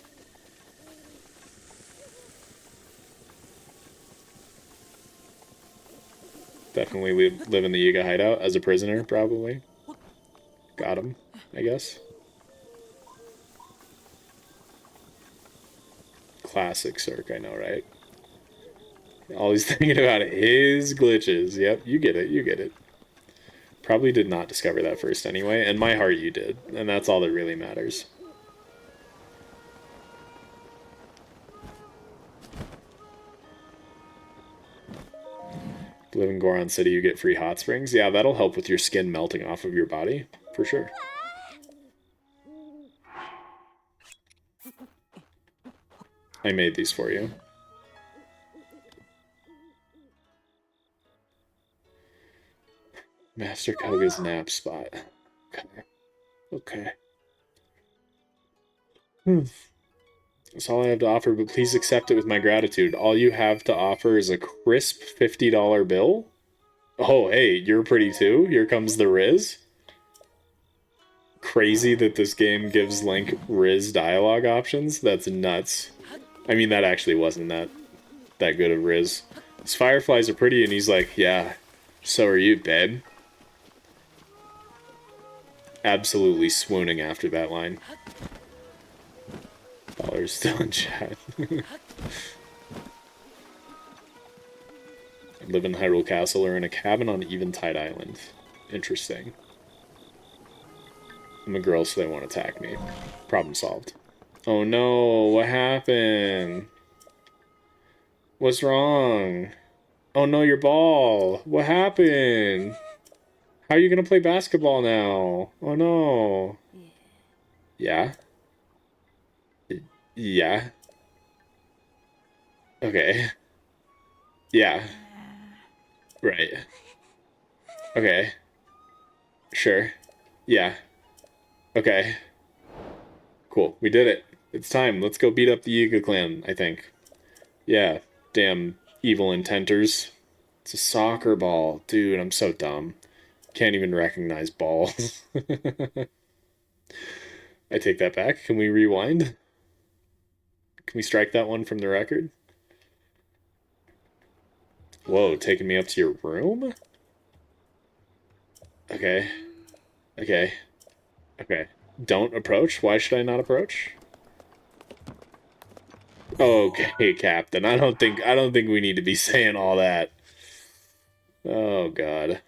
[SPEAKER 1] Definitely live in the Yiga hideout as a prisoner, probably. Got him, I guess. Classic Cirque, I know, right? Always thinking about his glitches. Yep, you get it. Probably did not discover that first anyway, and my heart you did, and that's all that really matters. If you live in Goron City, you get free hot springs. Yeah, that'll help with your skin melting off of your body, for sure. I made these for you. Master Koga's nap spot. Okay. That's all I have to offer, but please accept it with my gratitude. All you have to offer is a crisp $50 bill? Oh, hey, you're pretty too? Here comes the Riz? Crazy that this game gives Link Riz dialogue options? That's nuts. I mean, that actually wasn't that good of Riz. His fireflies are pretty, and he's like, yeah, so are you, babe. Absolutely swooning after that line. Dollar's still in chat. I live in Hyrule Castle or in a cabin on Eventide Island. Interesting. I'm a girl, so they won't attack me. Problem solved. Oh no, what happened? What's wrong? Oh no, your ball. What happened? How are you gonna play basketball now? Oh no. Yeah? Yeah. Okay. Yeah. Right. Okay. Sure. Yeah. Okay. Cool. We did it. It's time. Let's go beat up the Yiga clan, I think. Yeah. Damn evil intenters. It's a soccer ball. Dude, I'm so dumb. Can't even recognize balls. I take that back. Can we rewind? Can we strike that one from the record? Whoa, taking me up to your room? Okay. Okay. Okay. Don't approach? Why should I not approach? Okay, Captain. I don't think we need to be saying all that. Oh god.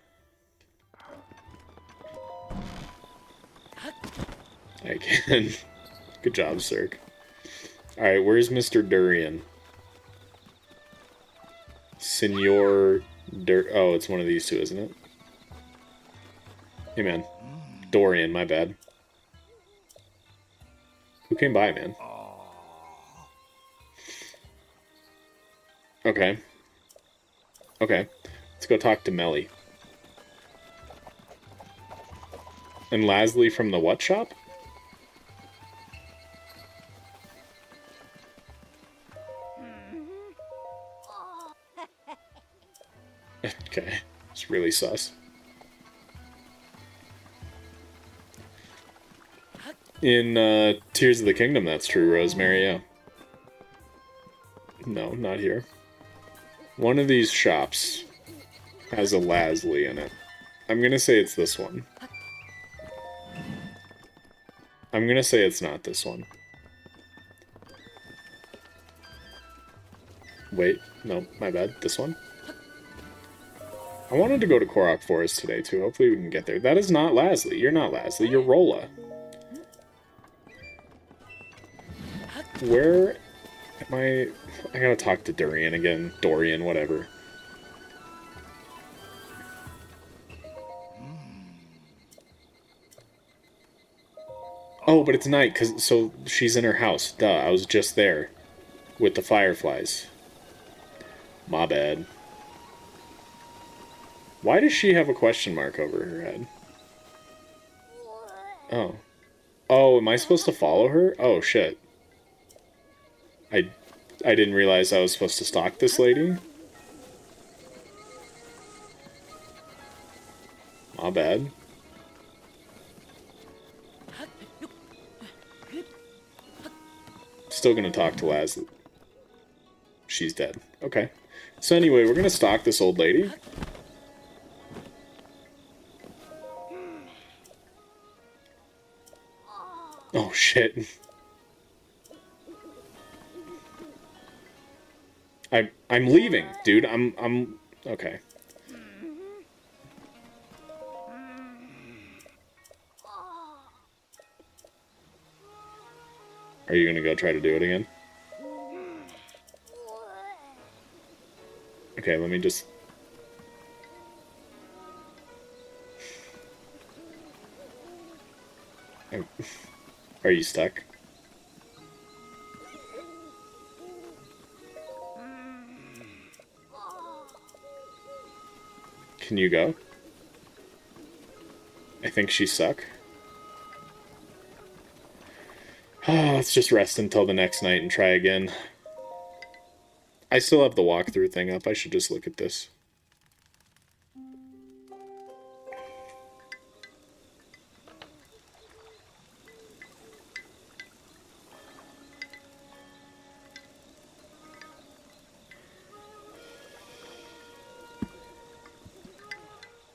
[SPEAKER 1] I can. Good job, Cirque. Alright, where's Mr. Durian? Senor Oh, it's one of these two, isn't it? Hey, man. Dorian, my bad. Who came by, man? Okay. Okay. Let's go talk to Melly. And Lasley from the what shop? Okay. It's really sus. In Tears of the Kingdom, that's true, Rosemary, yeah. No, not here. One of these shops has a Lasley in it. I'm gonna say it's this one. I'm gonna say it's not this one. Wait, no, my bad. This one? I wanted to go to Korok Forest today, too. Hopefully we can get there. That is not Lasley. You're not Lasley. You're Rolla. Where am I? I gotta talk to Durian again. Dorian, whatever. Oh, but it's night, so she's in her house. Duh, I was just there. With the fireflies. My bad. Why does she have a question mark over her head? Oh. Oh, am I supposed to follow her? Oh, shit. I didn't realize I was supposed to stalk this lady. My bad. Still gonna talk to Lasley. She's dead. Okay. So anyway, we're gonna stalk this old lady. Oh, shit. I'm leaving, dude. I'm okay. Are you gonna go try to do it again? Okay, let me just... Are you stuck? Can you go? I think she's stuck. Let's just rest until the next night and try again. I still have the walkthrough thing up. I should just look at this.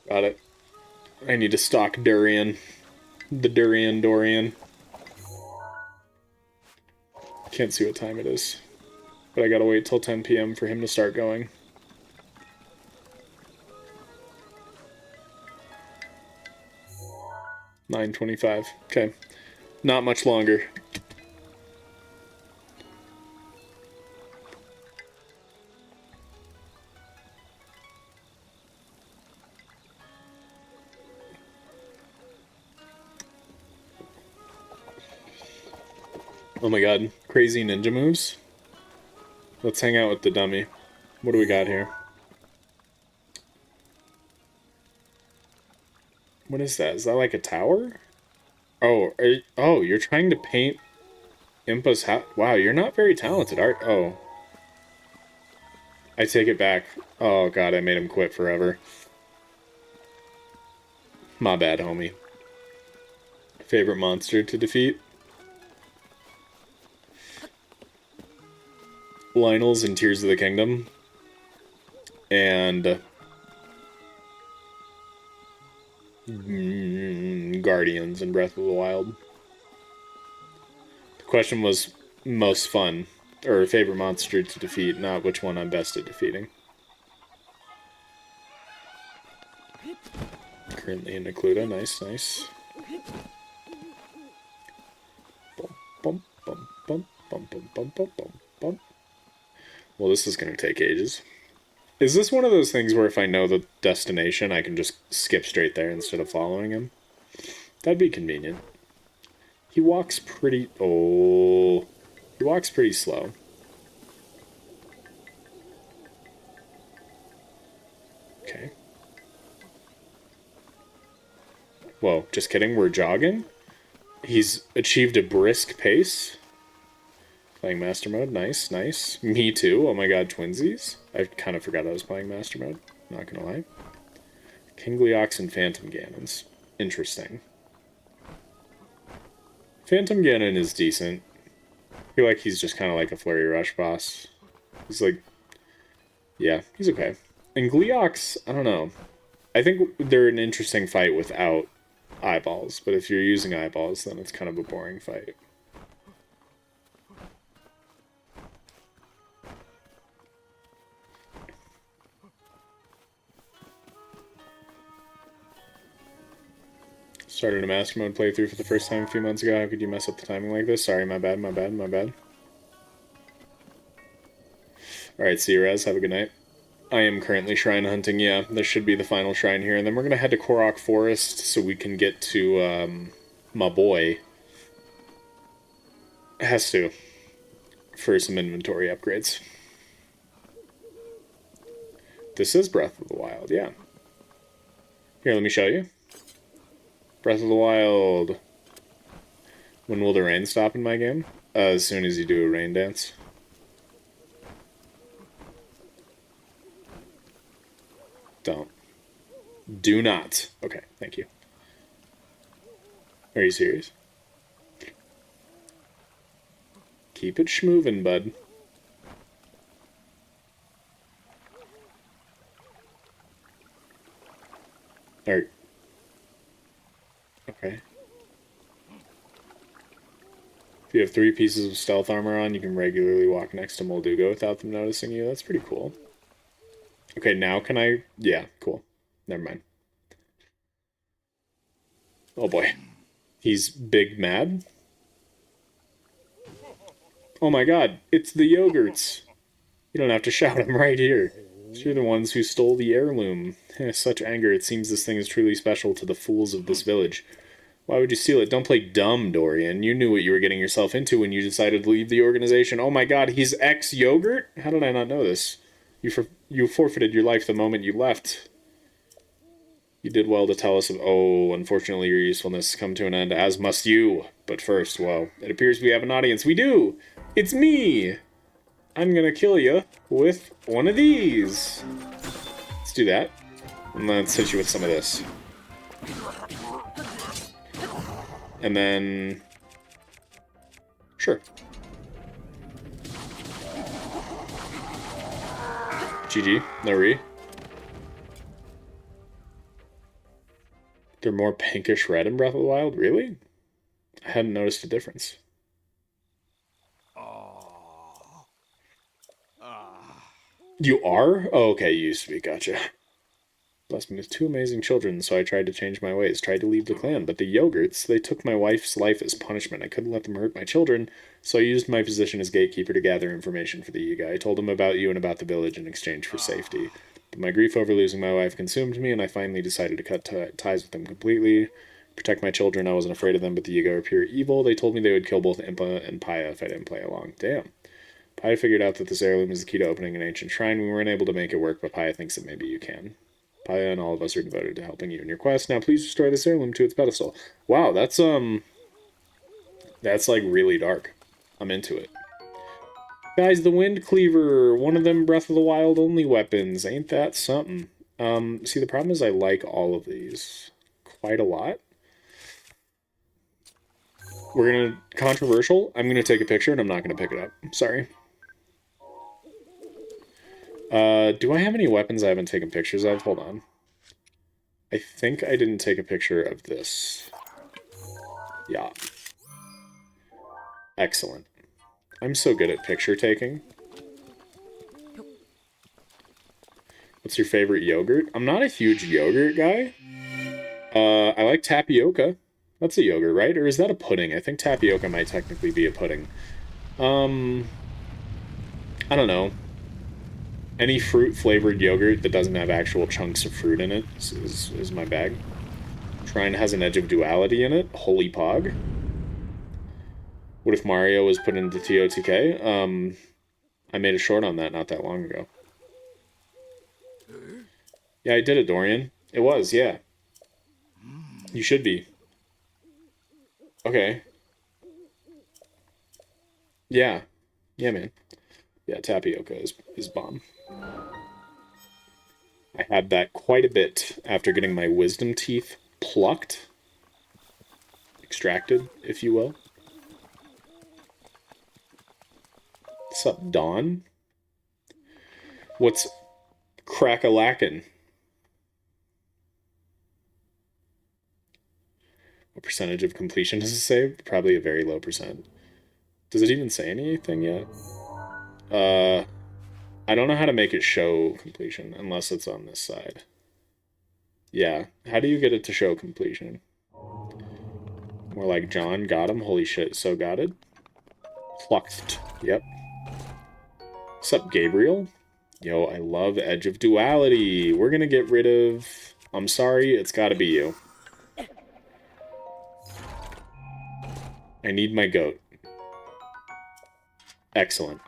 [SPEAKER 1] Got it. I need to stalk Durian. The Dorian. Can't see what time it is. But I gotta wait till 10 p.m. for him to start going. $9:25. Okay. Not much longer. Oh my god. Crazy ninja moves? Let's hang out with the dummy. What do we got here? What is that? Is that like a tower? Oh, oh, you're trying to paint Impa's house? Wow, you're not very talented, art. Oh. I take it back. Oh god, I made him quit forever. My bad, homie. Favorite monster to defeat? Lionel's in Tears of the Kingdom. And... Guardians in Breath of the Wild. The question was most fun, or favorite monster to defeat, not which one I'm best at defeating. Currently in Occluda, nice. Bum, bum, bum, bum, bum, bum, bum, bum, bum. Well, this is gonna take ages. Is this one of those things where if I know the destination, I can just skip straight there instead of following him? That'd be convenient. He walks pretty... Oh... He walks pretty slow. Okay. Whoa, just kidding, we're jogging? He's achieved a brisk pace. Playing Master Mode, nice, nice. Me too, oh my god, twinsies. I kind of forgot I was playing Master Mode, not gonna lie. King Leox and Phantom Ganons. Interesting. Phantom Ganon is decent. I feel like he's just kind of like a Flurry Rush boss. He's like... yeah, he's okay. And Gleox, I don't know. I think they're an interesting fight without eyeballs, but if you're using eyeballs, then it's kind of a boring fight. Started a Master Mode playthrough for the first time a few months ago. How could you mess up the timing like this? Sorry, my bad, my bad, my bad. Alright, see you, Rez. Have a good night. I am currently shrine hunting, yeah. This should be the final shrine here. And then we're going to head to Korok Forest so we can get to, my boy. Has to. For some inventory upgrades. This is Breath of the Wild, yeah. Here, let me show you. Breath of the Wild. When will the rain stop in my game? As soon as you do a rain dance. Don't. Do not. Okay, thank you. Are you serious? Keep it schmoovin', bud. Alright. Okay. If you have 3 pieces of stealth armor on, you can regularly walk next to Molduga without them noticing you. That's pretty cool. Okay, now can I... yeah, cool. Never mind. Oh boy. He's big mad? Oh my god, it's the yogurts. You don't have to shout, I'm right here. You're the ones who stole the heirloom. Such anger, it seems this thing is truly special to the fools of this village. Why would you steal it? Don't play dumb, Dorian. You knew what you were getting yourself into when you decided to leave the organization. Oh my god, he's ex-yogurt? How did I not know this? You forfeited your life the moment you left. You did well to tell us of... oh, unfortunately your usefulness has come to an end, as must you. But first, well, it appears we have an audience. We do! It's me! I'm gonna kill you with one of these. Let's do that. And let's hit you with some of this. And then... sure. GG. No re. They're more pinkish red in Breath of the Wild? Really? I hadn't noticed a difference. You are? Oh, okay, you used to be. Gotcha. Blessed me with 2 amazing children, so I tried to change my ways, tried to leave the clan, but the yogurts, they took my wife's life as punishment. I couldn't let them hurt my children, so I used my position as gatekeeper to gather information for the Yiga. I told them about you and about the village in exchange for safety. But my grief over losing my wife consumed me, and I finally decided to cut ties with them completely. Protect my children, I wasn't afraid of them, but the Yiga are pure evil. They told me they would kill both Impa and Paya if I didn't play along. Damn. Paya figured out that this heirloom is the key to opening an ancient shrine. We weren't able to make it work, but Paya thinks that maybe you can. Paya and all of us are devoted to helping you in your quest. Now please restore this heirloom to its pedestal. Wow, that's like really dark. I'm into it. Guys, the Wind Cleaver, one of them Breath of the Wild only weapons. Ain't that something? See, the problem is I like all of these quite a lot. We're gonna... controversial. I'm gonna take a picture and I'm not gonna pick it up. Sorry. Do I have any weapons I haven't taken pictures of? Hold on. I think I didn't take a picture of this. Yeah. Excellent. I'm so good at picture taking. What's your favorite yogurt? I'm not a huge yogurt guy. I like tapioca. That's a yogurt, right? Or is that a pudding? I think tapioca might technically be a pudding. I don't know. Any fruit-flavored yogurt that doesn't have actual chunks of fruit in it is my bag. Shrine has an edge of duality in it. Holy pog. What if Mario was put into TOTK? I made a short on that not that long ago. Yeah, I did it, Dorian. It was, yeah. You should be. Okay. Yeah. Yeah, man. Yeah, tapioca is bomb. I had that quite a bit after getting my wisdom teeth plucked. Extracted, if you will. What's up, Dawn? What's crack-a-lackin'? What percentage of completion does it say? Probably a very low percent. Does it even say anything yet? I don't know how to make it show completion unless it's on this side. Yeah, how do you get it to show completion? More like John got him. Holy shit, so got it. Plucked. Yep. What's up, Gabriel? Yo, I love Edge of Duality. We're gonna get rid of... I'm sorry, it's gotta be you. I need my goat. Excellent.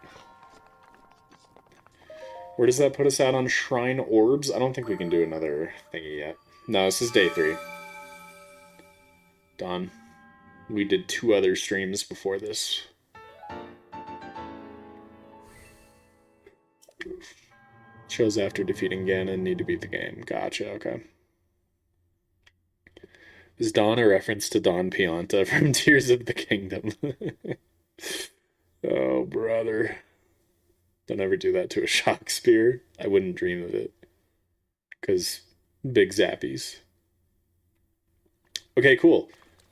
[SPEAKER 1] Where does that put us at on Shrine Orbs? I don't think we can do another thingy yet. No, this is day 3. Done. We did 2 other streams before this. Shows after defeating Ganon need to beat the game. Gotcha, okay. Is Dawn a reference to Don Pianta from Tears of the Kingdom? Oh, brother. Don't ever do that to a Shakespeare. I wouldn't dream of it. Because big zappies. Okay, cool.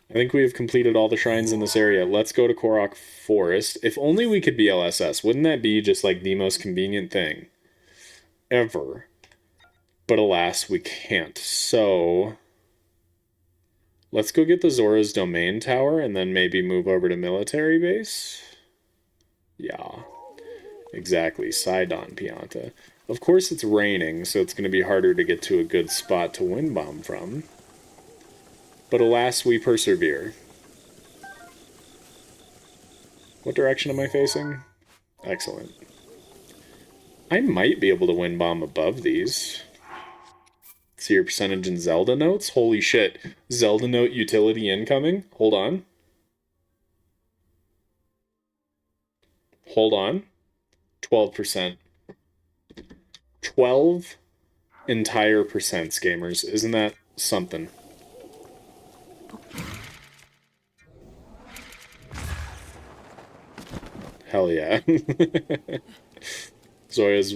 [SPEAKER 1] I think we have completed all the shrines in this area. Let's go to Korok Forest. If only we could BLSS. Wouldn't that be just like the most convenient thing ever? But alas, we can't. So let's go get the Zora's Domain Tower and then maybe move over to military base. Yeah, exactly. Sidon Pianta. Of course it's raining, so it's going to be harder to get to a good spot to wind bomb from. But alas, we persevere. What direction am I facing? Excellent. I might be able to wind bomb above these. See your percentage in Zelda Notes? Holy shit. Zelda Note utility incoming? Hold on. Hold on. 12%. 12 entire percents, gamers. Isn't that something? Hell yeah. Zora's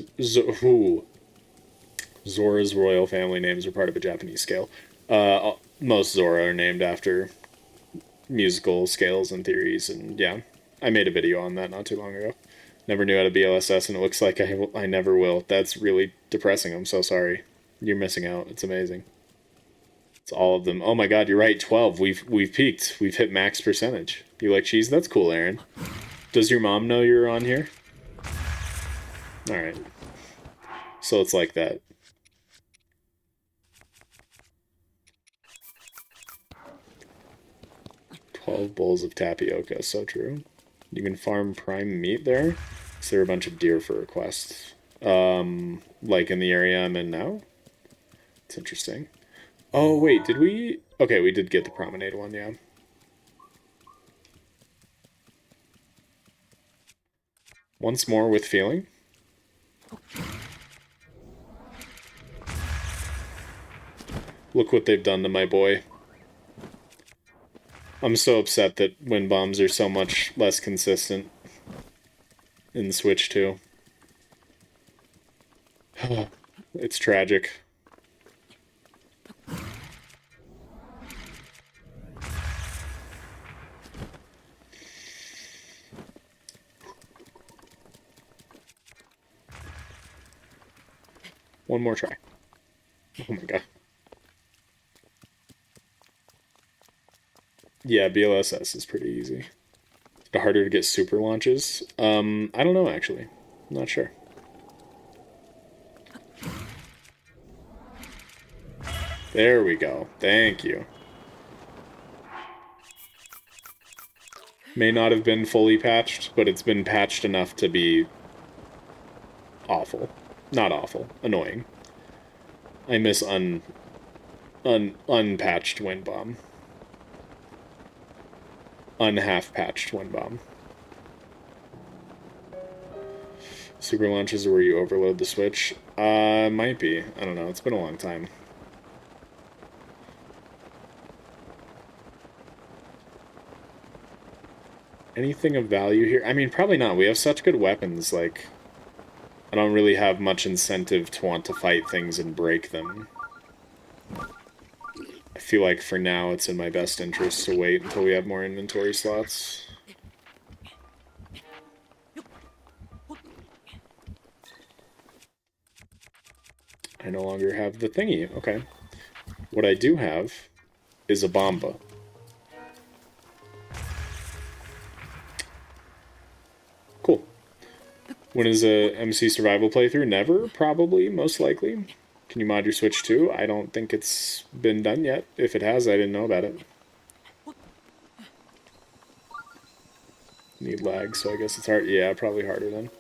[SPEAKER 1] royal family names are part of a Japanese scale. Most Zora are named after musical scales and theories, and yeah, I made a video on that not too long ago. Never knew how to BLSS, and it looks like I never will. That's really depressing. I'm so sorry. You're missing out. It's amazing. It's all of them. Oh my god, you're right. 12. We've peaked. We've hit max percentage. You like cheese? That's cool, Aaron. Does your mom know you're on here? Alright. So it's like that. $12 bowls of tapioca, so true. You can farm prime meat there. Is there a bunch of deer for requests? Like in the area I'm in now? It's interesting. Oh, wait, did we... Okay, we did get the promenade one, yeah. Once more with feeling. Look what they've done to my boy. I'm so upset that wind bombs are so much less consistent in Switch 2. It's tragic. One more try. Oh my god. Yeah, BLSS is pretty easy. Harder to get super launches? I don't know, actually. I'm not sure. There we go. Thank you. May not have been fully patched, but it's been patched enough to be awful. Not awful. Annoying. I miss unpatched wind bomb. Unhalf-patched wind bomb. Super launches where you overload the Switch? Might be. I don't know. It's been a long time. Anything of value here? I mean, probably not. We have such good weapons, like... I don't really have much incentive to want to fight things and break them. I feel like for now it's in my best interest to wait until we have more inventory slots. I no longer have the thingy. Okay. What I do have is a Bomba. Cool. When is a MC survival playthrough? Never, probably, most likely. Can you mod your Switch too? I don't think it's been done yet. If it has, I didn't know about it. Need lag, so I guess it's hard. Yeah, probably harder then.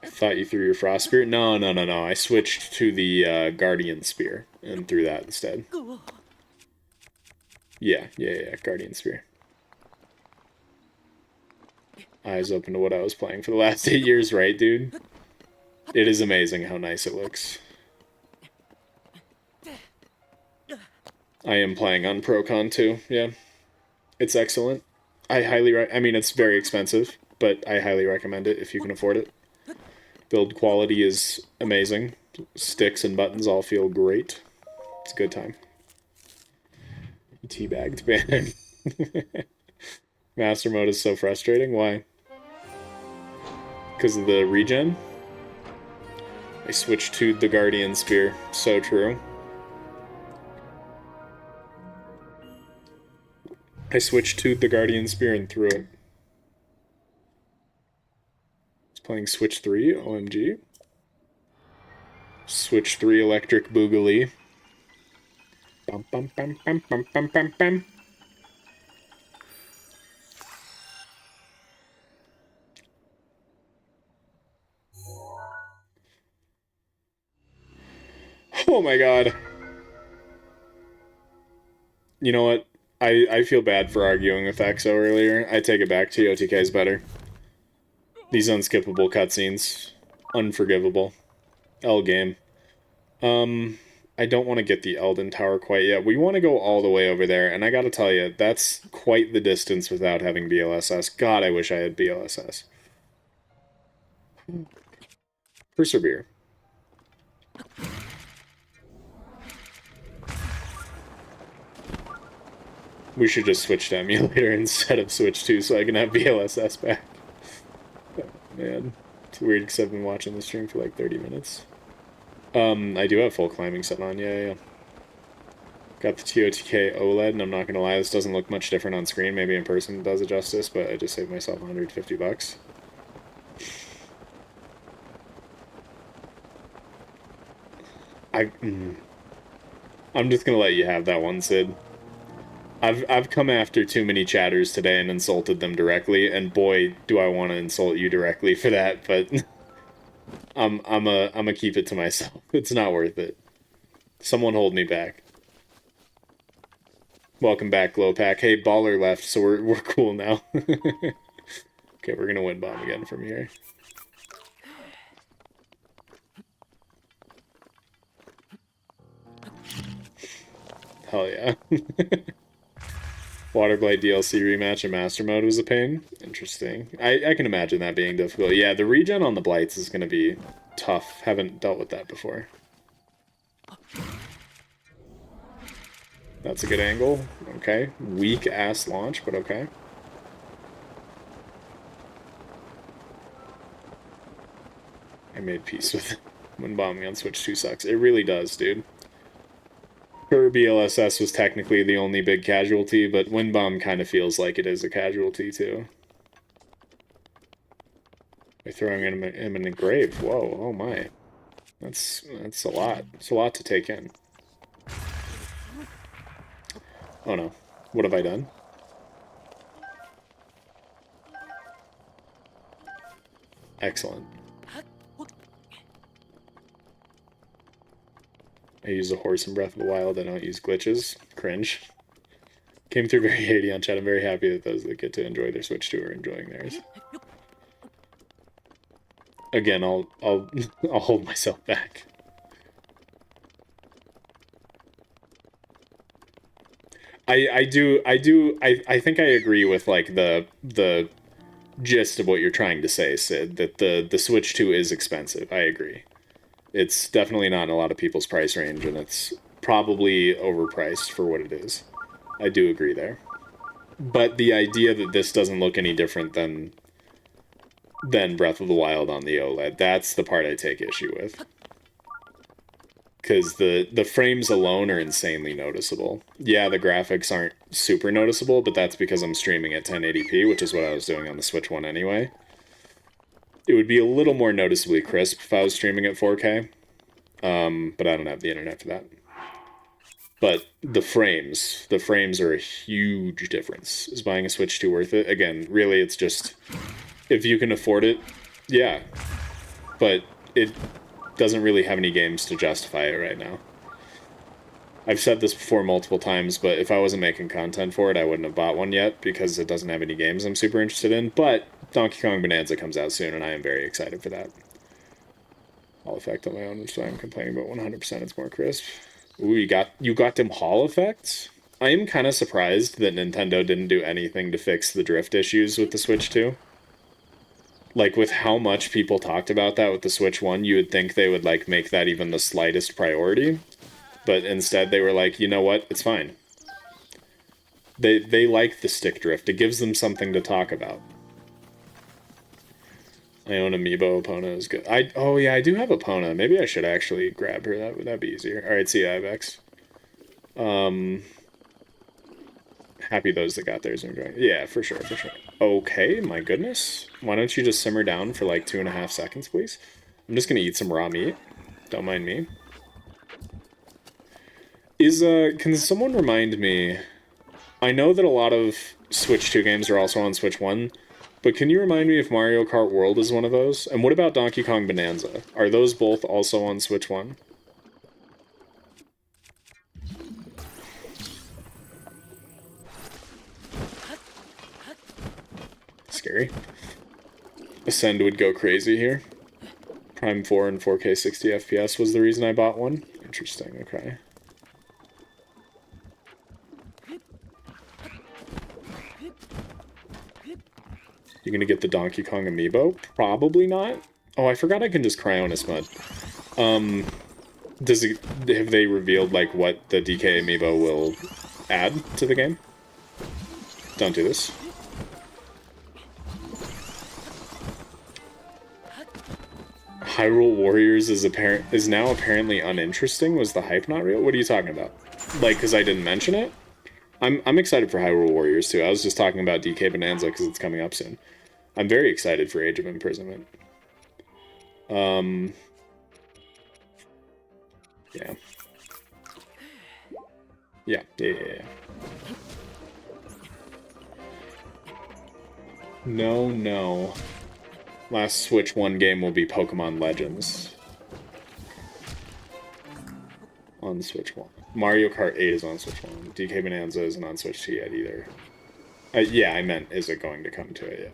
[SPEAKER 1] I thought you threw your Frost Spear. No. I switched to the Guardian Spear and threw that instead. Yeah, Guardian Spear. Eyes open to what I was playing for the last 8 years, right, dude? It is amazing how nice it looks. I am playing on ProCon too, yeah. It's excellent. I mean, it's very expensive, but I highly recommend it if you can afford it. Build quality is amazing. Sticks and buttons all feel great. It's a good time. Teabagged ban. Master mode is so frustrating. Why? Because of the regen? I switched to the Guardian Spear. So true. I switched to the Guardian Spear and threw it. It's playing Switch 3, OMG. Switch 3 Electric Boogaloo. Bum bum bum bum bum bum bum bum. Oh my god. You know what? I feel bad for arguing with EXO earlier. I take it back. TOTK is better. These unskippable cutscenes. Unforgivable. L game. I don't want to get the Elden Tower quite yet. We want to go all the way over there, and I gotta tell you, that's quite the distance without having BLSS. God, I wish I had BLSS. Persevere. We should just switch to emulator instead of Switch 2 so I can have BLSS back. Oh, man. It's weird because I've been watching the stream for like 30 minutes. I do have full climbing set on, yeah. Got the TOTK OLED, and I'm not gonna lie, this doesn't look much different on screen. Maybe in person it does it justice, but I just saved myself 150 bucks. I'm just gonna let you have that one, Sid. I've come after too many chatters today and insulted them directly, and boy, do I want to insult you directly for that, but I'm a keep it to myself. It's not worth it. Someone hold me back. Welcome back, Glowpack. Hey, Baller left, so we're cool now. Okay, we're gonna win bomb again from here. Hell yeah. Waterblight DLC rematch and Master Mode was a pain. Interesting. I can imagine that being difficult. Yeah, the regen on the Blights is going to be tough. Haven't dealt with that before. That's a good angle. Okay. Weak-ass launch, but okay. I made peace with it. When bombing on Switch 2 sucks. It really does, dude. Her BLSS was technically the only big casualty, but Wind Bomb kind of feels like it is a casualty, too. By throwing him in a grave. Whoa, oh my. That's a lot. It's a lot to take in. Oh no. What have I done? Excellent. I use a horse in Breath of the Wild. I don't use glitches. Cringe. Came through very haty on chat. I'm very happy that those that get to enjoy their Switch 2 are enjoying theirs. Again, I'll I'll hold myself back. I think I agree with like the gist of what you're trying to say, Sid, that the Switch 2 is expensive. I agree. It's definitely not in a lot of people's price range, and it's probably overpriced for what it is. I do agree there. But the idea that this doesn't look any different than Breath of the Wild on the OLED, that's the part I take issue with. Because the frames alone are insanely noticeable. Yeah, the graphics aren't super noticeable, but that's because I'm streaming at 1080p, which is what I was doing on the Switch 1 anyway. It would be a little more noticeably crisp if I was streaming at 4K, but I don't have the internet for that. But the frames are a huge difference. Is buying a Switch 2 worth it? Again, really, it's just, if you can afford it, yeah. But it doesn't really have any games to justify it right now. I've said this before multiple times, but if I wasn't making content for it, I wouldn't have bought one yet, because it doesn't have any games I'm super interested in. But Donkey Kong Bonanza comes out soon, and I am very excited for that. Hall effect on my own, which is why I'm complaining about 100%. It's more crisp. Ooh, you got them Hall effects? I am kind of surprised that Nintendo didn't do anything to fix the drift issues with the Switch 2. Like, with how much people talked about that with the Switch 1, you would think they would, like, make that even the slightest priority. But instead they were like, you know what, it's fine. They like the stick drift. It gives them something to talk about. I own Amiibo. Epona is good. Oh yeah, I do have Epona. Maybe I should actually grab her. That'd be easier. Alright, see ya, Ibex. Happy those that got theirs are enjoying. Yeah, for sure, for sure. Okay, my goodness. Why don't you just simmer down for like 2.5 seconds, please? I'm just gonna eat some raw meat. Don't mind me. Can someone remind me? I know that a lot of Switch 2 games are also on Switch 1, but can you remind me if Mario Kart World is one of those? And what about Donkey Kong Bonanza? Are those both also on Switch 1? Scary. Ascend would go crazy here. Prime 4 and 4K 60 FPS was the reason I bought one. Interesting, okay. You gonna get the Donkey Kong amiibo? Probably not. Oh, I forgot I can just Cryonis mud. Have they revealed, like, what the DK amiibo will add to the game? Don't do this. Hyrule Warriors is now apparently uninteresting. Was the hype not real? What are you talking about? Like, because I didn't mention it? I'm excited for Hyrule Warriors, too. I was just talking about DK Bonanza because it's coming up soon. I'm very excited for Age of Imprisonment. Yeah. Yeah. No. Last Switch 1 game will be Pokemon Legends. On Switch 1. Mario Kart 8 is on Switch 1. DK Bonanza isn't on Switch 2 yet either. Yeah, I meant, is it going to come to it?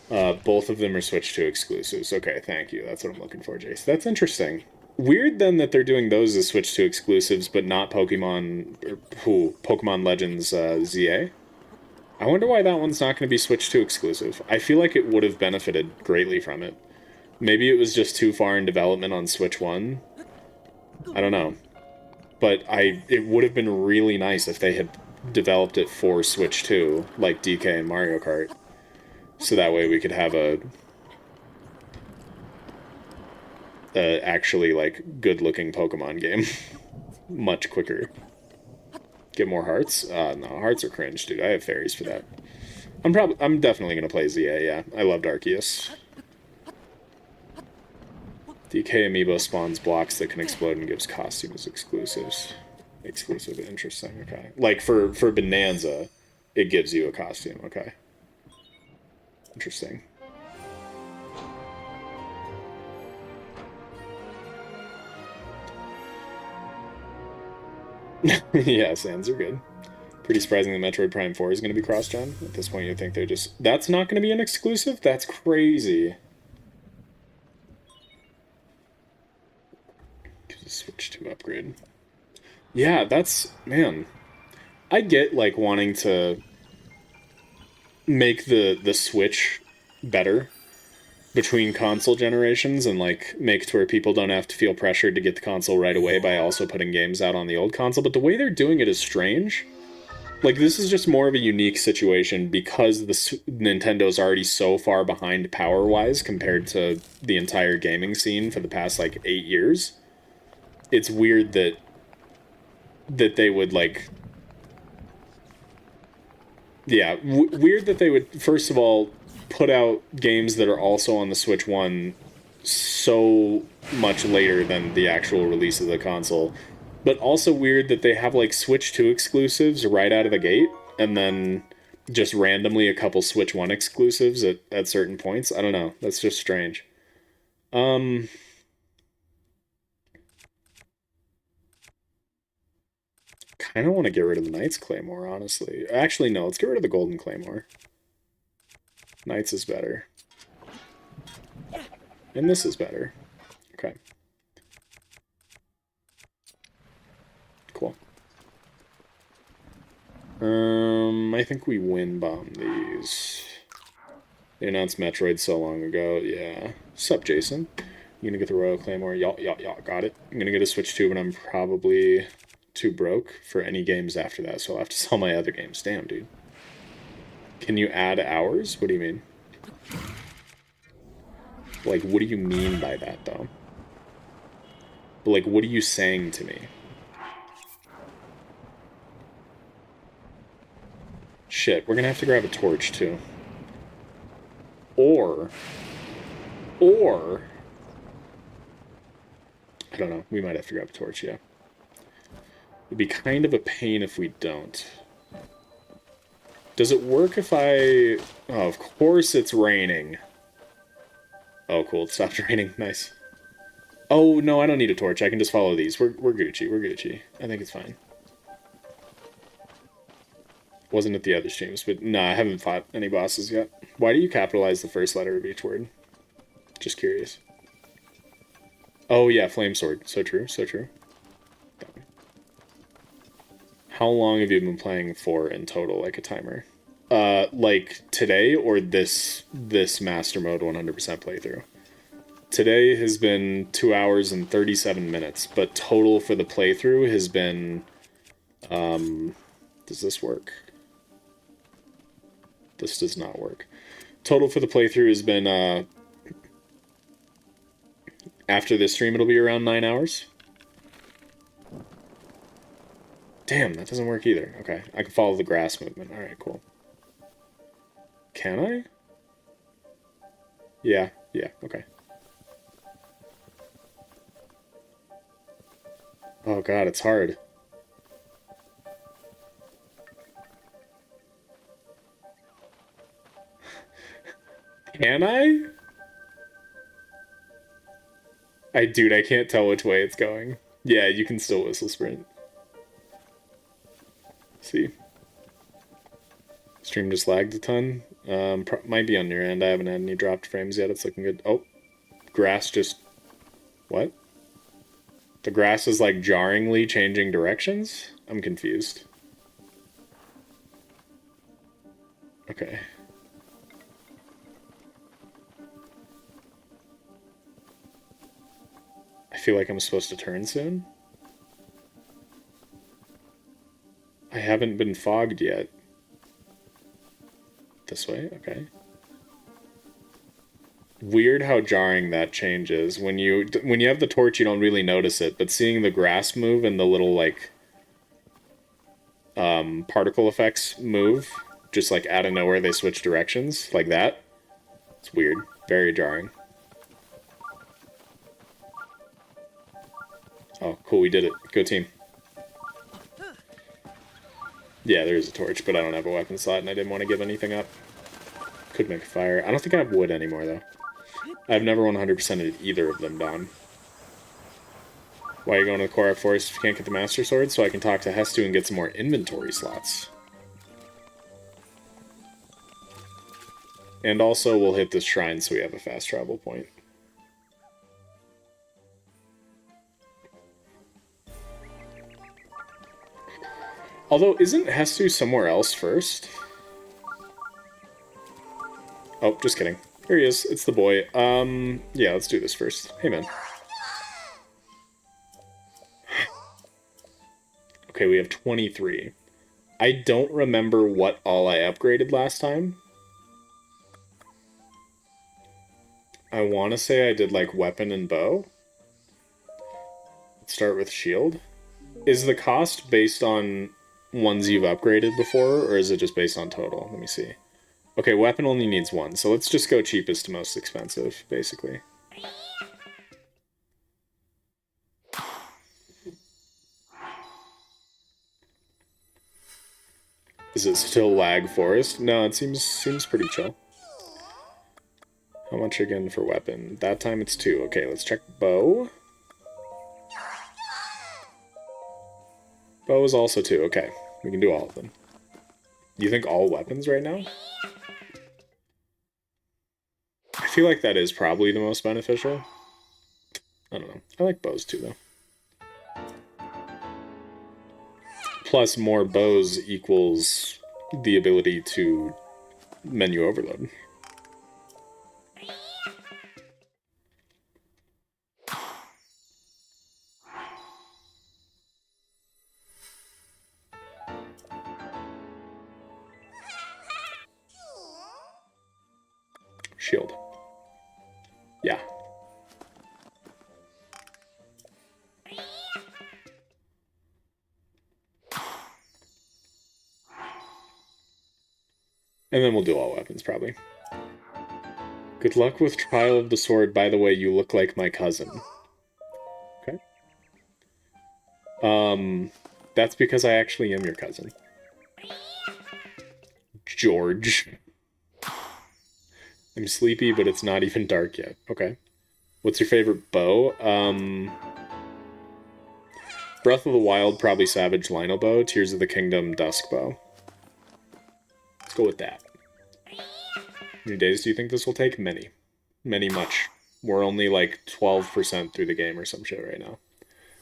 [SPEAKER 1] Yeah. Both of them are Switch 2 exclusives. Okay, thank you. That's what I'm looking for, Jace. That's interesting. Weird, then, that they're doing those as Switch 2 exclusives, but not Pokemon Legends ZA. I wonder why that one's not going to be Switch 2 exclusive. I feel like it would have benefited greatly from it. Maybe it was just too far in development on Switch 1. I don't know. But it would have been really nice if they had developed it for Switch 2, like DK and Mario Kart. So that way we could have a actually, like, good-looking Pokemon game. Much quicker. Get more hearts? No, hearts are cringe, dude. I have fairies for that. I'm definitely gonna play ZA, yeah. I loved Arceus. DK Amiibo spawns blocks that can explode and gives costumes exclusives. Exclusive, interesting, okay. Like, for Bonanza, it gives you a costume, okay. Interesting. Yeah, Sans are good. Pretty surprising that Metroid Prime 4 is going to be cross-gen. At this point, you'd think they're just... That's not going to be an exclusive? That's crazy. Switch to upgrade. Yeah, that's... Man. I get, like, wanting to make the Switch better between console generations and, like, make it to where people don't have to feel pressured to get the console right away by also putting games out on the old console. But the way they're doing it is strange. Like, this is just more of a unique situation because the Nintendo's already so far behind power-wise compared to the entire gaming scene for the past, like, 8 years. It's weird that they would, like... Yeah, weird that they would, first of all, put out games that are also on the Switch 1 so much later than the actual release of the console. But also weird that they have, like, Switch 2 exclusives right out of the gate, and then just randomly a couple Switch 1 exclusives at certain points. I don't know. That's just strange. Kind of want to get rid of the Knight's Claymore, honestly. Actually, no. Let's get rid of the Golden Claymore. Knight's is better. And this is better. Okay. Cool. I think we win bomb these. They announced Metroid so long ago. Yeah. Sup, Jason? You gonna get the Royal Claymore? Y'all, got it. I'm gonna get a Switch 2, but I'm probably too broke for any games after that, so I'll have to sell my other games. Damn, dude. Can you add hours? What do you mean? Like, what do you mean by that, though? But, like, what are you saying to me? Shit, we're gonna have to grab a torch, too. Or... I don't know. We might have to grab a torch, yeah. It'd be kind of a pain if we don't. Does it work if I... Oh, of course it's raining. Oh, cool. It stopped raining. Nice. Oh, no, I don't need a torch. I can just follow these. We're Gucci. We're Gucci. I think it's fine. Wasn't at the other streams, but nah, I haven't fought any bosses yet. Why do you capitalize the first letter of each word? Just curious. Oh, yeah, flame sword. So true, so true. How long have you been playing for in total, like a timer? Like today or this master mode 100% playthrough? Today has been 2 hours and 37 minutes, but total for the playthrough has been, does this work? This does not work. Total for the playthrough has been, after this stream it'll be around 9 hours. Damn, that doesn't work either. Okay, I can follow the grass movement. Alright, cool. Can I? Yeah, okay. Oh god, it's hard. Can I? Dude, I can't tell which way it's going. Yeah, you can still whistle sprint. See? Stream just lagged a ton. Might be on your end. I haven't had any dropped frames yet. It's looking good. Oh, grass just... What? The grass is, like, jarringly changing directions? I'm confused. Okay. I feel like I'm supposed to turn soon. I haven't been fogged yet. This way? Okay. Weird how jarring that changes. When you have the torch, you don't really notice it, but seeing the grass move and the little, like, particle effects move, just, like, out of nowhere they switch directions, like that, it's weird. Very jarring. Oh, cool, we did it. Go team. Yeah, there is a torch, but I don't have a weapon slot, and I didn't want to give anything up. Could make a fire. I don't think I have wood anymore, though. I've never 100%ed either of them down. Why are you going to the Koroks Forest if you can't get the Master Sword? So I can talk to Hestu and get some more inventory slots. And also, we'll hit this shrine so we have a fast travel point. Although, isn't Hestu somewhere else first? Oh, just kidding. Here he is. It's the boy. Yeah, let's do this first. Hey, man. Okay, we have 23. I don't remember what all I upgraded last time. I want to say I did, like, weapon and bow. Let's start with shield. Is the cost based on ones you've upgraded before, or is it just based on total? Let me see. Okay, weapon only needs one, so let's just go cheapest to most expensive, basically. Is it still lag forest? No, it seems pretty chill. How much again for weapon? That time it's 2. Okay, let's check bow. Bow is also 2. Okay, we can do all of them. You think all weapons right now? I feel like that is probably the most beneficial. I don't know. I like bows too, though. Plus, more bows equals the ability to menu overload. Shield. Yeah. And then we'll do all weapons, probably. Good luck with Trial of the Sword. By the way, you look like my cousin. Okay. That's because I actually am your cousin. George. I'm sleepy, but it's not even dark yet. Okay. What's your favorite bow? Breath of the Wild, probably Savage Lionel Bow. Tears of the Kingdom, Dusk Bow. Let's go with that. How many days do you think this will take? Many. Many much. We're only like 12% through the game or some shit right now.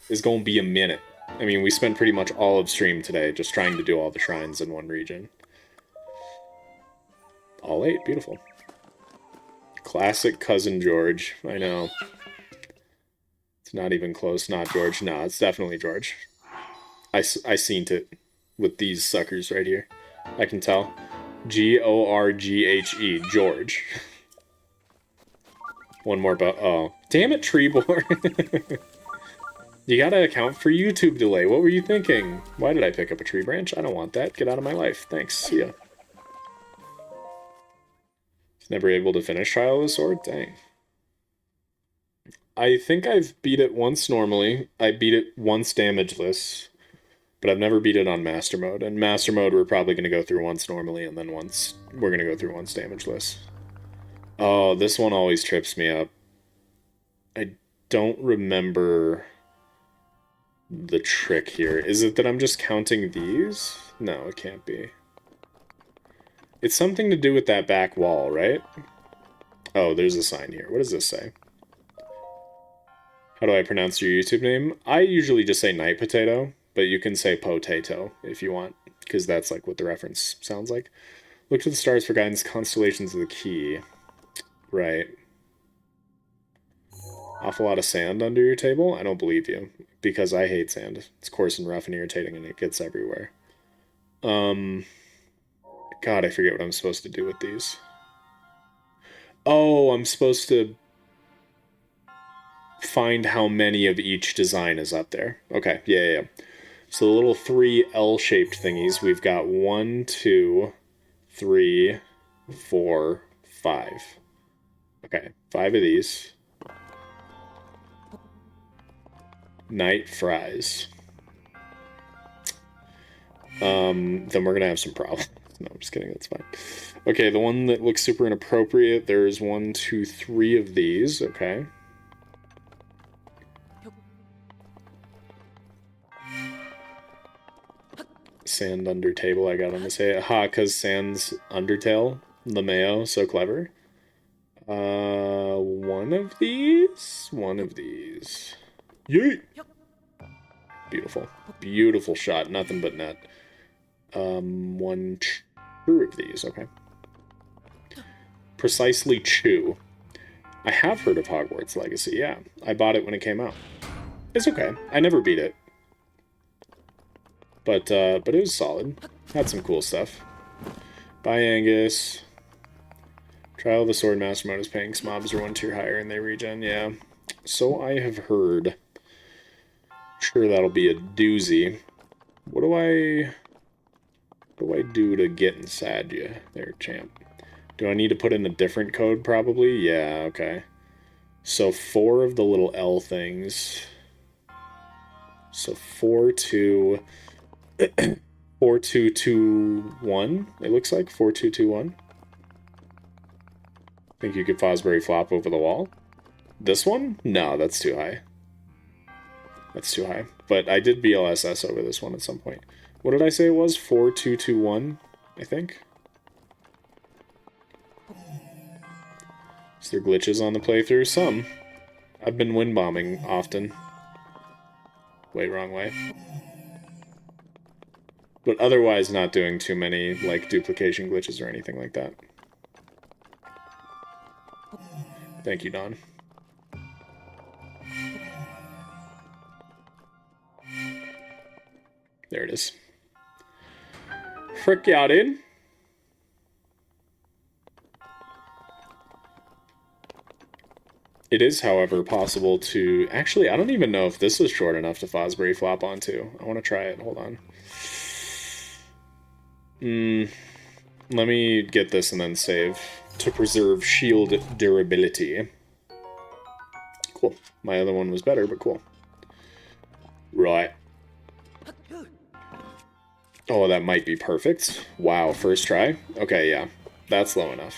[SPEAKER 1] It's gonna be a minute. I mean, we spent pretty much all of stream today just trying to do all the shrines in one region. All 8, beautiful. Classic cousin George, I know. It's not even close, not George. Nah, it's definitely George. I seen it with these suckers right here. I can tell. G-O-R-G-H-E, George. One more bow. Oh, damn it, Treeborn. You gotta account for YouTube delay. What were you thinking? Why did I pick up a tree branch? I don't want that. Get out of my life. Thanks. See ya. Never able to finish Trial of the Sword? Dang. I think I've beat it once normally. I beat it once damageless. But I've never beat it on Master Mode. And Master Mode we're probably going to go through once normally, and then once we're going to go through once damageless. Oh, this one always trips me up. I don't remember the trick here. Is it that I'm just counting these? No, it can't be. It's something to do with that back wall, right? Oh, there's a sign here. What does this say? How do I pronounce your YouTube name? I usually just say Night Potato, but you can say Potato if you want, because that's like what the reference sounds like. Look to the stars for guidance. Constellations of the key. Right. Awful lot of sand under your table? I don't believe you, because I hate sand. It's coarse and rough and irritating, and it gets everywhere. God, I forget what I'm supposed to do with these. Oh, I'm supposed to find how many of each design is up there. Okay, yeah. So the little 3 L-shaped thingies, we've got 1, 2, 3, 4, 5. Okay, 5 of these. Night fries. Then we're gonna have some problems. No, I'm just kidding, that's fine. Okay, the one that looks super inappropriate, there's 1, 2, 3 of these, okay. Sand under table, I got him to say it. Ha, cause Sand's Undertale, LeMayo, so clever. One of these? One of these. Yeet! Beautiful. Beautiful shot, nothing but net. Two of these, okay. Precisely two. I have heard of Hogwarts Legacy, yeah. I bought it when it came out. It's okay. I never beat it. But it was solid. Had some cool stuff. Bye, Angus. Trial of the Swordmaster mode is paying. Mobs are one tier higher and they regen, yeah. So I have heard. Sure, that'll be a doozy. What do I do to get inside you there, champ? Do I need to put in a different code, probably? Yeah, okay. So 4 of the little L things. So 4221, it looks like. 4221. Think you could Fosbury flop over the wall? This one? No, that's too high. That's too high. But I did BLSS over this one at some point. What did I say it was? 4221, I think. Is there glitches on the playthrough? Some. I've been wind bombing often. Wait, wrong way. But otherwise not doing too many, like, duplication glitches or anything like that. Thank you, Don. There it is. Frick yeah, dude. It is, however, possible to... Actually, I don't even know if this is short enough to Fosbury flop onto. I want to try it. Hold on. Let me get this and then save to preserve shield durability. Cool. My other one was better, but cool. Right. Oh, that might be perfect. Wow, first try? Okay, yeah. That's low enough.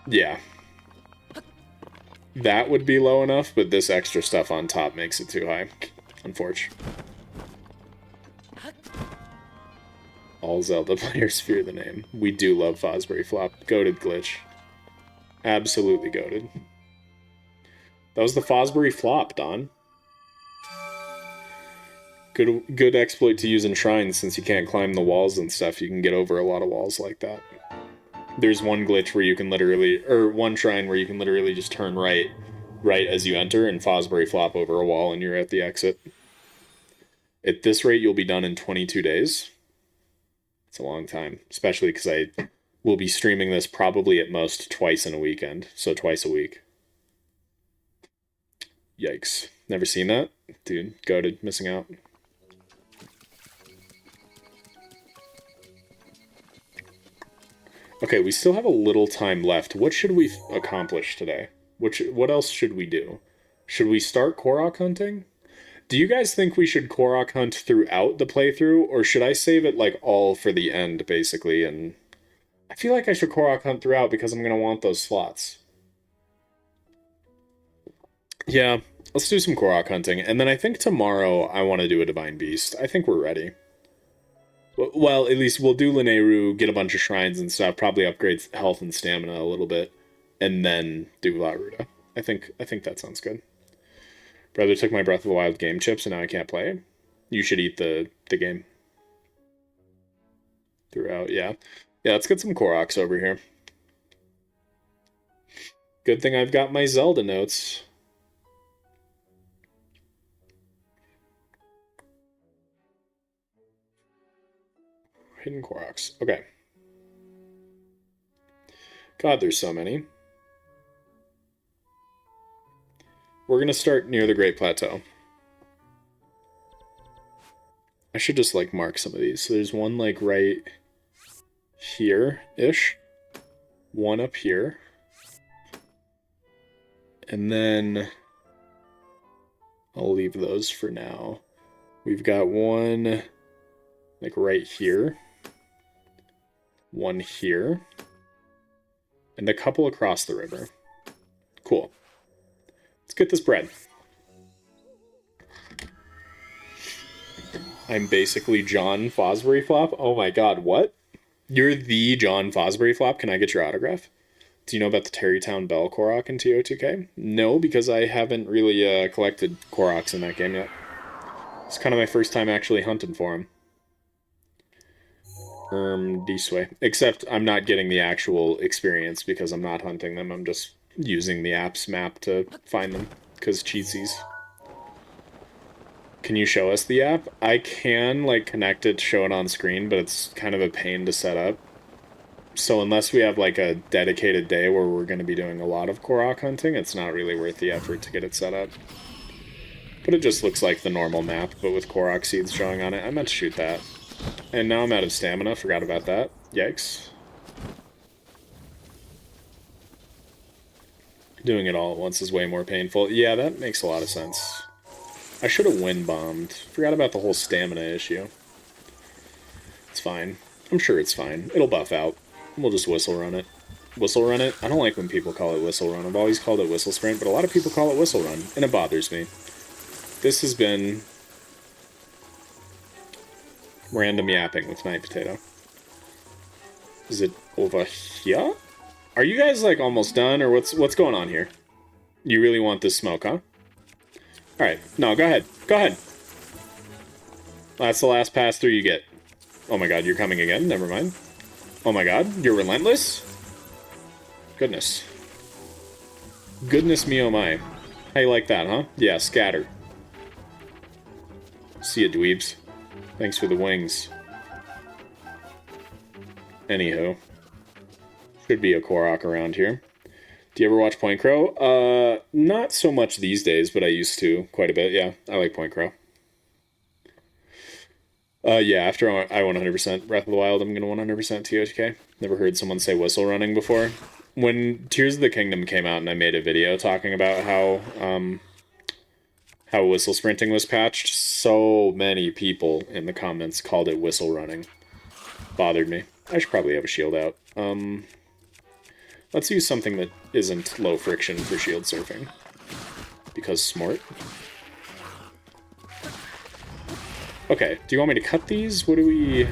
[SPEAKER 1] Yeah. That would be low enough, but this extra stuff on top makes it too high. Unfortunately. All Zelda players fear the name. We do love Fosbury flop. Goated glitch. Absolutely goated. That was the Fosbury flop, Don. Good exploit to use in shrines, since you can't climb the walls and stuff. You can get over a lot of walls like that. There's one glitch where you can literally, or one shrine where you can literally just turn right as you enter and Fosbury flop over a wall and you're at the exit. At this rate, you'll be done in 22 days. It's a long time, especially because I will be streaming this probably at most twice in a weekend, so twice a week. Yikes. Never seen that? Dude, goated, missing out. Okay, we still have a little time left. What should we accomplish today? What else should we do? Should we start Korok hunting? Do you guys think we should Korok hunt throughout the playthrough, or should I save it, like, all for the end, basically, and... I feel like I should Korok hunt throughout because I'm gonna want those slots. Yeah, let's do some Korok hunting, and then I think tomorrow I want to do a Divine Beast. I think we're ready. Well, at least we'll do Lineru, get a bunch of shrines and stuff, probably upgrade health and stamina a little bit, and then do Laruda. I think that sounds good. Brother took my Breath of the Wild game chips and now I can't play. You should eat the game. Throughout, yeah. Yeah, let's get some Koroks over here. Good thing I've got my Zelda Notes. Hidden Koroks. Okay. God, there's so many. We're going to start near the Great Plateau. I should just, like, mark some of these. So there's one, like, right here-ish. One up here. And then I'll leave those for now. We've got one, like, right here. One here. And a couple across the river. Cool. Let's get this bread. I'm basically John Fosbury Flop. Oh my god, what? You're the John Fosbury Flop? Can I get your autograph? Do you know about the Terrytown Bell Korok in TOTK? No, because I haven't really collected Koroks in that game yet. It's kind of my first time actually hunting for him. This way. Except I'm not getting the actual experience because I'm not hunting them. I'm just using the app's map to find them because cheatsies. Can you show us the app? I can, like, connect it to show it on screen, but it's kind of a pain to set up. So unless we have, like, a dedicated day where we're going to be doing a lot of Korok hunting, it's not really worth the effort to get it set up. But it just looks like the normal map, but with Korok seeds showing on it. I meant to shoot that. And now I'm out of stamina. Forgot about that. Yikes. Doing it all at once is way more painful. Yeah, that makes a lot of sense. I should have wind bombed. Forgot about the whole stamina issue. It's fine. I'm sure it's fine. It'll buff out. We'll just whistle run it. Whistle run it? I don't like when people call it whistle run. I've always called it whistle sprint, but a lot of people call it whistle run, and it bothers me. This has been random yapping with Night Potato. Is it over here? Are you guys, like, almost done, or what's going on here? You really want this smoke, huh? Alright, no, go ahead. Go ahead. That's the last pass through you get. Oh my god, you're coming again? Never mind. Oh my god, you're relentless? Goodness. Goodness me, oh my. How you like that, huh? Yeah, scatter. See ya, dweebs. Thanks for the wings. Anywho. Should be a Korok around here. Do you ever watch Point Crow? Not so much these days, but I used to quite a bit. Yeah, I like Point Crow. Yeah, after I 100% Breath of the Wild, I'm going to 100% TOTK. Never heard someone say whistle running before. When Tears of the Kingdom came out and I made a video talking about how whistle sprinting was patched, so many people in the comments called it whistle running. Bothered me. I should probably have a shield out. Let's use something that isn't low friction for shield surfing. Because smart. Okay, do you want me to cut these? What are we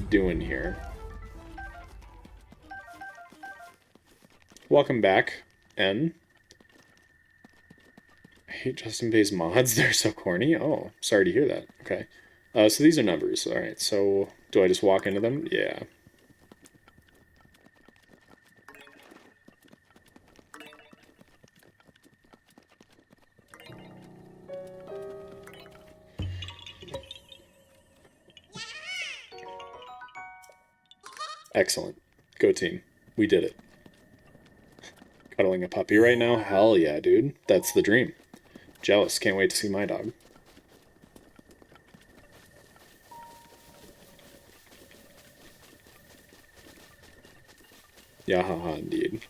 [SPEAKER 1] doing here? Welcome back, N. I hate Justin-based mods, they're so corny. Oh, sorry to hear that. Okay. So these are numbers. Alright, so do I just walk into them? Yeah. Excellent. Go team. We did it. Cuddling a puppy right now? Hell yeah, dude. That's the dream. Jealous. Can't wait to see my dog. Yahaha, indeed.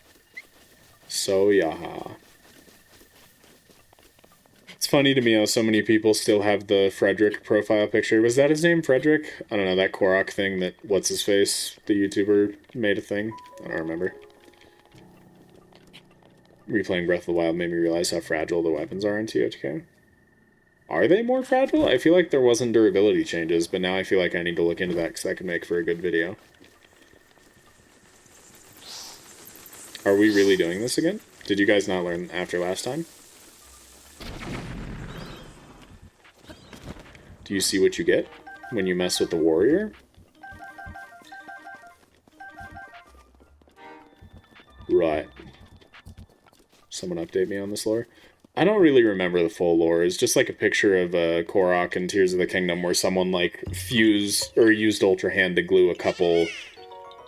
[SPEAKER 1] So yaha. It's funny to me how so many people still have the Frederick profile picture. Was that his name, Frederick? I don't know, that Korok thing that what's-his-face, the YouTuber, made a thing? I don't remember. Replaying Breath of the Wild made me realize how fragile the weapons are in TOTK. Are they more fragile? I feel like there wasn't durability changes, but now I feel like I need to look into that because that could make for a good video. Are we really doing this again? Did you guys not learn after last time? Do you see what you get when you mess with the warrior? Right. Someone update me on this lore. I don't really remember the full lore. It's just like a picture of Korok in Tears of the Kingdom where someone like fused or used Ultra Hand to glue a couple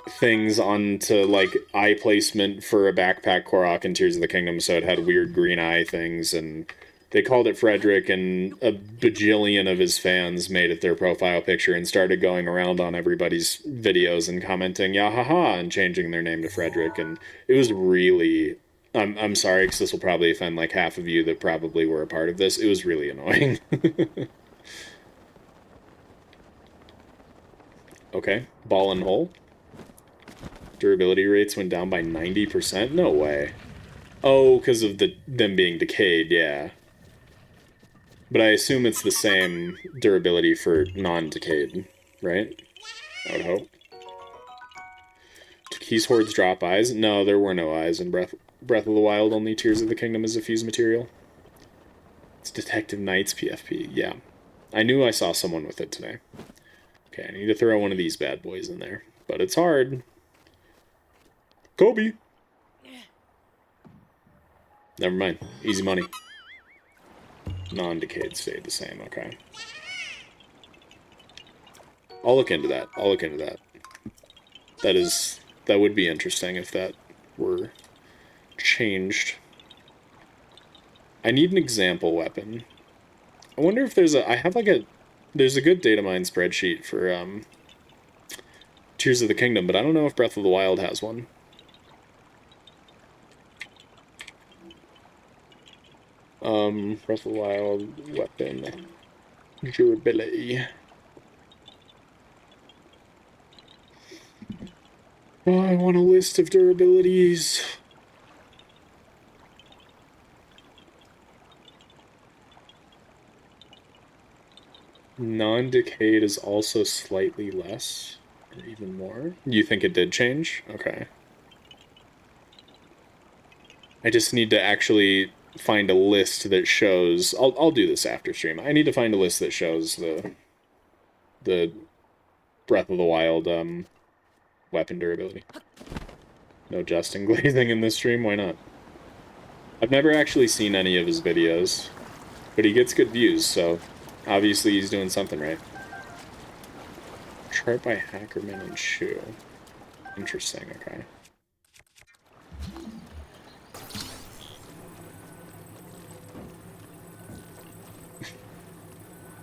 [SPEAKER 1] things onto like eye placement for a backpack Korok in Tears of the Kingdom, so it had weird green eye things, and they called it Frederick, and a bajillion of his fans made it their profile picture and started going around on everybody's videos and commenting yahaha and changing their name to Frederick, and it was really... I'm sorry, because this will probably offend like half of you that probably were a part of this. It was really annoying. Okay, ball and hole. Durability rates went down by 90%? No way. Oh, because of them being decayed, yeah. But I assume it's the same durability for non-decayed, right? I would hope. Keys hordes drop eyes? No, there were no eyes in Breath of the Wild. Only Tears of the Kingdom is a fused material. It's Detective Knight's PFP. Yeah. I knew I saw someone with it today. Okay, I need to throw one of these bad boys in there. But it's hard. Kobe! Never mind. Easy money. Non-decayed stayed the same. Okay. I'll look into that. I'll look into that. That would be interesting if that were changed. I need an example weapon. I wonder if there's there's a good data mine spreadsheet for Tears of the Kingdom, but I don't know if Breath of the Wild has one. Breath of the Wild weapon durability. Oh, I want a list of durabilities. Non-decayed is also slightly less, or even more. You think it did change? Okay. I just need to actually find a list that shows... I'll do this after stream. I need to find a list that shows the Breath of the Wild weapon durability. No Justin glazing in this stream, why not? I've never actually seen any of his videos, but he gets good views, so obviously he's doing something right. Chart by Hackerman and Shu. Interesting, okay.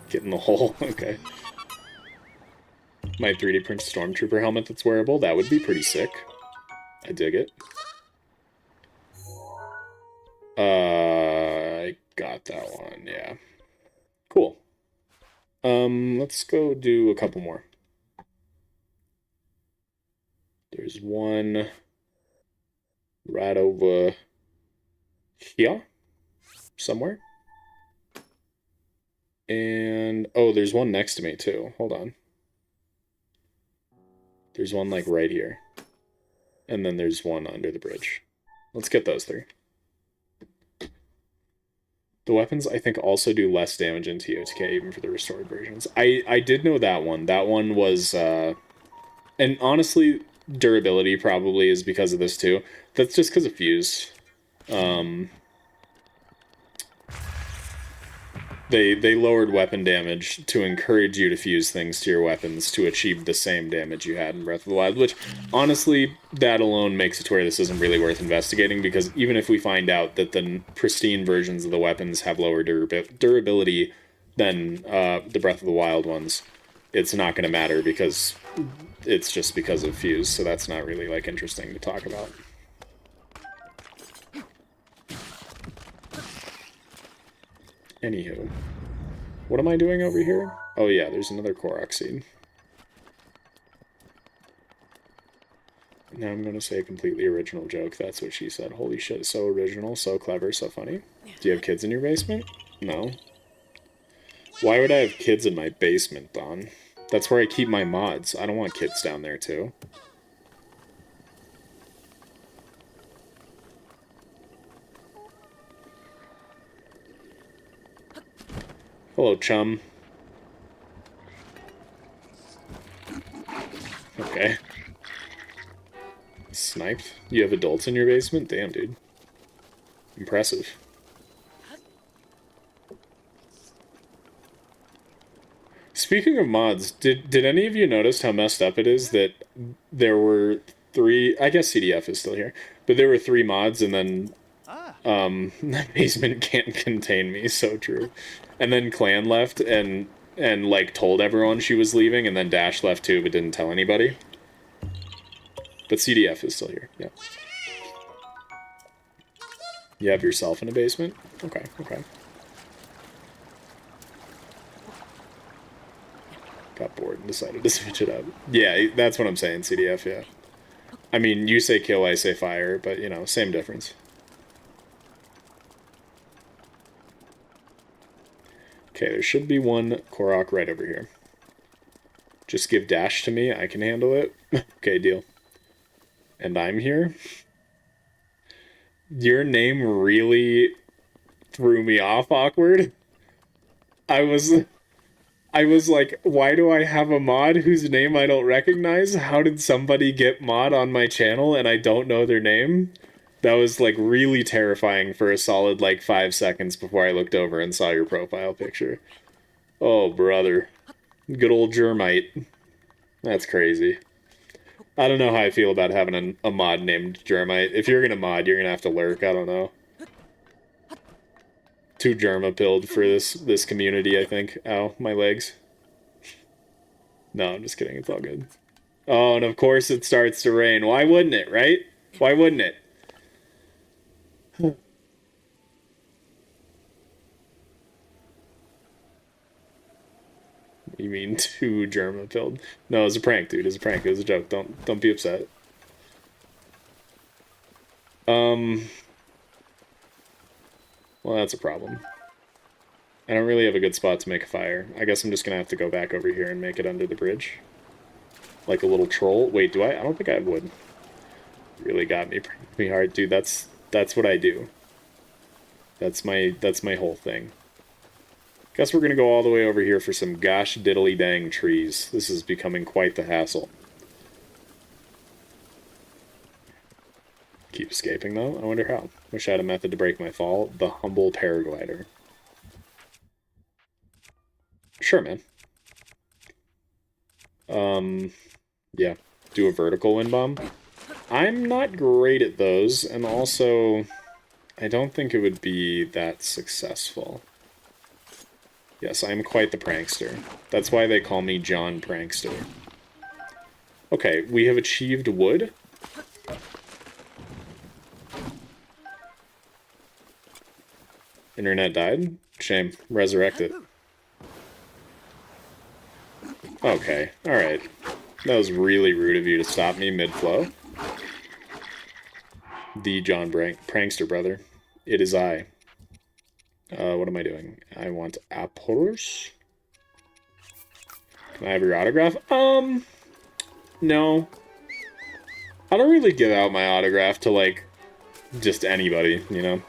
[SPEAKER 1] Get in the hole, okay. My 3D print Stormtrooper helmet that's wearable, that would be pretty sick. I dig it. I got that one, yeah. Cool. Let's go do a couple more. There's one right over here, somewhere. And, oh, there's one next to me, too. Hold on. There's one, like, right here. And then there's one under the bridge. Let's get those three. The weapons, I think, also do less damage in TOTK, even for the restored versions. I did know that one. That one was, and honestly, durability probably is because of this, too. That's just because of fuse. They lowered weapon damage to encourage you to fuse things to your weapons to achieve the same damage you had in Breath of the Wild, which, honestly, that alone makes it to where this isn't really worth investigating, because even if we find out that the pristine versions of the weapons have lower durability than the Breath of the Wild ones, it's not going to matter, because it's just because of fuse, so that's not really, like, interesting to talk about. Anywho. What am I doing over here? Oh yeah, there's another Koroks seed. Now I'm going to say a completely original joke. That's what she said. Holy shit, so original, so clever, so funny. Do you have kids in your basement? No. Why would I have kids in my basement, Don? That's where I keep my mods. I don't want kids down there, too. Hello, chum. Okay. Sniped? You have adults in your basement? Damn, dude. Impressive. Speaking of mods, did any of you notice how messed up it is that there were 3... I guess CDF is still here. But there were 3 mods, and then... the basement can't contain me, so true. And then Clan left, and like, told everyone she was leaving, and then Dash left too, but didn't tell anybody. But CDF is still here, yeah. You have yourself in a basement? Okay, okay. Got bored and decided to switch it up. Yeah, that's what I'm saying, CDF, yeah. I mean, you say kill, I say fire, but, you know, same difference. Okay, there should be one Korok right over here. Just give dash to me, I can handle it. Okay, deal. And I'm here. Your name really threw me off awkward. I was like, why do I have a mod whose name I don't recognize? How did somebody get mod on my channel and I don't know their name? That was like really terrifying for a solid like 5 seconds before I looked over and saw your profile picture. Oh, brother. Good old Germite. That's crazy. I don't know how I feel about having a mod named Germite. If you're gonna mod, you're gonna have to lurk. I don't know. Too germa-pilled for this community, I think. Ow, my legs. No, I'm just kidding. It's all good. Oh, and of course it starts to rain. Why wouldn't it, right? Why wouldn't it? You mean too germa-pilled? No, it was a prank, dude. It was a prank. It was a joke. Don't be upset. Well, that's a problem. I don't really have a good spot to make a fire. I guess I'm just gonna have to go back over here and make it under the bridge. Like a little troll. Wait, do I? I don't think I would. Really got me pretty hard, dude. That's what I do. That's my whole thing. Guess we're gonna go all the way over here for some gosh diddly dang trees. This is becoming quite the hassle. Keep escaping though. I wonder how. Wish I had a method to break my fall. The humble paraglider. Sure, man. Yeah. Do a vertical wind bomb. I'm not great at those, and also, I don't think it would be that successful. Yes, I'm quite the prankster. That's why they call me John Prankster. Okay, we have achieved wood. Internet died? Shame. Resurrect it. Okay, alright. That was really rude of you to stop me mid-flow. The John Prankster brother. It is I. What am I doing? I want apples. Can I have your autograph? No. I don't really give out my autograph to, like, just anybody, you know?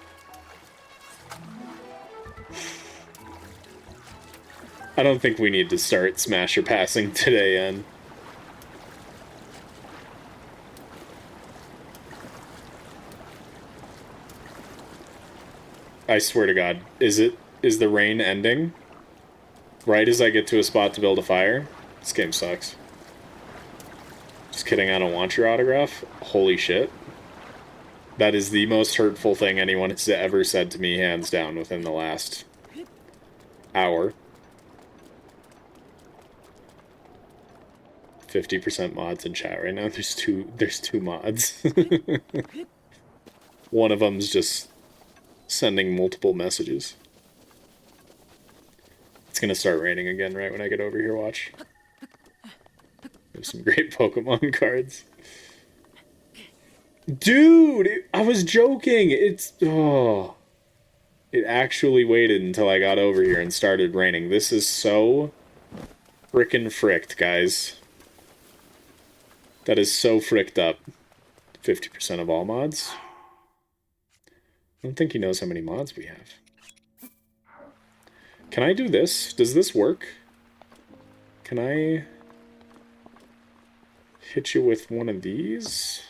[SPEAKER 1] I don't think we need to start Smasher passing today, N. I swear to God, is the rain ending? Right as I get to a spot to build a fire? This game sucks. Just kidding, I don't want your autograph. Holy shit. That is the most hurtful thing anyone has ever said to me, hands down, within the last hour. 50% mods in chat right now. There's two mods. One of them's just sending multiple messages. It's gonna start raining again right when I get over here, watch. There's some great Pokemon cards. Dude, I was joking. Oh. It actually waited until I got over here and started raining. This is so frickin' fricked, guys. That is so fricked up. 50% of all mods? I don't think he knows how many mods we have. Can I do this? Does this work? Can I hit you with one of these?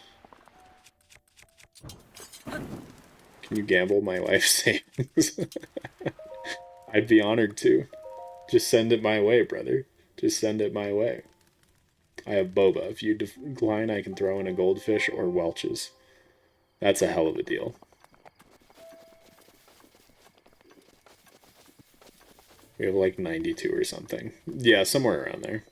[SPEAKER 1] Can you gamble my life savings? I'd be honored to. Just send it my way, brother. Just send it my way. I have boba. If you decline, I can throw in a goldfish or Welch's. That's a hell of a deal. We have like 92 or something. Yeah, somewhere around there.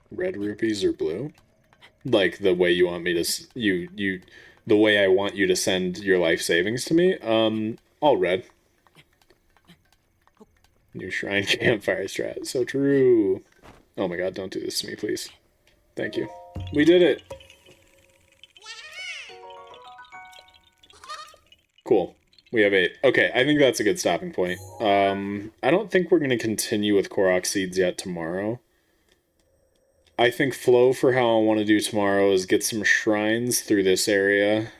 [SPEAKER 1] Red rupees or blue? like the way you want me to the way I want you to send your life savings to me. All red. New shrine campfire strat. So true. Oh my god, don't do this to me, please. Thank you. We did it. Cool. We have 8. Okay, I think that's a good stopping point. I don't think we're going to continue with Koroks seeds yet tomorrow. I think flow for how I want to do tomorrow is get some shrines through this area,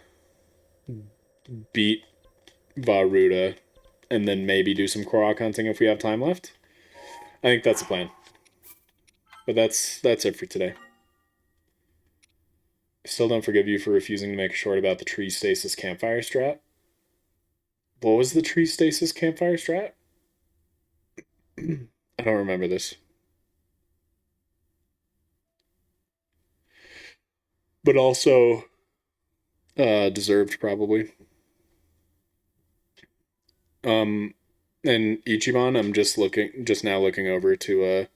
[SPEAKER 1] beat Varuda, and then maybe do some Korok hunting if we have time left. I think that's the plan. But that's it for today. I still don't forgive you for refusing to make a short about the tree stasis campfire strat. What was the tree stasis campfire strat? I don't remember this. But also deserved probably. And Ichiban, I'm just now looking over to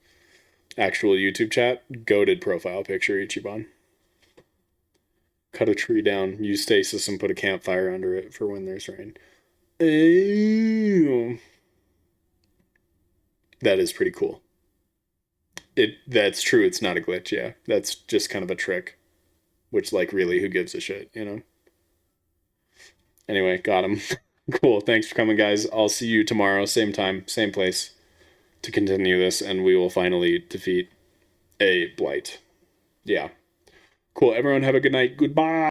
[SPEAKER 1] actual YouTube chat. Goated profile picture, Ichiban. Cut a tree down, use stasis, and put a campfire under it for when there's rain. That is pretty cool. That's true, it's not a glitch, yeah. That's just kind of a trick. Which, like, really, who gives a shit, you know? Anyway, got him. Cool, thanks for coming, guys. I'll see you tomorrow, same time, same place, to continue this, and we will finally defeat a blight. Yeah. Cool, everyone have a good night. Goodbye!